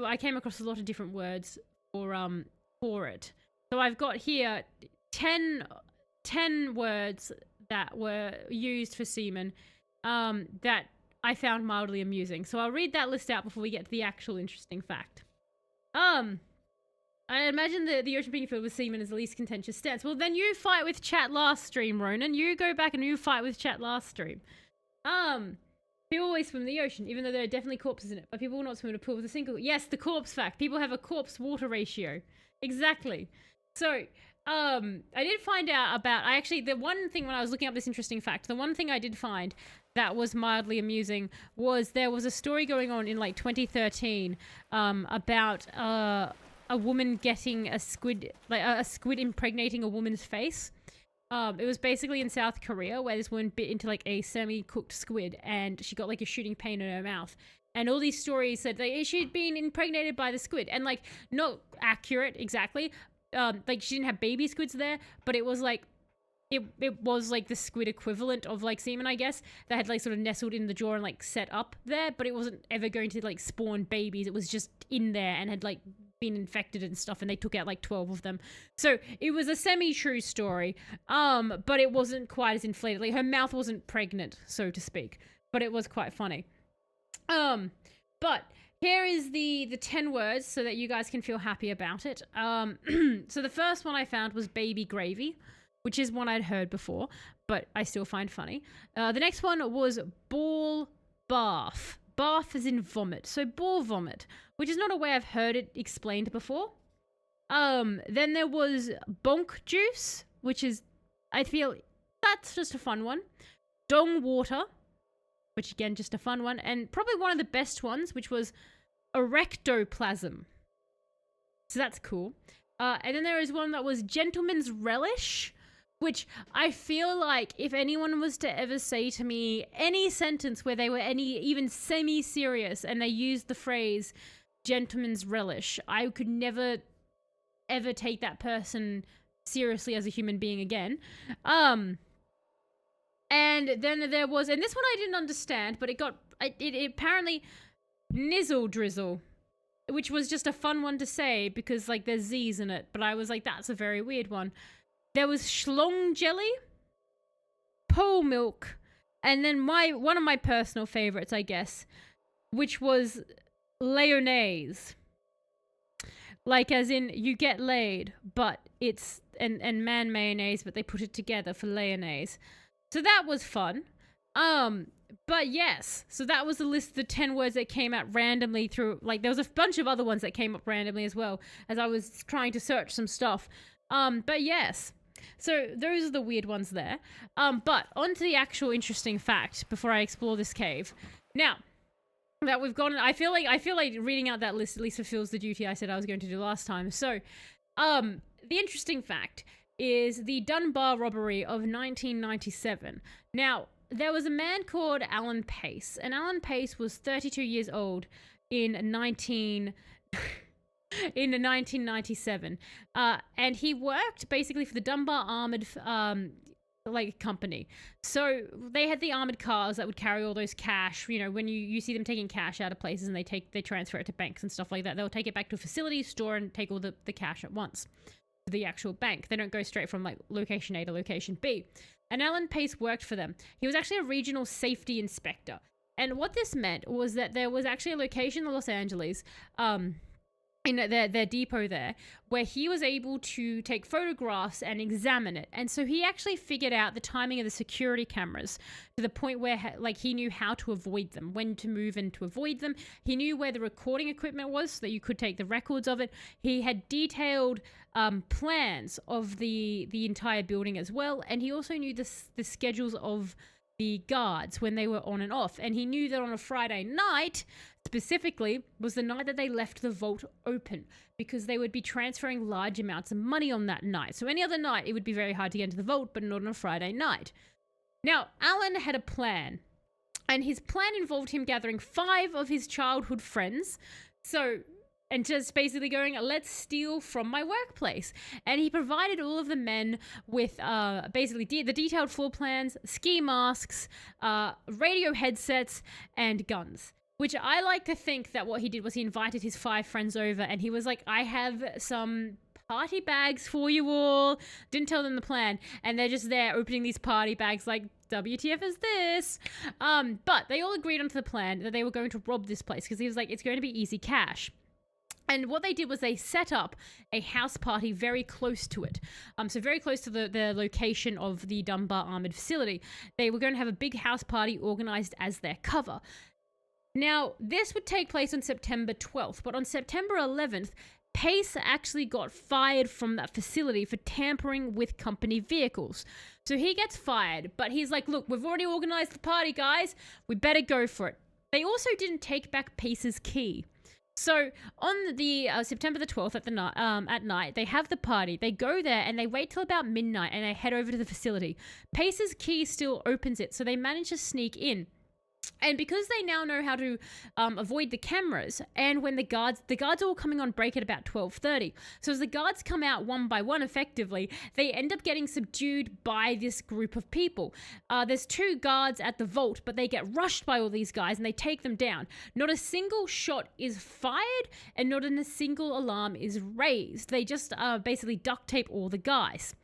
I came across a lot of different words for it. So I've got here 10 words that were used for semen that I found mildly amusing. So I'll read that list out before we get to the actual interesting fact. I imagine the ocean being filled with semen is the least contentious stance. Well, then you fight with chat last stream, Ronan. You go back and you fight with chat last stream. People always swim in the ocean, even though there are definitely corpses in it. But people will not swim in a pool with a single... Yes, the corpse fact. People have a corpse-water ratio. Exactly. So, I did find out about... the one thing when I was looking up this interesting fact, the one thing I did find that was mildly amusing was there was a story going on in, like, 2013 about a woman getting a squid... Like, a squid impregnating a woman's face. It was basically in South Korea where this woman bit into like a semi-cooked squid and she got like a shooting pain in her mouth. And all these stories said like she'd been impregnated by the squid, and like not accurate exactly. Like she didn't have baby squids there, but it was like it was like the squid equivalent of like semen, I guess, that had like sort of nestled in the jaw and like set up there, but it wasn't ever going to like spawn babies. It was just in there and had like been infected and stuff, and they took out like 12 of them. So it was a semi-true story, but it wasn't quite as inflated. Like her mouth wasn't pregnant, so to speak, but it was quite funny. But here is the 10 words so that you guys can feel happy about it. So the first one I found was baby gravy, which is one I'd heard before, but I still find funny. The next one was ball bath. Bath as in vomit. So ball vomit, which is not a way I've heard it explained before. Then there was bonk juice, which is, I feel, that's just a fun one. Dong water, which again, just a fun one. And probably one of the best ones, which was erectoplasm. So that's cool. And then there is one that was gentleman's relish, which I feel like if anyone was to ever say to me any sentence where they were even semi-serious and they used the phrase gentleman's relish, I could never ever take that person seriously as a human being again. And then there was, and this one I didn't understand, but it apparently nizzle drizzle, which was just a fun one to say because like there's Z's in it, but I was like, that's a very weird one. There was schlong jelly, pole milk, and then one of my personal favorites, I guess, which was layonnaise. Like as in you get laid, but it's and man mayonnaise, but they put it together for layonnaise. So that was fun. But yes, so that was the list of the 10 words that came out randomly through, like there was a bunch of other ones that came up randomly as well as I was trying to search some stuff. But yes. So those are the weird ones there. But on to the actual interesting fact before I explore this cave. Now that we've gone, I feel like reading out that list at least fulfills the duty I said I was going to do last time. So, the interesting fact is the Dunbar robbery of 1997. Now, there was a man called Alan Pace, and Alan Pace was 32 years old in 1997, and he worked basically for the Dunbar Armoured company. So they had the armored cars that would carry all those cash. You know, when you see them taking cash out of places and they transfer it to banks and stuff like that, they'll take it back to a facility, store, and take all the cash at once to the actual bank. They don't go straight from like location A to location B. And Alan Pace worked for them. He was actually a regional safety inspector. And what this meant was that there was actually a location in Los Angeles, in their depot there, where he was able to take photographs and examine it. And so he actually figured out the timing of the security cameras to the point where like he knew how to avoid them, when to move and to avoid them. He knew where the recording equipment was so that you could take the records of it. He had detailed plans of the entire building as well. And he also knew the schedules of the guards when they were on and off. And he knew that on a Friday night, specifically, was the night that they left the vault open, because they would be transferring large amounts of money on that night. So any other night, it would be very hard to get into the vault, but not on a Friday night. Now, Alan had a plan, and his plan involved him gathering 5 of his childhood friends. And just basically going, let's steal from my workplace. And he provided all of the men with basically the detailed floor plans, ski masks, radio headsets, and guns. Which I like to think that what he did was he invited his 5 friends over, and he was like, I have some party bags for you all. Didn't tell them the plan. And they're just there opening these party bags like, WTF is this? But they all agreed onto the plan that they were going to rob this place, because he was like, it's going to be easy cash. And what they did was they set up a house party very close to it. So very close to the location of the Dunbar Armoured Facility. They were going to have a big house party organized as their cover. Now, this would take place on September 12th, but on September 11th, Pace actually got fired from that facility for tampering with company vehicles. So he gets fired, but he's like, look, we've already organized the party, guys. We better go for it. They also didn't take back Pace's key. So on the September the 12th at night, they have the party. They go there and they wait till about midnight and they head over to the facility. Pace's key still opens it, so they manage to sneak in. And because they now know how to avoid the cameras, and when the guards are all coming on break at about 12:30. So as the guards come out one by one, effectively, they end up getting subdued by this group of people. There's 2 guards at the vault, but they get rushed by all these guys and they take them down. Not a single shot is fired, and not a single alarm is raised. They just basically duct tape all the guys.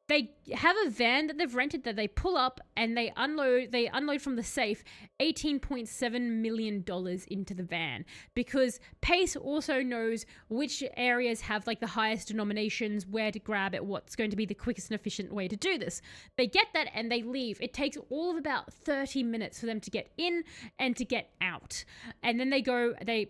They have a van that they've rented that they pull up and they unload from the safe $18.7 million into the van, because Pace also knows which areas have like the highest denominations, where to grab it, what's going to be the quickest and efficient way to do this. They get that and they leave. It takes all of about 30 minutes for them to get in and to get out. And then they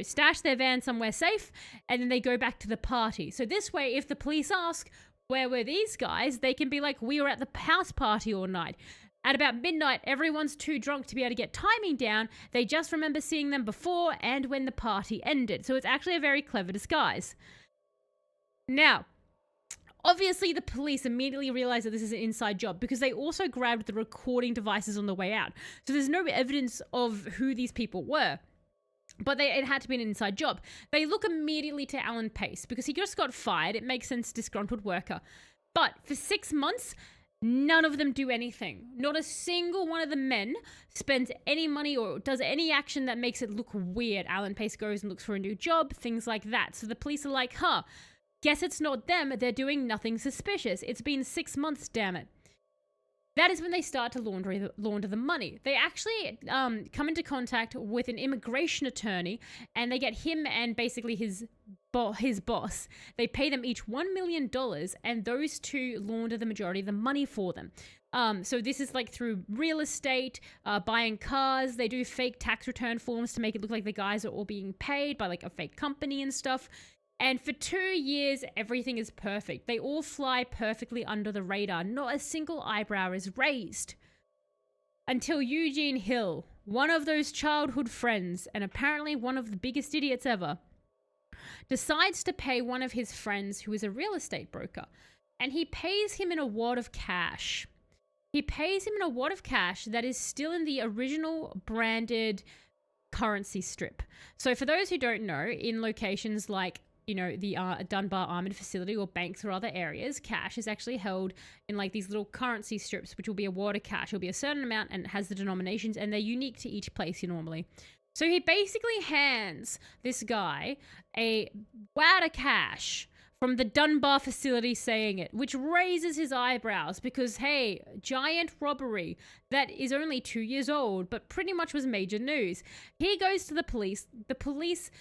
stash their van somewhere safe, and then they go back to the party. So this way, if the police ask, where were these guys? They can be like, we were at the house party all night. At about midnight, everyone's too drunk to be able to get timing down. They just remember seeing them before and when the party ended. So it's actually a very clever disguise. Now, obviously the police immediately realize that this is an inside job, because they also grabbed the recording devices on the way out. So there's no evidence of who these people were. But it had to be an inside job. They look immediately to Alan Pace, because he just got fired. It makes sense, disgruntled worker. But for 6 months, none of them do anything. Not a single one of the men spends any money or does any action that makes it look weird. Alan Pace goes and looks for a new job, things like that. So the police are like, guess it's not them. They're doing nothing suspicious. It's been 6 months, damn it. That is when they start to launder the money. They actually come into contact with an immigration attorney, and they get him and basically his boss. They pay them each $1 million, and those 2 launder the majority of the money for them. So this is like through real estate, buying cars. They do fake tax return forms to make it look like the guys are all being paid by like a fake company and stuff. And for 2 years, everything is perfect. They all fly perfectly under the radar. Not a single eyebrow is raised. Until Eugene Hill, one of those childhood friends, and apparently one of the biggest idiots ever, decides to pay one of his friends who is a real estate broker. And he pays him in a wad of cash. He pays him in a wad of cash that is still in the original branded currency strip. So for those who don't know, in locations like the Dunbar Armoured Facility or banks or other areas, cash is actually held in like these little currency strips, which will be a wad of cash. It'll be a certain amount and it has the denominations, and they're unique to each place normally. So he basically hands this guy a wad of cash from the Dunbar facility saying it, which raises his eyebrows because, hey, giant robbery that is only 2 years old, but pretty much was major news. He goes to the police. The police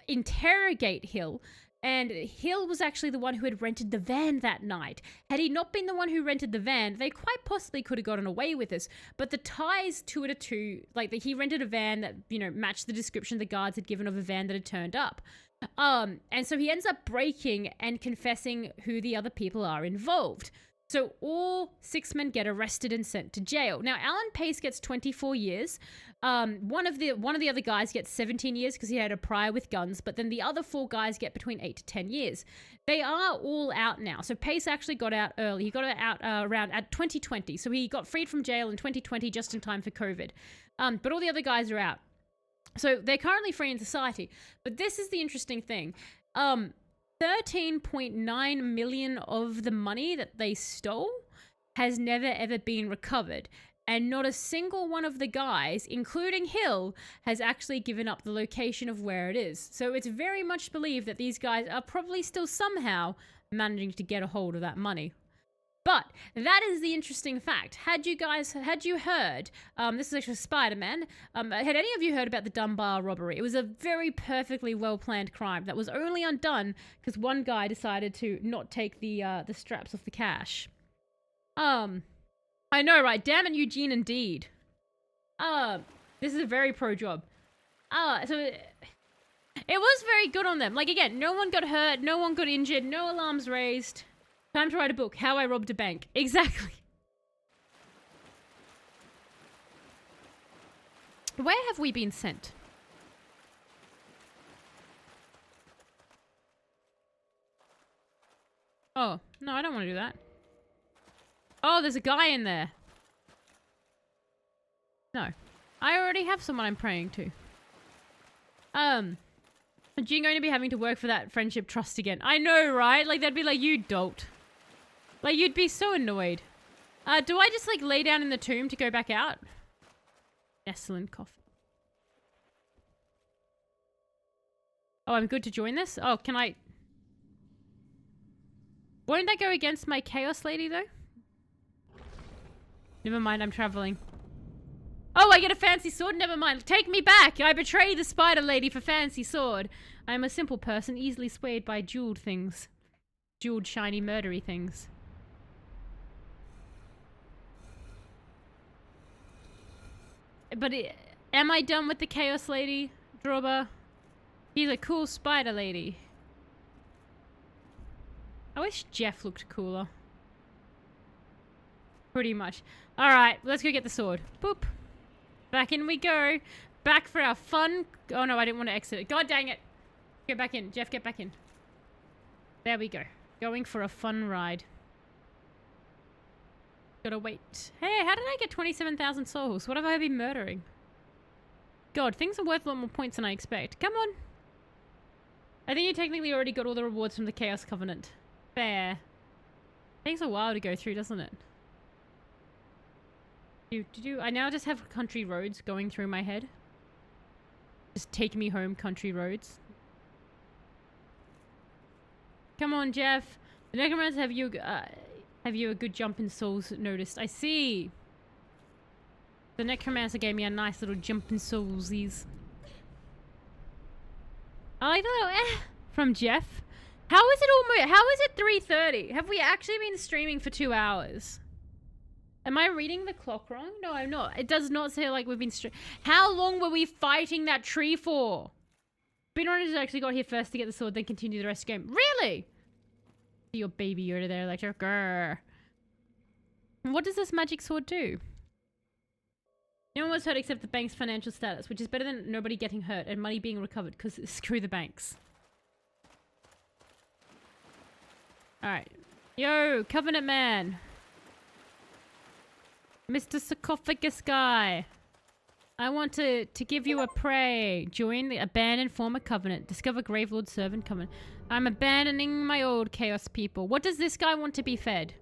interrogate Hill, and Hill was actually the one who had rented the van that night. Had he not been the one who rented the van, they quite possibly could have gotten away with this. But the ties to it are too, like, he rented a van that, matched the description the guards had given of a van that had turned up. And so he ends up breaking and confessing who the other people are involved. So all 6 men get arrested and sent to jail. Now, Alan Pace gets 24 years. One of the other guys gets 17 years because he had a prior with guns, but then the other 4 guys get between 8 to 10 years. They are all out now. So Pace actually got out early. He got out around at 2020. So he got freed from jail in 2020 just in time for COVID. But all the other guys are out. So they're currently free in society. But this is the interesting thing. 13.9 million of the money that they stole has never ever been recovered. And not a single one of the guys, including Hill, has actually given up the location of where it is. So it's very much believed that these guys are probably still somehow managing to get a hold of that money. But that is the interesting fact. Had you heard, this is actually Spider-Man, had any of you heard about the Dunbar robbery? It was a very perfectly well-planned crime that was only undone because one guy decided to not take the straps off the cash. I know, right? Damn it, Eugene, indeed. This is a very pro job. So it was very good on them. Like, again, no one got hurt, no one got injured, no alarms raised. Time to write a book. How I Robbed a Bank. Exactly. Where have we been sent? Oh, no, I don't want to do that. Oh, there's a guy in there. No. I already have someone I'm praying to. Are you going to be having to work for that friendship trust again? I know, right? Like, they'd be like, you dolt. Like, you'd be so annoyed. Do I just, like, lay down in the tomb to go back out? Nestlin coffee. Oh, I'm good to join this? Oh, can I... Won't that go against my Chaos Lady, though? Never mind, I'm traveling. Oh, I get a fancy sword? Never mind. Take me back! I betrayed the Spider Lady for fancy sword. I am a simple person, easily swayed by jeweled things. Jeweled, shiny, murdery things. But am I done with the Chaos Lady, Droba? He's a cool Spider Lady. I wish Jeff looked cooler. Pretty much. Alright, let's go get the sword. Boop. Back in we go. Back for our fun... Oh no, I didn't want to exit it. God dang it. Get back in. Jeff, get back in. There we go. Going for a fun ride. Gotta wait. Hey, how did I get 27,000 souls? What have I been murdering? God, things are worth a lot more points than I expect. Come on. I think you technically already got all the rewards from the Chaos Covenant. Fair. Takes a while to go through, doesn't it? I now just have country roads going through my head. Just take me home, country roads. Come on, Jeff. The necromancers have you a good jump in souls noticed. I see. The necromancer gave me a nice little jump in soulsies. I like the little from Jeff. How is it 3:30? Have we actually been streaming for 2 hours? Am I reading the clock wrong? No, I'm not. It does not say like we've been How long were we fighting that tree for? Speedrunners actually got here first to get the sword, then continue the rest of the game. Really? Your baby Yoda there, like, grrr. What does this magic sword do? No one was hurt except the bank's financial status, which is better than nobody getting hurt and money being recovered, because screw the banks. Alright. Yo, Covenant Man. Mr. Sarcophagus guy. I want to give you a prey. Join the abandoned former covenant. Discover Gravelord servant covenant. I'm abandoning my old chaos people. What does this guy want to be fed?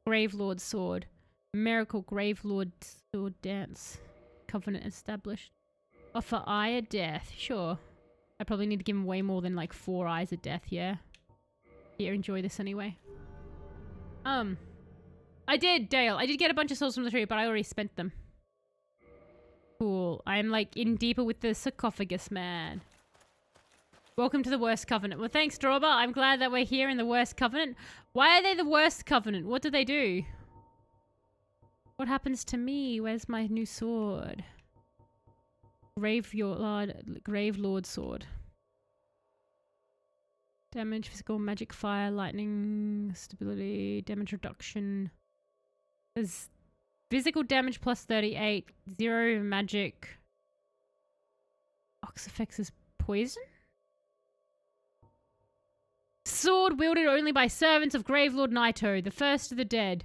Gravelord sword. Miracle Gravelord sword dance. Covenant established. Offer eye of death. Sure. I probably need to give him way more than like 4 eyes of death, yeah? Here, enjoy this anyway. I did, Dale. I did get a bunch of souls from the tree, but I already spent them. Cool. I'm like in deeper with the sarcophagus man. Welcome to the worst covenant. Well, thanks, Droba. I'm glad that we're here in the worst covenant. Why are they the worst covenant? What do they do? What happens to me? Where's my new sword? Gravelord sword. Damage, physical, magic, fire, lightning, stability, damage reduction. There's physical damage plus 38, 0 magic. Ox effects is poison? Sword wielded only by servants of Gravelord Naito, the first of the dead.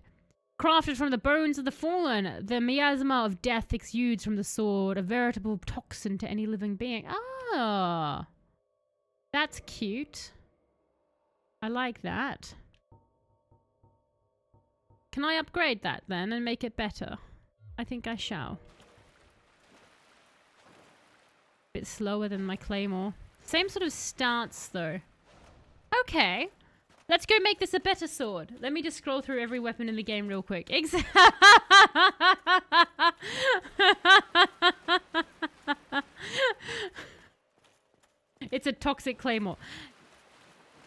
Crafted from the bones of the fallen, the miasma of death exudes from the sword, a veritable toxin to any living being. Ah, that's cute. I like that. Can I upgrade that then and make it better? I think I shall. Bit slower than my claymore. Same sort of stance though. Okay. Let's go make this a better sword. Let me just scroll through every weapon in the game real quick. It's a toxic claymore.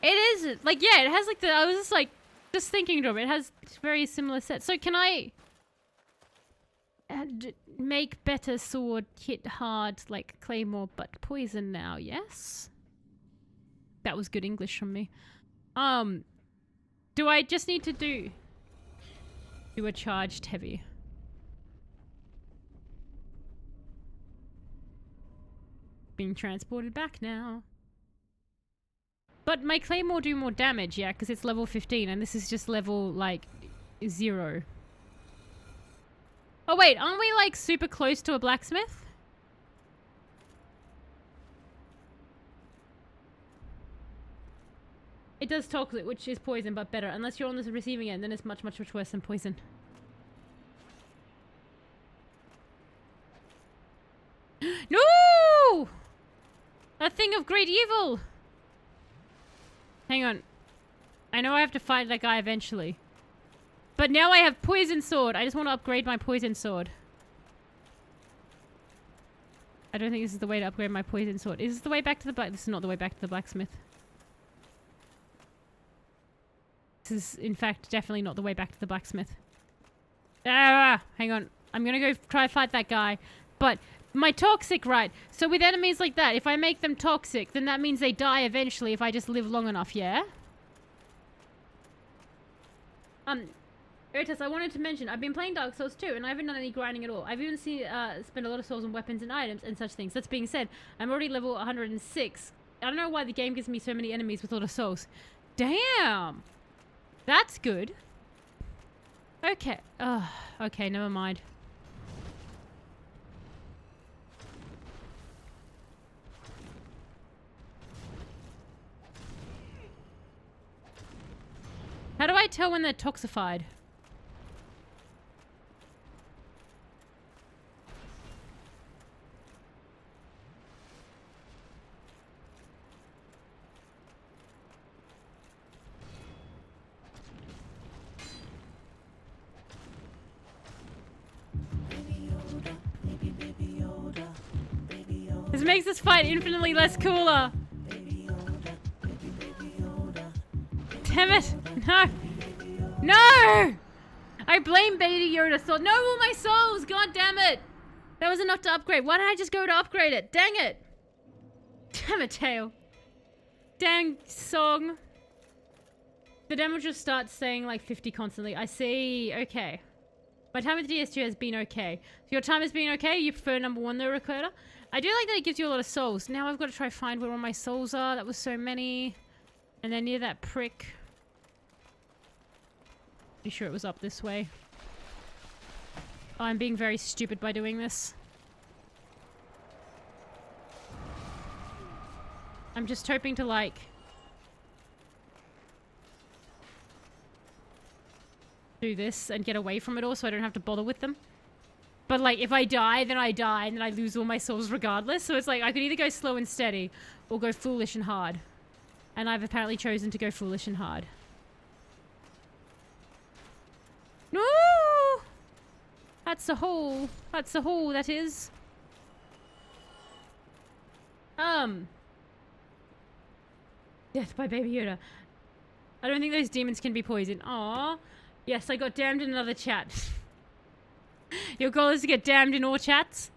It is, like, yeah, it has like the, I was just thinking of it. It has very similar sets. So can I make better sword, hit hard like claymore, but poison now, yes? That was good English from me. Do I just need to do a charged heavy? Being transported back now. But my claymore do more damage, yeah, because it's level 15 and this is just level, like, 0. Oh wait, aren't we, like, super close to a blacksmith? It does toxic, which is poison, but better. Unless you're on the receiving end, then it's much, much, much worse than poison. No! A thing of great evil! Hang on. I know I have to fight that guy eventually. But now I have poison sword. I just want to upgrade my poison sword. I don't think this is the way to upgrade my poison sword. Is this the way back to the black? This is not the way back to the blacksmith. This is, in fact, definitely not the way back to the blacksmith. Ah, hang on. I'm gonna go try to fight that guy. But my toxic, right? So with enemies like that, if I make them toxic, then that means they die eventually if I just live long enough, yeah? Eritas, I wanted to mention, I've been playing Dark Souls 2, and I haven't done any grinding at all. I've even spent a lot of souls on weapons and items and such things. That being said, I'm already level 106. I don't know why the game gives me so many enemies with a lot of souls. Damn! That's good. Okay. Okay, never mind. How do I tell when they're toxified? This makes this fight infinitely less cooler. Damn it! No! No! I blame Baby Yoda. So no, all my souls! God damn it! That was enough to upgrade. Why did I just go to upgrade it? Dang it! Damn it, Tail. Dang song. The damage just starts saying like 50 constantly. I see. Okay. My time with the DS2 has been okay. So your time has been okay? You prefer number 1 though, Recorder? I do like that it gives you a lot of souls. Now I've got to try to find where all my souls are. That was so many. And they're near that prick. Pretty sure it was up this way. Oh, I'm being very stupid by doing this. I'm just hoping to, like... do this and get away from it all so I don't have to bother with them. But, like, if I die, then I die, and then I lose all my souls regardless. So it's like, I could either go slow and steady, or go foolish and hard. And I've apparently chosen to go foolish and hard. No! That's a hole. That's a hole, that is. Death by Baby Yoda. I don't think those demons can be poisoned. Aww. Yes, I got damned in another chat. Your goal is to get damned in all chats?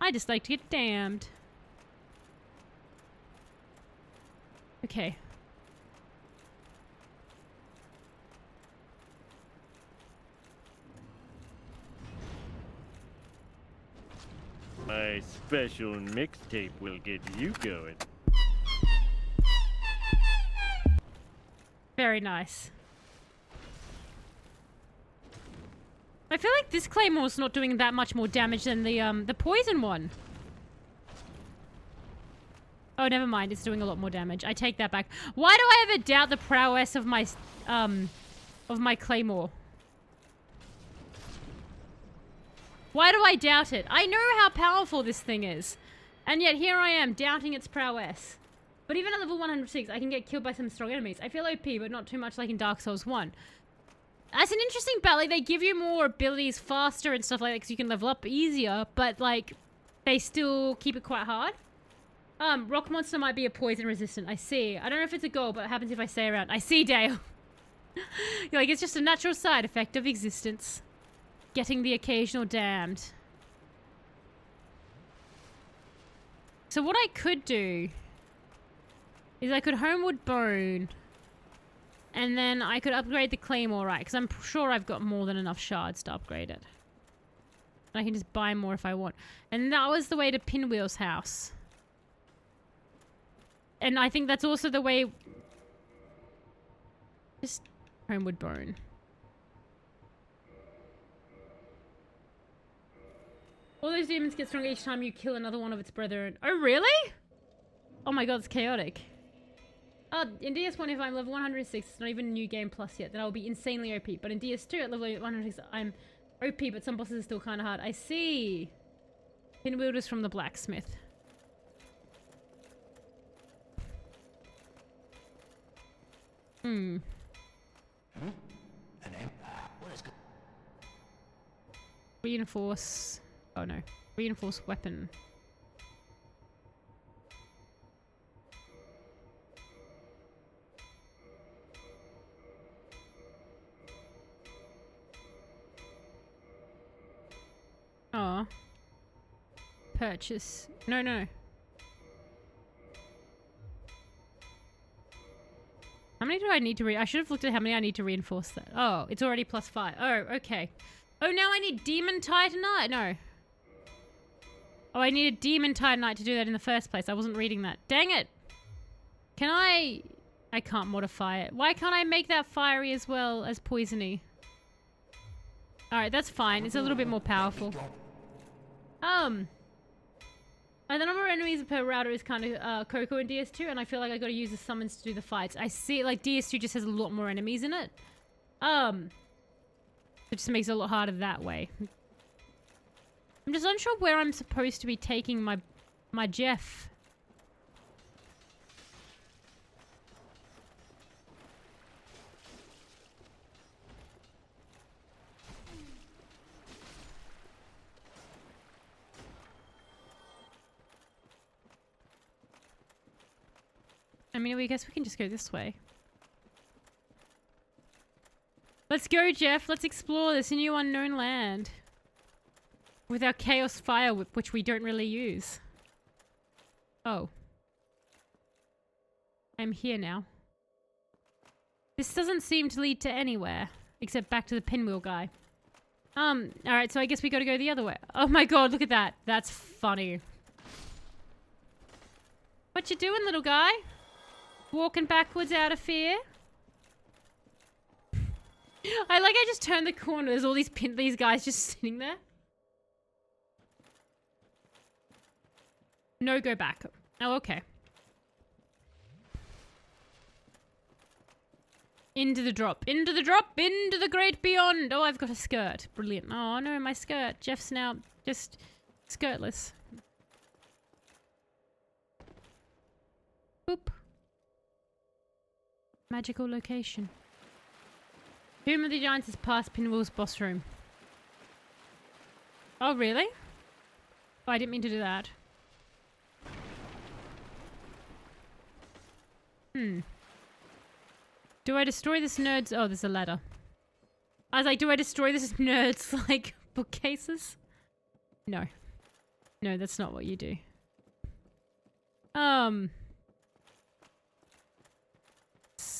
I just like to get damned. Okay. My special mixtape will get you going. Very nice. I feel like this Claymore's not doing that much more damage than the poison one. Oh, never mind. It's doing a lot more damage. I take that back. Why do I ever doubt the prowess of my Claymore? Why do I doubt it? I know how powerful this thing is. And yet here I am, doubting its prowess. But even at level 106, I can get killed by some strong enemies. I feel OP, but not too much like in Dark Souls 1. That's an interesting bet. Like, they give you more abilities faster and stuff like that because you can level up easier. But, like, they still keep it quite hard. Rock monster might be a poison resistant. I see. I don't know if it's a goal, but it happens if I stay around. I see, Dale. You're like, it's just a natural side effect of existence. Getting the occasional damned. So what I could do is I could Homeward Bone. And then I could upgrade the Claymore, right? Because I'm sure I've got more than enough shards to upgrade it. And I can just buy more if I want. And that was the way to Pinwheel's house. And I think that's also the way... Just Homeward Bone. All those demons get stronger each time you kill another one of its brethren. Oh, really? Oh my god, it's chaotic. In DS1, if I'm level 106, it's not even a new game plus yet, then I'll be insanely OP. But in DS2, at level 106, I'm OP, but some bosses are still kind of hard. I see. Pinwielders from the blacksmith. An what is Reinforce... Oh no. Reinforce weapon. Oh. Purchase. No, no. How many do I need to I should have looked at how many I need to reinforce that. Oh, it's already +5. Oh, okay. Oh, now I need Demon Titanite? No. Oh, I needed Demon Titanite to do that in the first place. I wasn't reading that. Dang it! Can I can't modify it. Why can't I make that fiery as well as poisony? Alright, that's fine. It's a little bit more powerful. And the number of enemies per router is kind of Coco in DS2, and I feel like I gotta use the summons to do the fights. I see, like, DS2 just has a lot more enemies in it. It just makes it a lot harder that way. I'm just unsure where I'm supposed to be taking my Jeff. I mean, I guess we can just go this way. Let's go, Jeff. Let's explore this new unknown land. With our Chaos Fire Whip, which we don't really use. Oh. I'm here now. This doesn't seem to lead to anywhere. Except back to the pinwheel guy. Alright, so I guess we gotta go the other way. Oh my god, look at that. That's funny. What you doing, little guy? Walking backwards out of fear? I like I just turned the corner. There's all these guys just sitting there. No, go back. Oh, okay. Into the drop. Into the drop. Into the great beyond. Oh, I've got a skirt. Brilliant. Oh, no, my skirt. Jeff's now just skirtless. Boop. Magical location. Tomb of the Giants is past Pinwheel's boss room. Oh, really? Oh, I didn't mean to do that. Do I destroy this nerd's... Oh, there's a ladder. I was like, do I destroy this nerd's, like, bookcases? No. No, that's not what you do.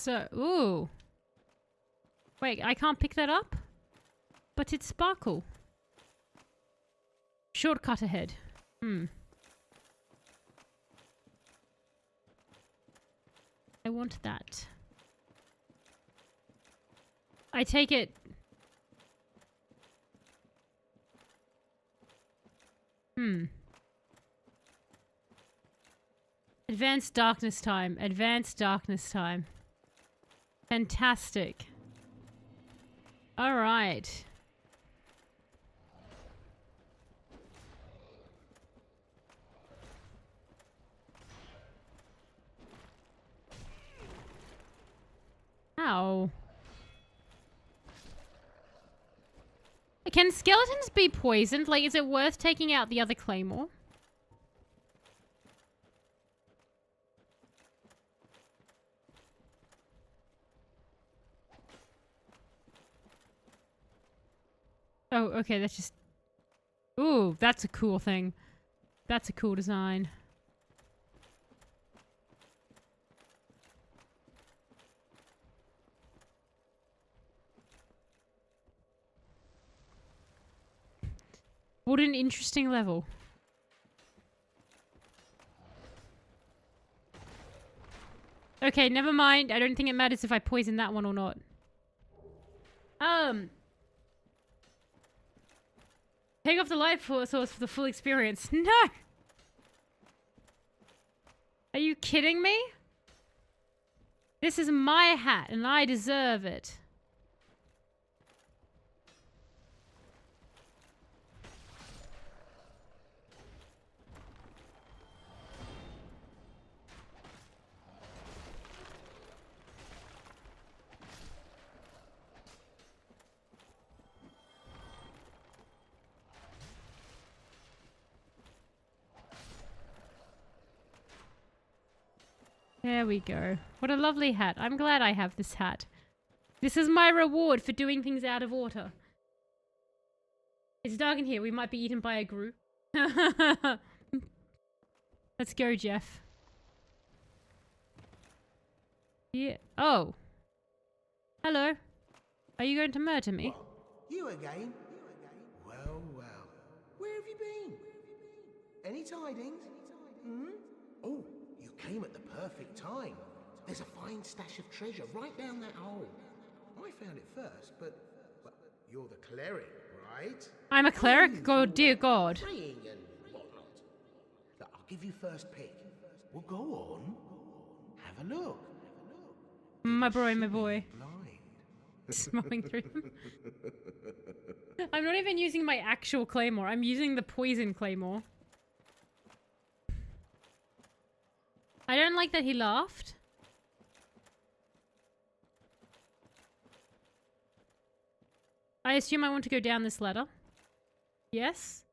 So, ooh. Wait, I can't pick that up? But it's sparkle. Shortcut ahead. I want that. I take it. Advanced darkness time. Advanced darkness time. Fantastic. Alright. Ow. Can skeletons be poisoned? Like, is it worth taking out the other claymore? Oh, okay, that's just... Ooh, that's a cool thing. That's a cool design. What an interesting level. Okay, never mind. I don't think it matters if I poison that one or not. Take off the light source for the full experience. No! Are you kidding me? This is my hat and I deserve it. There we go. What a lovely hat. I'm glad I have this hat. This is my reward for doing things out of order. It's dark in here. We might be eaten by a group. Let's go, Jeff. Yeah. Oh. Hello. Are you going to murder me? What? You again? Well, well. Where have you been? Any tidings? Oh, you came at the perfect time. There's a fine stash of treasure right down that hole. I found it first, but you're the cleric, right? I'm a cleric? God, dear God. Praying and whatnot. Look, I'll give you first pick. Well, go on. Have a look. My boy. Smelling through them. I'm not even using my actual claymore. I'm using the poison claymore. I don't like that he laughed. I assume I want to go down this ladder. Yes?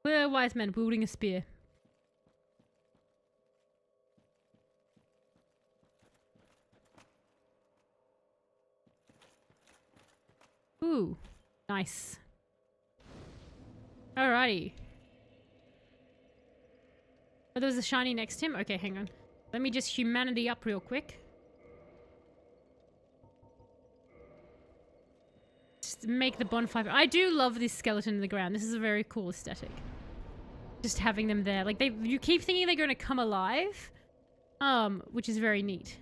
We're a wise man wielding a spear. Ooh, nice. Alrighty. Oh, there was a shiny next to him? Okay, hang on. Let me just humanity up real quick. Just make the bonfire. I do love this skeleton in the ground. This is a very cool aesthetic. Just having them there. Like, you keep thinking they're going to come alive. Which is very neat.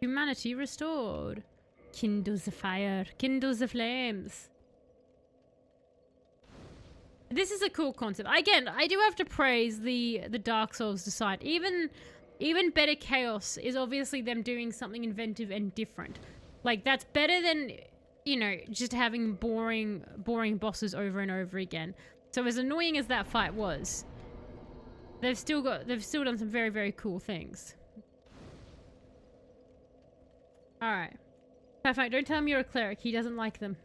Humanity restored. Kindles the fire. Kindles the flames. This is a cool concept. Again, I do have to praise the Dark Souls design. Even Better Chaos is obviously them doing something inventive and different. Like, that's better than, you know, just having boring bosses over and over again. So as annoying as that fight was, they've still done some very, very cool things. Alright. Perfect. Don't tell him you're a cleric. He doesn't like them.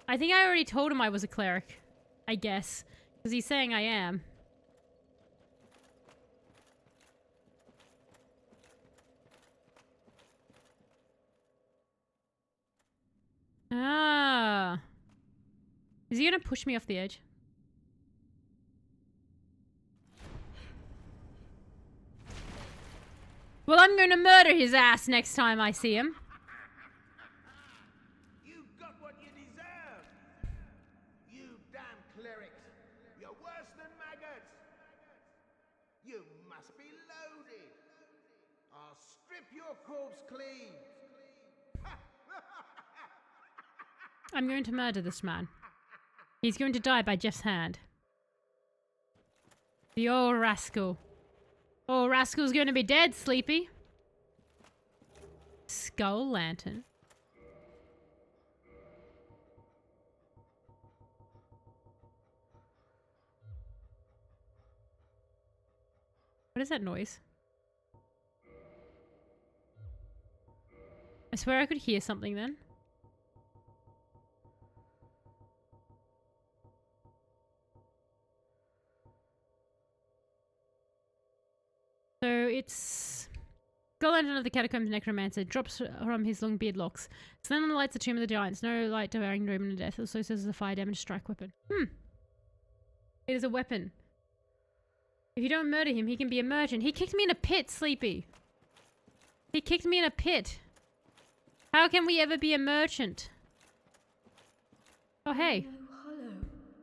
I think I already told him I was a cleric. I guess. Because he's saying I am. Ah. Is he gonna push me off the edge? Well, I'm going to murder his ass next time I see him. You got what you deserve. You damn clerics. You're worse than maggots. You must be loaded. I'll strip your corpse clean. I'm going to murder this man. He's going to die by Jeff's hand. The old rascal. Old rascal's going to be dead, Sleepy. Skull lantern. What is that noise? I swear I could hear something then. So it's Skull Lantern of the Catacombs Necromancer drops from his long beard locks. So then lights the Tomb of the Giants. No light devouring Doom and death. Also says it's a fire damage strike weapon. It is a weapon. If you don't murder him, he can be a merchant. He kicked me in a pit, Sleepy. He kicked me in a pit. How can we ever be a merchant? Oh, hey.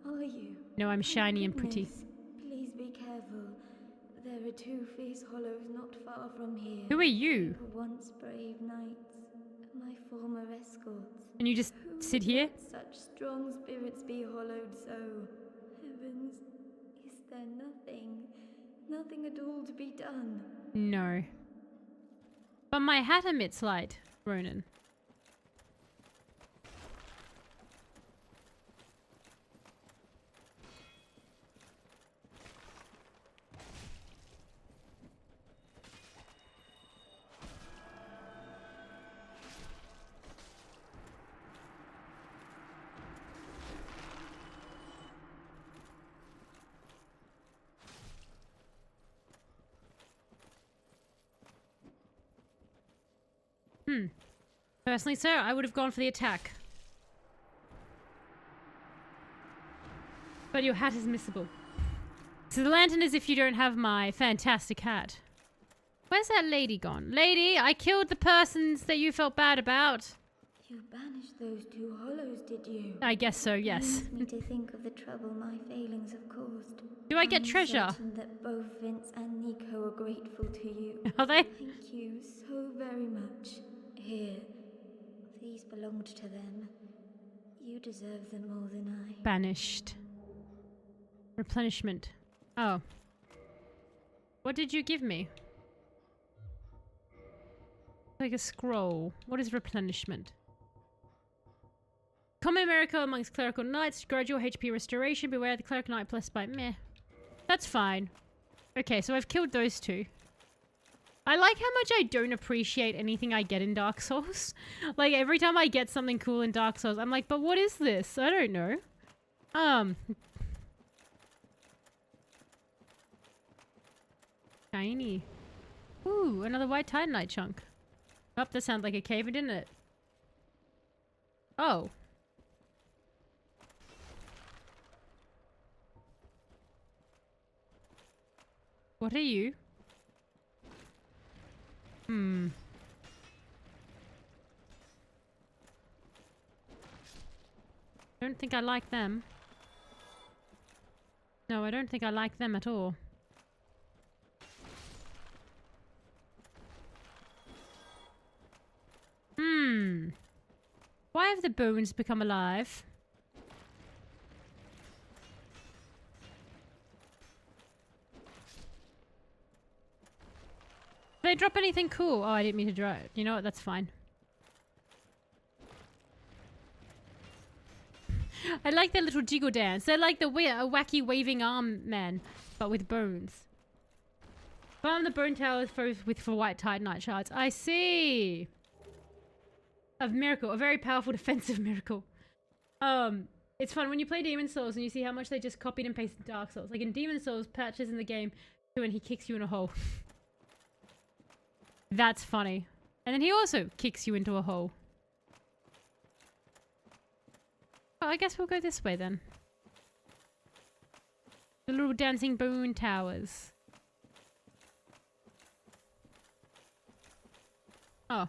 Hollow, are you? No, I'm shiny and pretty. Goodness, please be careful. There are two fierce hollows not far from here. Who are you? They were once brave knights, my former escorts. And you just sit here? Such strong spirits be hollowed so. Heavens, is there nothing at all to be done? No. But my hat emits light, Ronan. Personally, sir, I would have gone for the attack. But your hat is missable. So the lantern is if you don't have my fantastic hat. Where's that lady gone? Lady, I killed the persons that you felt bad about. You banished those two hollows, did you? I guess so, yes. Leaves me to think of the trouble my failings have caused. Do I get I'm treasure? certain that both Vince and Nico are grateful to you. Are they? Thank you so very much. Here, these belonged to them. You deserve them more than I. Banished. Replenishment. Oh. What did you give me? Like a scroll. What is replenishment? Common miracle amongst clerical knights. Gradual HP restoration. Beware the cleric knight blessed by meh. That's fine. Okay, so I've killed those two. I like how much I don't appreciate anything I get in Dark Souls. Like, every time I get something cool in Dark Souls, I'm like, but what is this? I don't know. Shiny. Ooh, another white titanite chunk. Oh, that sounded like a cave, didn't it? Oh. What are you? Don't think I like them. No, I don't think I like them at all. Why have the bones become alive? Did they drop anything cool? Oh, I didn't mean to draw it. You know what? That's fine. I like their little jiggle dance. They're like the wacky waving arm man, but with bones. Farm the bone towers for white titanite shards. I see. Of miracle, a very powerful defensive miracle. It's fun when you play Demon Souls and you see how much they just copied and pasted Dark Souls. Like in Demon Souls, patches in the game when he kicks you in a hole. That's funny. And then he also kicks you into a hole. Well, I guess we'll go this way then. The little dancing bone towers. Oh.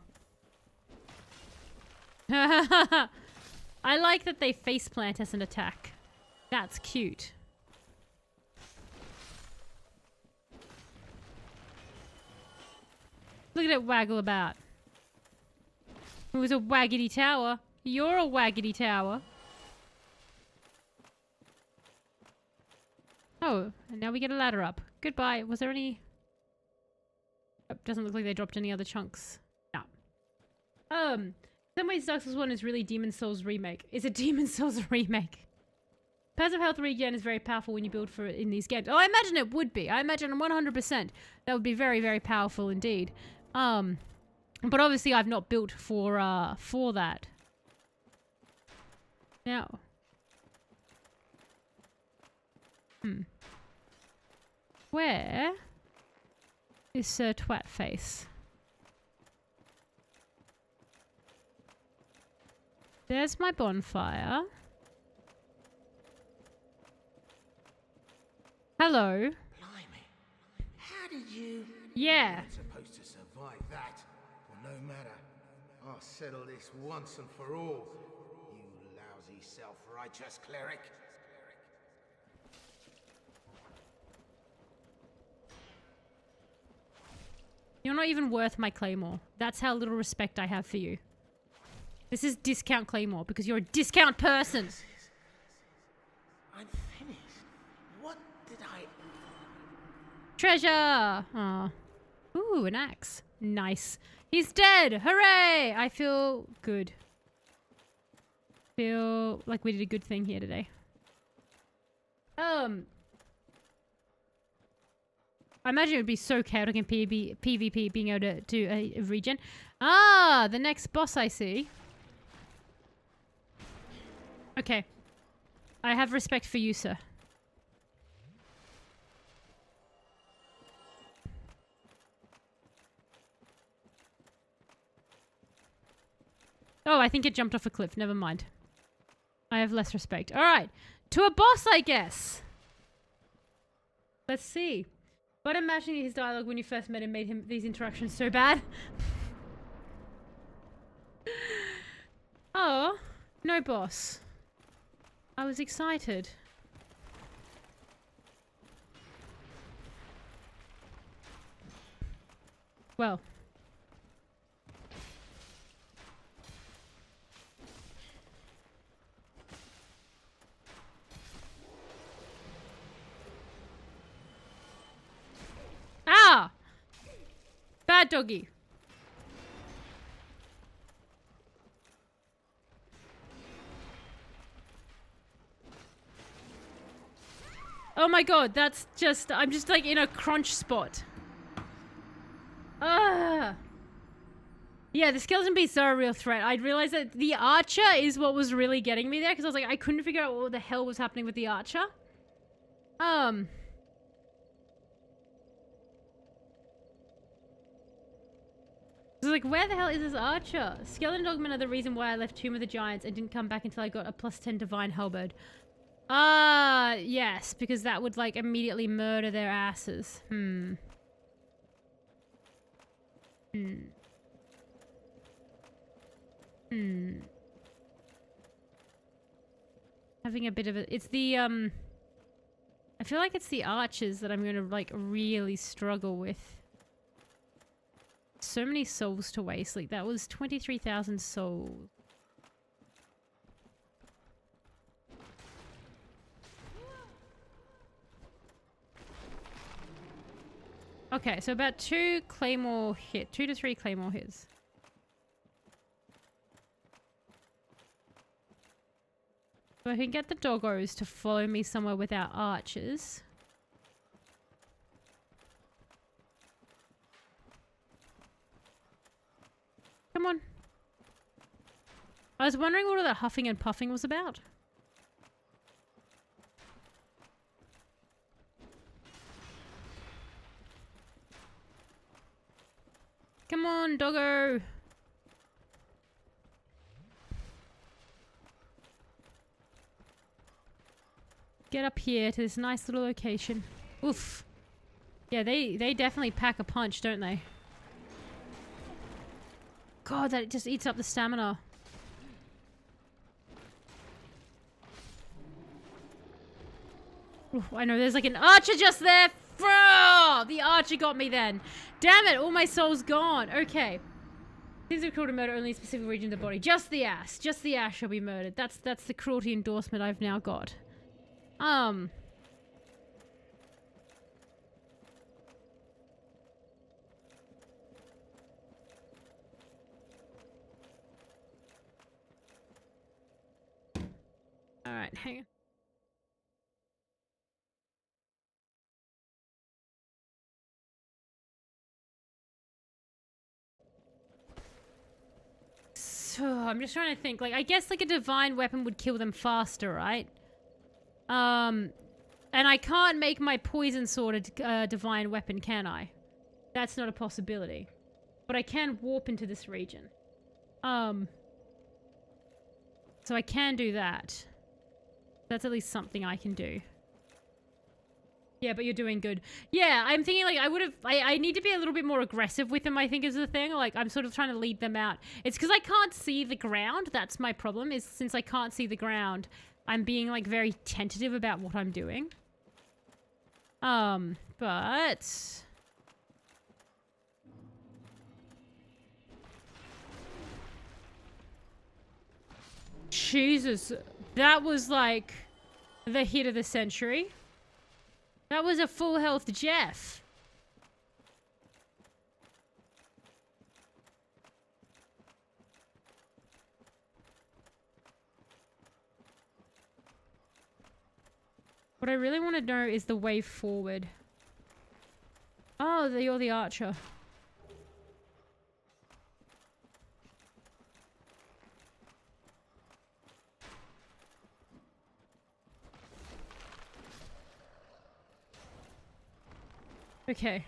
I like that they faceplant as an attack. That's cute. Look at it waggle about. It was a waggity tower. You're a waggity tower. Oh, and now we get a ladder up. Goodbye. Was there any... Oh, doesn't look like they dropped any other chunks. No. In some ways Dark Souls 1 is really Demon Souls remake. Is it Demon Souls remake? Passive health regen is very powerful when you build for it in these games. Oh, I imagine it would be. I imagine 100% that would be very, very powerful indeed. But obviously I've not built for that. Now. Where is Sir Twatface? There's my bonfire. Hello. Blimey. How did you... Yeah. You're supposed to survive that. Well, no matter. I'll settle this once and for all. You lousy self-righteous cleric. You're not even worth my claymore. That's how little respect I have for you. This is discount claymore because you're a discount person. I'm finished. What did I... Treasure! Aw. Ooh, an axe. Nice. He's dead! Hooray! I feel good. Feel like we did a good thing here today. I imagine it would be so chaotic in PvP being able to do a regen. Ah, the next boss I see. Okay. I have respect for you, sir. Oh, I think it jumped off a cliff. Never mind. I have less respect. Alright. To a boss, I guess. Let's see. But imagining his dialogue when you first met him made him these interactions so bad. Oh, no boss. I was excited. Well. Ah! Bad doggy. Oh my god, that's just... I'm just like in a crunch spot. Ah! Yeah, the skeleton beasts are a real threat. I'd realized that the archer is what was really getting me there because I was like, I couldn't figure out what the hell was happening with the archer. I was like, where the hell is this archer? Skeleton dogmen are the reason why I left Tomb of the Giants and didn't come back until I got a +10 divine halberd. Ah, yes, because that would like immediately murder their asses. Having a bit of a... It's the, I feel like it's the archers that I'm gonna like really struggle with. So many souls to waste. Like, that was 23,000 souls. Okay, so about 2 to 3 claymore hits. So I can get the doggos to follow me somewhere without archers. Come on. I was wondering what all that huffing and puffing was about. Come on, doggo. Get up here to this nice little location. Oof. Yeah, they definitely pack a punch, don't they? God, that just eats up the stamina. Ooh, I know there's like an archer just there. Oh, the archer got me then. Damn it, all my soul's gone. Okay. Things are cruel to murder only a specific region of the body. Just the ass. Just the ass shall be murdered. That's the cruelty endorsement I've now got. Alright, hang on. So, I'm just trying to think. Like, I guess like a divine weapon would kill them faster, right? And I can't make my poison sword a divine weapon, can I? That's not a possibility. But I can warp into this region. So I can do that. That's at least something I can do. Yeah, but you're doing good. Yeah, I'm thinking like I need to be a little bit more aggressive with them, I think is the thing. Like I'm sort of trying to lead them out. It's because I can't see the ground. That's my problem, is since I can't see the ground, I'm being like very tentative about what I'm doing. But... Jesus, that was like the hit of the century. That was a full health Jeff. What I really want to know is the way forward. Oh, you're the archer. Okay.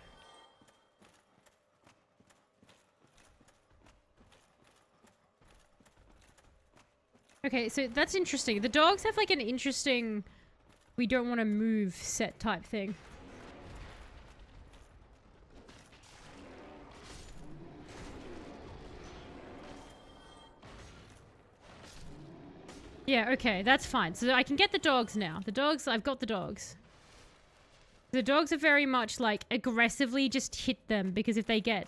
Okay, so that's interesting. The dogs have like an interesting we don't want to move set type thing. Yeah, okay, that's fine. So I can get the dogs now. The dogs, I've got the dogs. The dogs are very much like aggressively just hit them, because if they get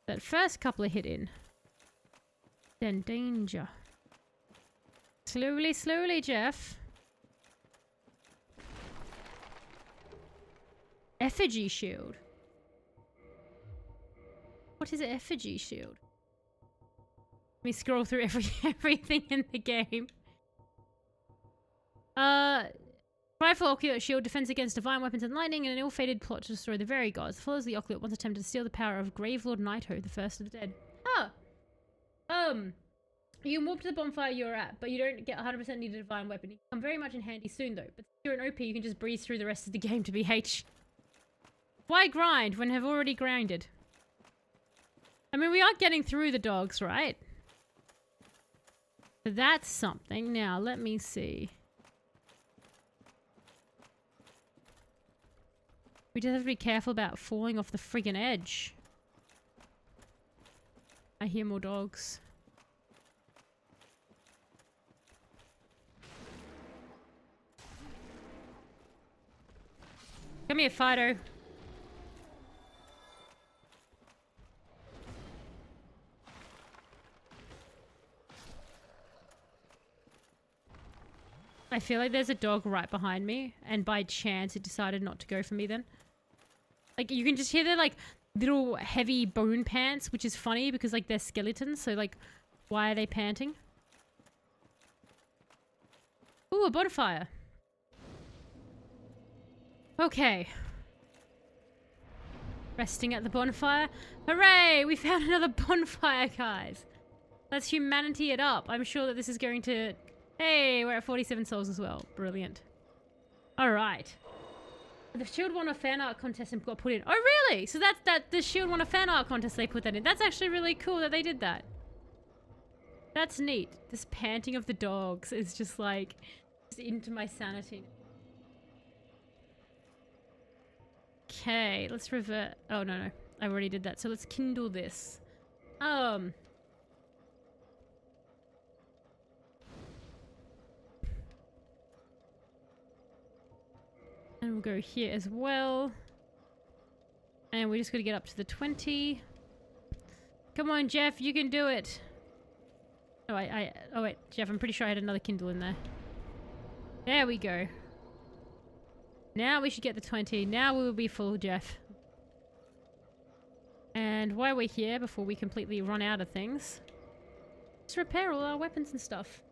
that first couple of hit in, then danger. Slowly, slowly, Jeff. Effigy shield. What is an effigy shield? Let me scroll through everything in the game. Rifle Oculate Shield, defense against divine weapons and lightning, and an ill-fated plot to destroy the very gods. Follows the Oculate once attempted to steal the power of Gravelord Naito, the first of the dead. You can warp to the bonfire you're at, but you don't get 100% need a divine weapon. You can come very much in handy soon, though. But if you're an OP, you can just breeze through the rest of the game to BH. Why grind when I've already grinded? I mean, we are getting through the dogs, right? So that's something. Now, let me see. We just have to be careful about falling off the friggin' edge. I hear more dogs. Come here, Fido. I feel like there's a dog right behind me, and by chance it decided not to go for me then. Like, you can just hear their, like, little heavy bone pants, which is funny because, like, they're skeletons, so, like, why are they panting? Ooh, a bonfire. Okay. Resting at the bonfire. Hooray! We found another bonfire, guys. Let's humanity it up. I'm sure that this is going to... Hey, we're at 47 souls as well. Brilliant. Alright. The Shield won a fan art contest and got put in. Oh, really? So that's the Shield won a fan art contest, they put that in. That's actually really cool that they did that. That's neat. This panting of the dogs is just like, just into my sanity. Okay, let's revert. Oh, no. I already did that. So let's kindle this. And we'll go here as well. And we just got to get up to the 20. Come on, Jeff, you can do it. Oh, oh wait, Jeff, I'm pretty sure I had another Kindle in there. There we go. Now we should get the 20. Now we will be full, Jeff. And while we're here, before we completely run out of things, just repair all our weapons and stuff.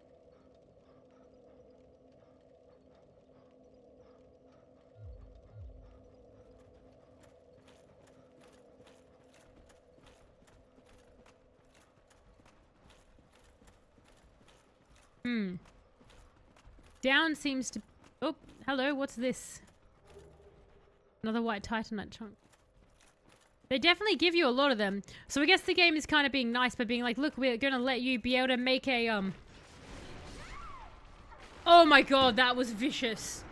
Down seems to... Oh, hello, what's this? Another white titanite chunk. They definitely give you a lot of them. So I guess the game is kind of being nice by being like, look, we're gonna let you be able to make a, Oh my god, that was vicious.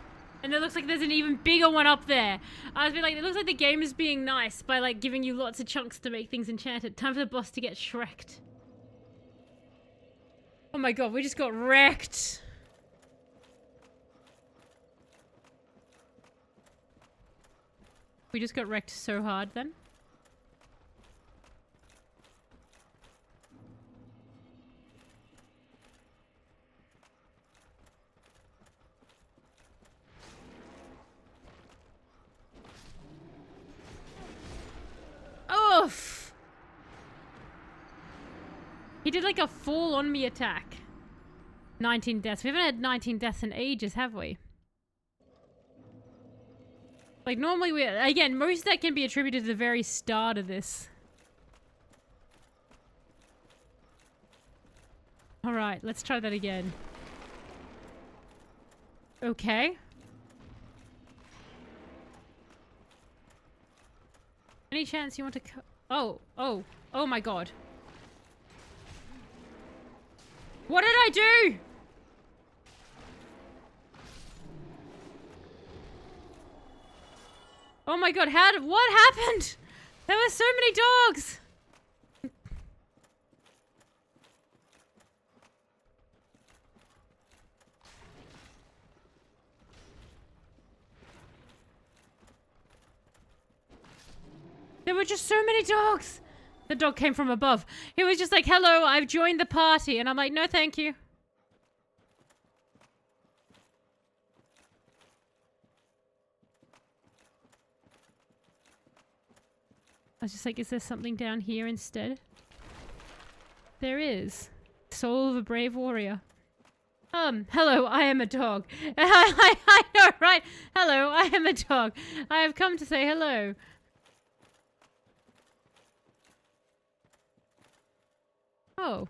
And it looks like there's an even bigger one up there. I was like, it looks like the game is being nice by like giving you lots of chunks to make things enchanted. Time for the boss to get shreked. Oh my god, we just got wrecked. We just got wrecked so hard then. Oof! He did like a full on me attack. 19 deaths. We haven't had 19 deaths in ages, have we? Like, normally we... Again, most of that can be attributed to the very start of this. Alright, let's try that again. Okay. Any chance you want to... Oh my god. What did I do? Oh my god, what happened? There were so many dogs! There were just so many dogs! The dog came from above. He was just like, hello, I've joined the party. And I'm like, no thank you. I was just like, is there something down here instead? There is. Soul of a brave warrior. Hello, I am a dog. I know, right? Hello, I am a dog. I have come to say hello. Oh.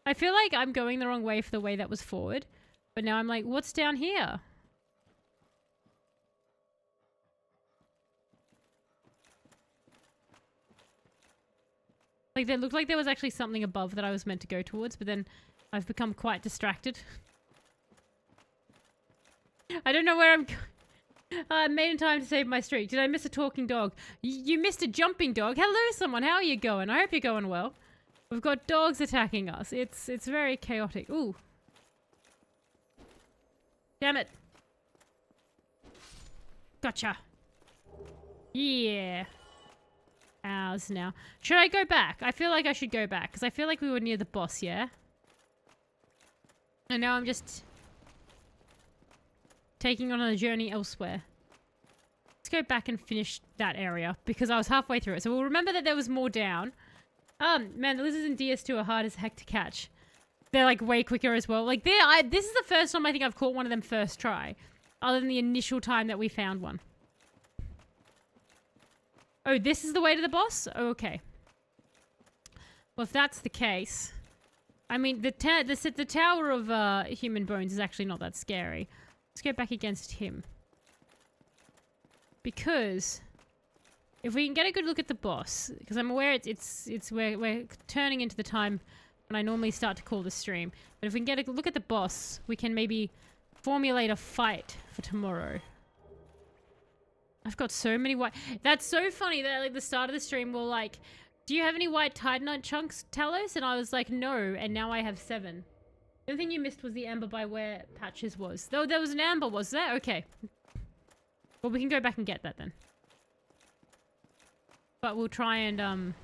I feel like I'm going the wrong way for the way that was forward. But now I'm like, what's down here? Like, it looked like there was actually something above that I was meant to go towards, but then I've become quite distracted. I don't know where I'm going. I made in time to save my streak. Did I miss a talking dog? You missed a jumping dog? Hello, someone. How are you going? I hope you're going well. We've got dogs attacking us. It's very chaotic. Ooh. Damn it. Gotcha. Yeah. Ours now. Should I go back? I feel like I should go back because I feel like we were near the boss, yeah? And now I'm just taking on a journey elsewhere. Let's go back and finish that area because I was halfway through it. So we'll remember that there was more down. Man, the lizards in DS2 are hard as heck to catch. They're like way quicker as well. Like this is the first time I think I've caught one of them first try. Other than the initial time that we found one. Oh, this is the way to the boss? Oh, okay. Well, if that's the case... I mean, the Tower of Human Bones is actually not that scary. Let's go back against him. Because... if we can get a good look at the boss... because I'm aware we're turning into the time when I normally start to call the stream. But if we can get a look at the boss, we can maybe formulate a fight for tomorrow. I've got so many white... That's so funny that like the start of the stream will like Do you have any white titanite chunks, Talos? And I was like, no, and now I have 7. The only thing you missed was the amber by where Patches was. Though there was an amber, was there? Okay. Well, we can go back and get that then. But we'll try and,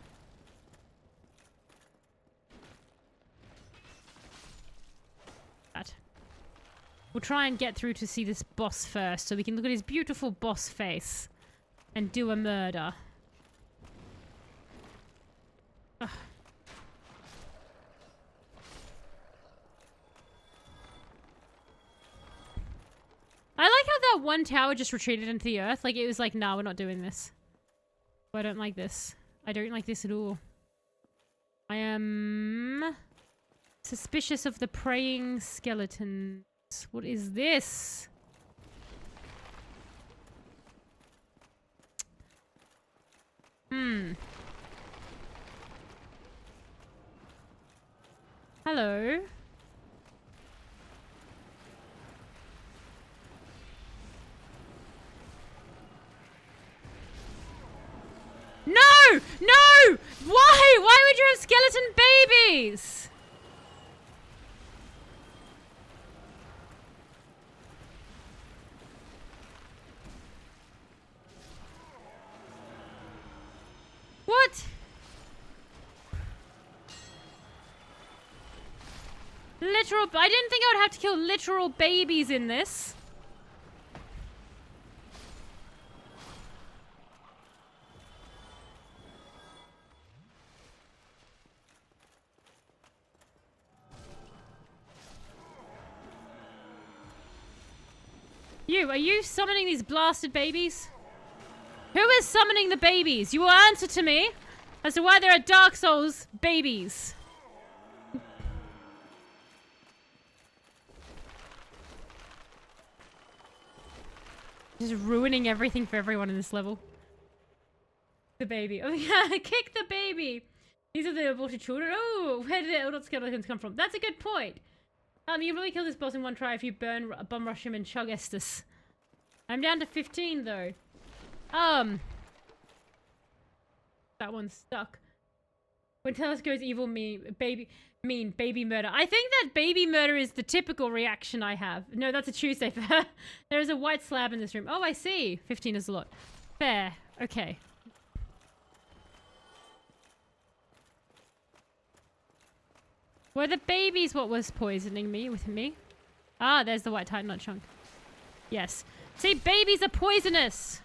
we'll try and get through to see this boss first, so we can look at his beautiful boss face and do a murder. Ugh. I like how that one tower just retreated into the earth. Like, it was like, nah, we're not doing this. I don't like this. I don't like this at all. I am suspicious of the praying skeletons. What is this? Hello. No! No! Why? Why would you have skeleton babies? What? Literal... I didn't think I would have to kill literal babies in this. Are you summoning these blasted babies? Who is summoning the babies? You will answer to me as to why there are Dark Souls babies. Just ruining everything for everyone in this level. The baby. Oh yeah, kick the baby. These are the aborted children. Oh, where did the adult skeletons come from? That's a good point. You really kill this boss in one try if you bum rush him and chug Estus. I'm down to 15 though. That one's stuck. When Talos goes evil, baby murder. I think that baby murder is the typical reaction I have. No, that's a Tuesday for her. There is a white slab in this room. Oh, I see. 15 is a lot. Fair. Okay. Were the babies what was poisoning me with me? Ah, there's the white titanite chunk. Yes. See, babies are poisonous.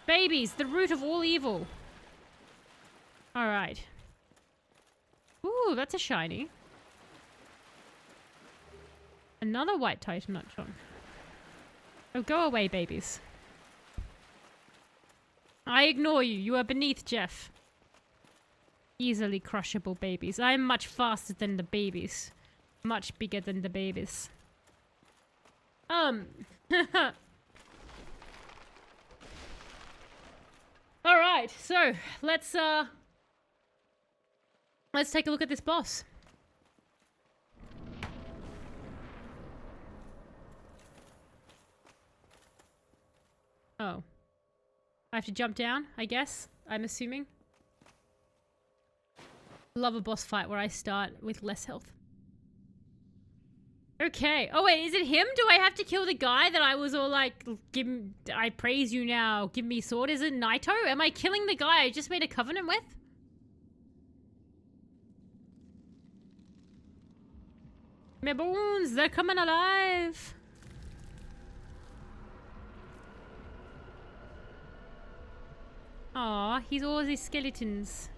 Babies, the root of all evil. Alright. Ooh, that's a shiny. Another white titanite chunk. Oh, go away, babies. I ignore you. You are beneath Jeff. Easily crushable babies. I am much faster than the babies. Much bigger than the babies. Alright, so let's take a look at this boss. Oh. I have to jump down, I guess. I'm assuming. Love a boss fight where I start with less health. Okay. Oh wait, is it him? Do I have to kill the guy that I was all like, I praise you now, give me sword? Is it Naito? Am I killing the guy I just made a covenant with? My bones, they're coming alive. Aw, he's all these skeletons.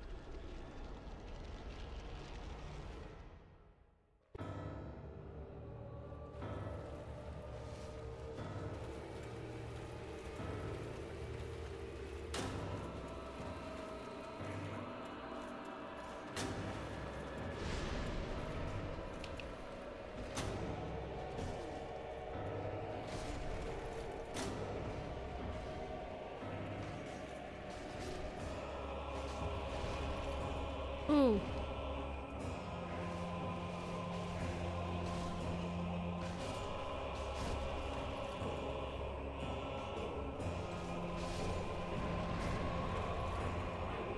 Ooh.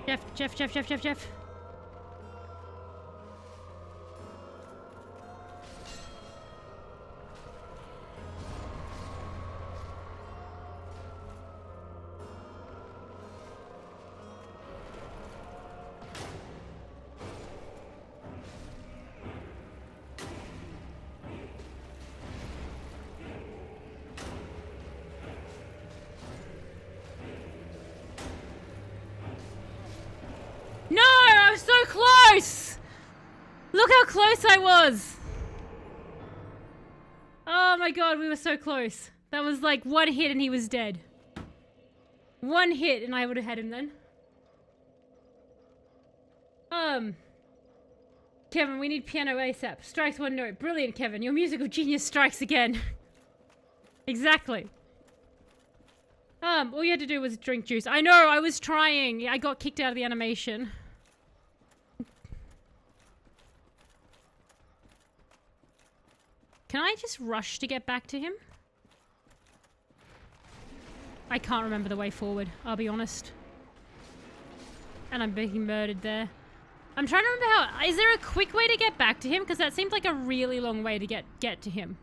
Jeff. No, I was so close! Look how close I was! Oh my god, we were so close. That was like one hit and he was dead. One hit and I would have had him then. Kevin, we need piano ASAP. Strikes one note. Brilliant, Kevin. Your musical genius strikes again. Exactly. All you had to do was drink juice. I know, I was trying. I got kicked out of the animation. Can I just rush to get back to him? I can't remember the way forward, I'll be honest. And I'm being murdered there. I'm trying to remember how... Is there a quick way to get back to him? Because that seems like a really long way to get to him.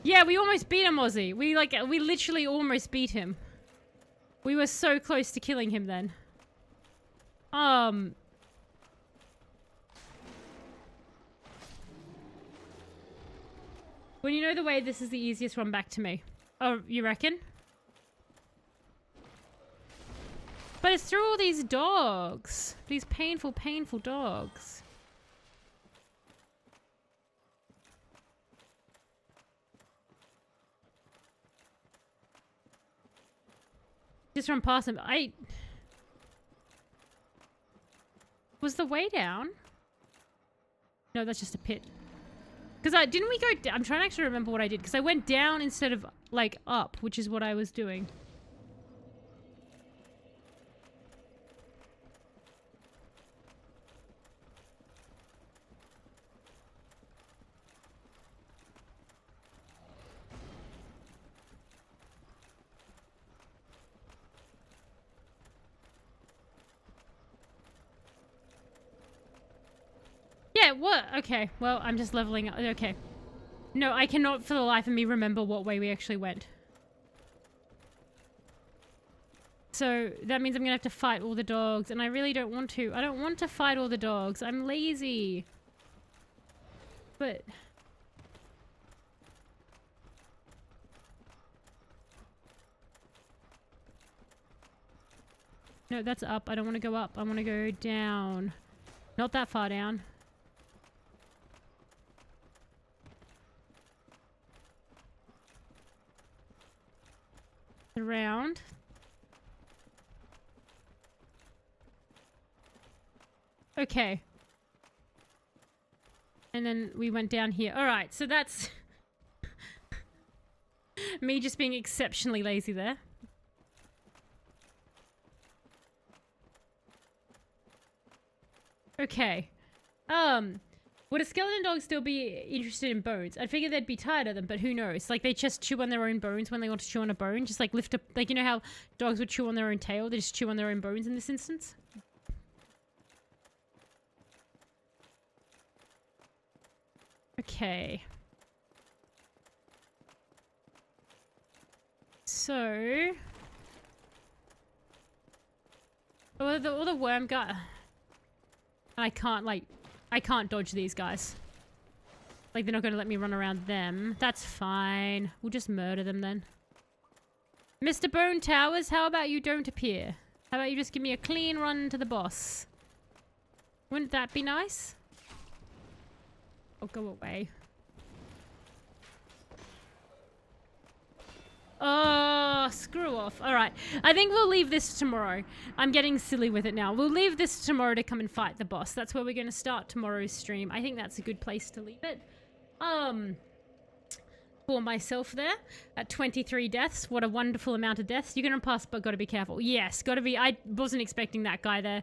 Yeah, we almost beat him, Ozzy. We literally almost beat him. We were so close to killing him then. When you know the way, this is the easiest one back to me. Oh, you reckon? But it's through all these dogs. These painful, painful dogs. Just run past them. Was the way down? No, that's just a pit. Because didn't we go... I'm trying to actually remember what I did. Because I went down instead of, like, up, which is what I was doing. Yeah, what? Okay, well, I'm just leveling up. Okay. No, I cannot for the life of me remember what way we actually went. So, that means I'm gonna have to fight all the dogs, and I really don't want to. I don't want to fight all the dogs. I'm lazy. But... No, that's up. I don't want to go up. I want to go down. Not that far down. Around. Okay. And then we went down here. Alright, so that's me just being exceptionally lazy there. Okay. Would a skeleton dog still be interested in bones? I figure they'd be tired of them, but who knows? Like, they just chew on their own bones when they want to chew on a bone. Just, like, lift up... Like, you know how dogs would chew on their own tail? They just chew on their own bones in this instance? Okay. So... all the worm guy... I can't, like... I can't dodge these guys. Like, they're not going to let me run around them. That's fine. We'll just murder them then. Mr. Bone Towers, how about you don't appear? How about you just give me a clean run to the boss? Wouldn't that be nice? Oh, go away. Oh, screw off. Alright. I think we'll leave this tomorrow. I'm getting silly with it now. We'll leave this tomorrow to come and fight the boss. That's where we're going to start tomorrow's stream. I think that's a good place to leave it. For myself there. At 23 deaths. What a wonderful amount of deaths. You're going to pass, but got to be careful. Yes, got to be... I wasn't expecting that guy there.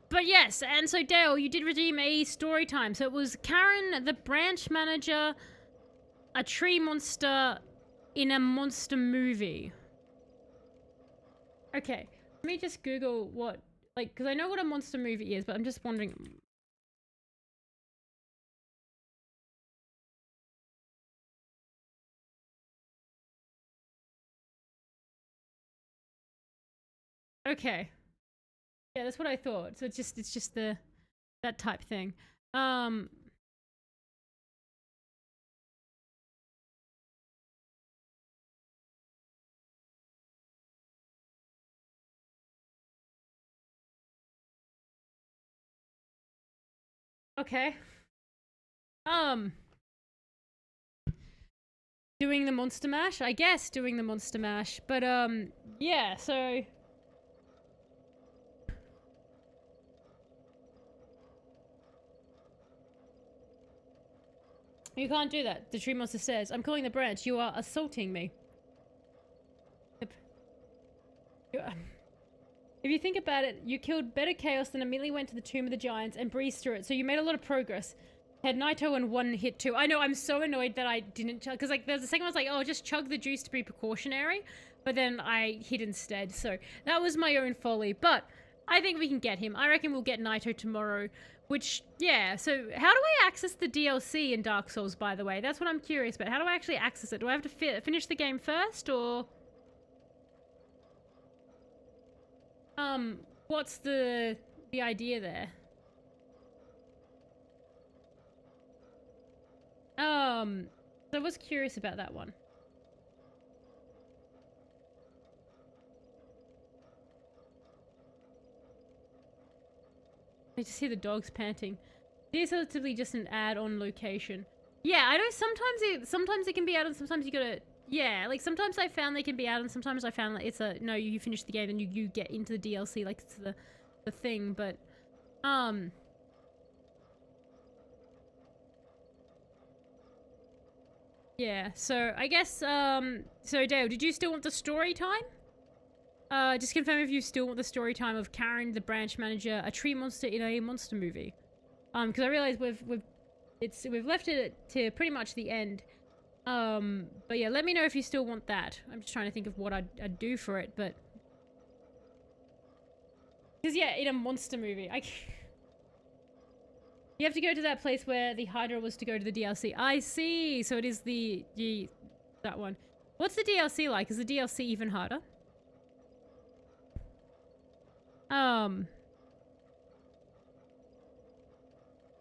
But yes, and so Dale, you did redeem a story time. So it was Karen, the branch manager, a tree monster, in a monster movie. Okay, let me just Google what, like, because I know what a monster movie is, but I'm just wondering. Okay. Yeah, that's what I thought. So it's just that type thing. Okay. Doing the monster mash? I guess doing the monster mash. But yeah, so you can't do that. The tree monster says, I'm calling the branch. You are assaulting me. Yep. If you think about it, you killed better chaos than immediately went to the tomb of the giants and breezed through it. So you made a lot of progress. Had Naito and one hit too. I know, I'm so annoyed that I didn't chug. Because like, there's the second one was like, oh, just chug the juice to be precautionary. But then I hit instead. So that was my own folly. But I think we can get him. I reckon we'll get Naito tomorrow. Which, yeah, so how do I access the DLC in Dark Souls, by the way? That's what I'm curious about. How do I actually access it? Do I have to finish the game first, or... what's the idea there? So I was curious about that one. I just hear the dogs panting. This is relatively just an add-on location. Yeah, I know sometimes it can be add-on, sometimes you gotta... Yeah, like sometimes I found they can be add-on, sometimes I found like it's a... No, you finish the game and you get into the DLC, like it's the thing, but... Yeah, so I guess, so Dale, did you still want the story time? Just confirm if you still want the story time of Karen, the branch manager, a tree monster in a monster movie. Because I realize we've left it to pretty much the end. But yeah, let me know if you still want that. I'm just trying to think of what I'd do for it, but... Because yeah, in a monster movie, you have to go to that place where the Hydra was to go to the DLC. I see! So it is that one. What's the DLC like? Is the DLC even harder?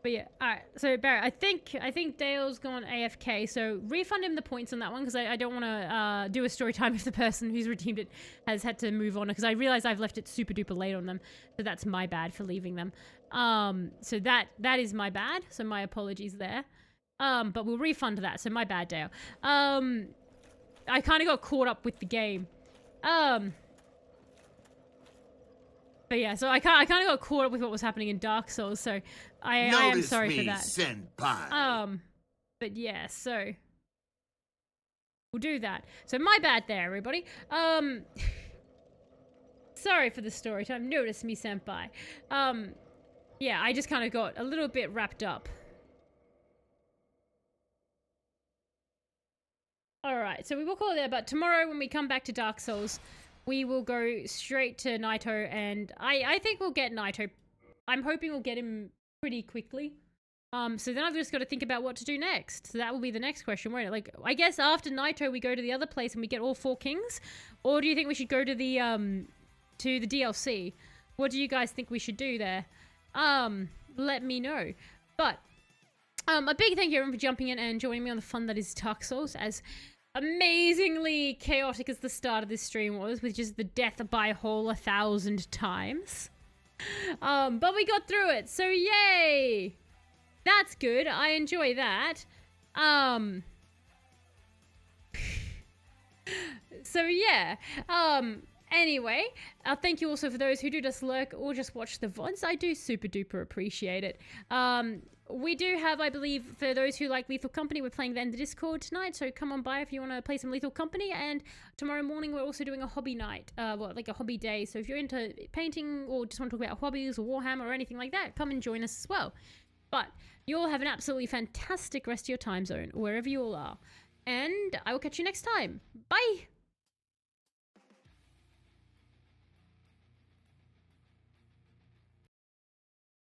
But yeah, alright. So Barrett, I think Dale's gone AFK, so refund him the points on that one, because I don't want to do a story time if the person who's redeemed it has had to move on, because I realize I've left it super duper late on them, so that's my bad for leaving them. So that is my bad, so my apologies there. But we'll refund that, so my bad, Dale. I kind of got caught up with the game. But yeah, so I kind of got caught up with what was happening in Dark Souls, so I am sorry for that. Senpai. But yeah, so we'll do that. So my bad there, everybody. Sorry for the story time. Notice me, senpai. Yeah, I just kind of got a little bit wrapped up. Alright, so we will call it there, but tomorrow when we come back to Dark Souls, we will go straight to Naito, and I think we'll get Naito. I'm hoping we'll get him pretty quickly. So then I've just got to think about what to do next. So that will be the next question, won't it? Like, I guess after Naito we go to the other place and we get all 4 kings? Or do you think we should go to the DLC? What do you guys think we should do there? Let me know. But, a big thank you everyone for jumping in and joining me on the fun that is Dark Souls, as amazingly chaotic as the start of this stream was, with just the death by a whole 1,000 times. But we got through it, so yay! That's good, I enjoy that. So yeah, anyway, thank you also for those who do just lurk or just watch the VODs. I do super duper appreciate it. We do have, I believe, for those who like Lethal Company, we're playing that in the Discord tonight, so come on by if you want to play some Lethal Company, and tomorrow morning we're also doing a hobby night, like a hobby day, so if you're into painting or just want to talk about hobbies or Warhammer or anything like that, come and join us as well. But you all have an absolutely fantastic rest of your time zone, wherever you all are, And I will catch you next time. Bye!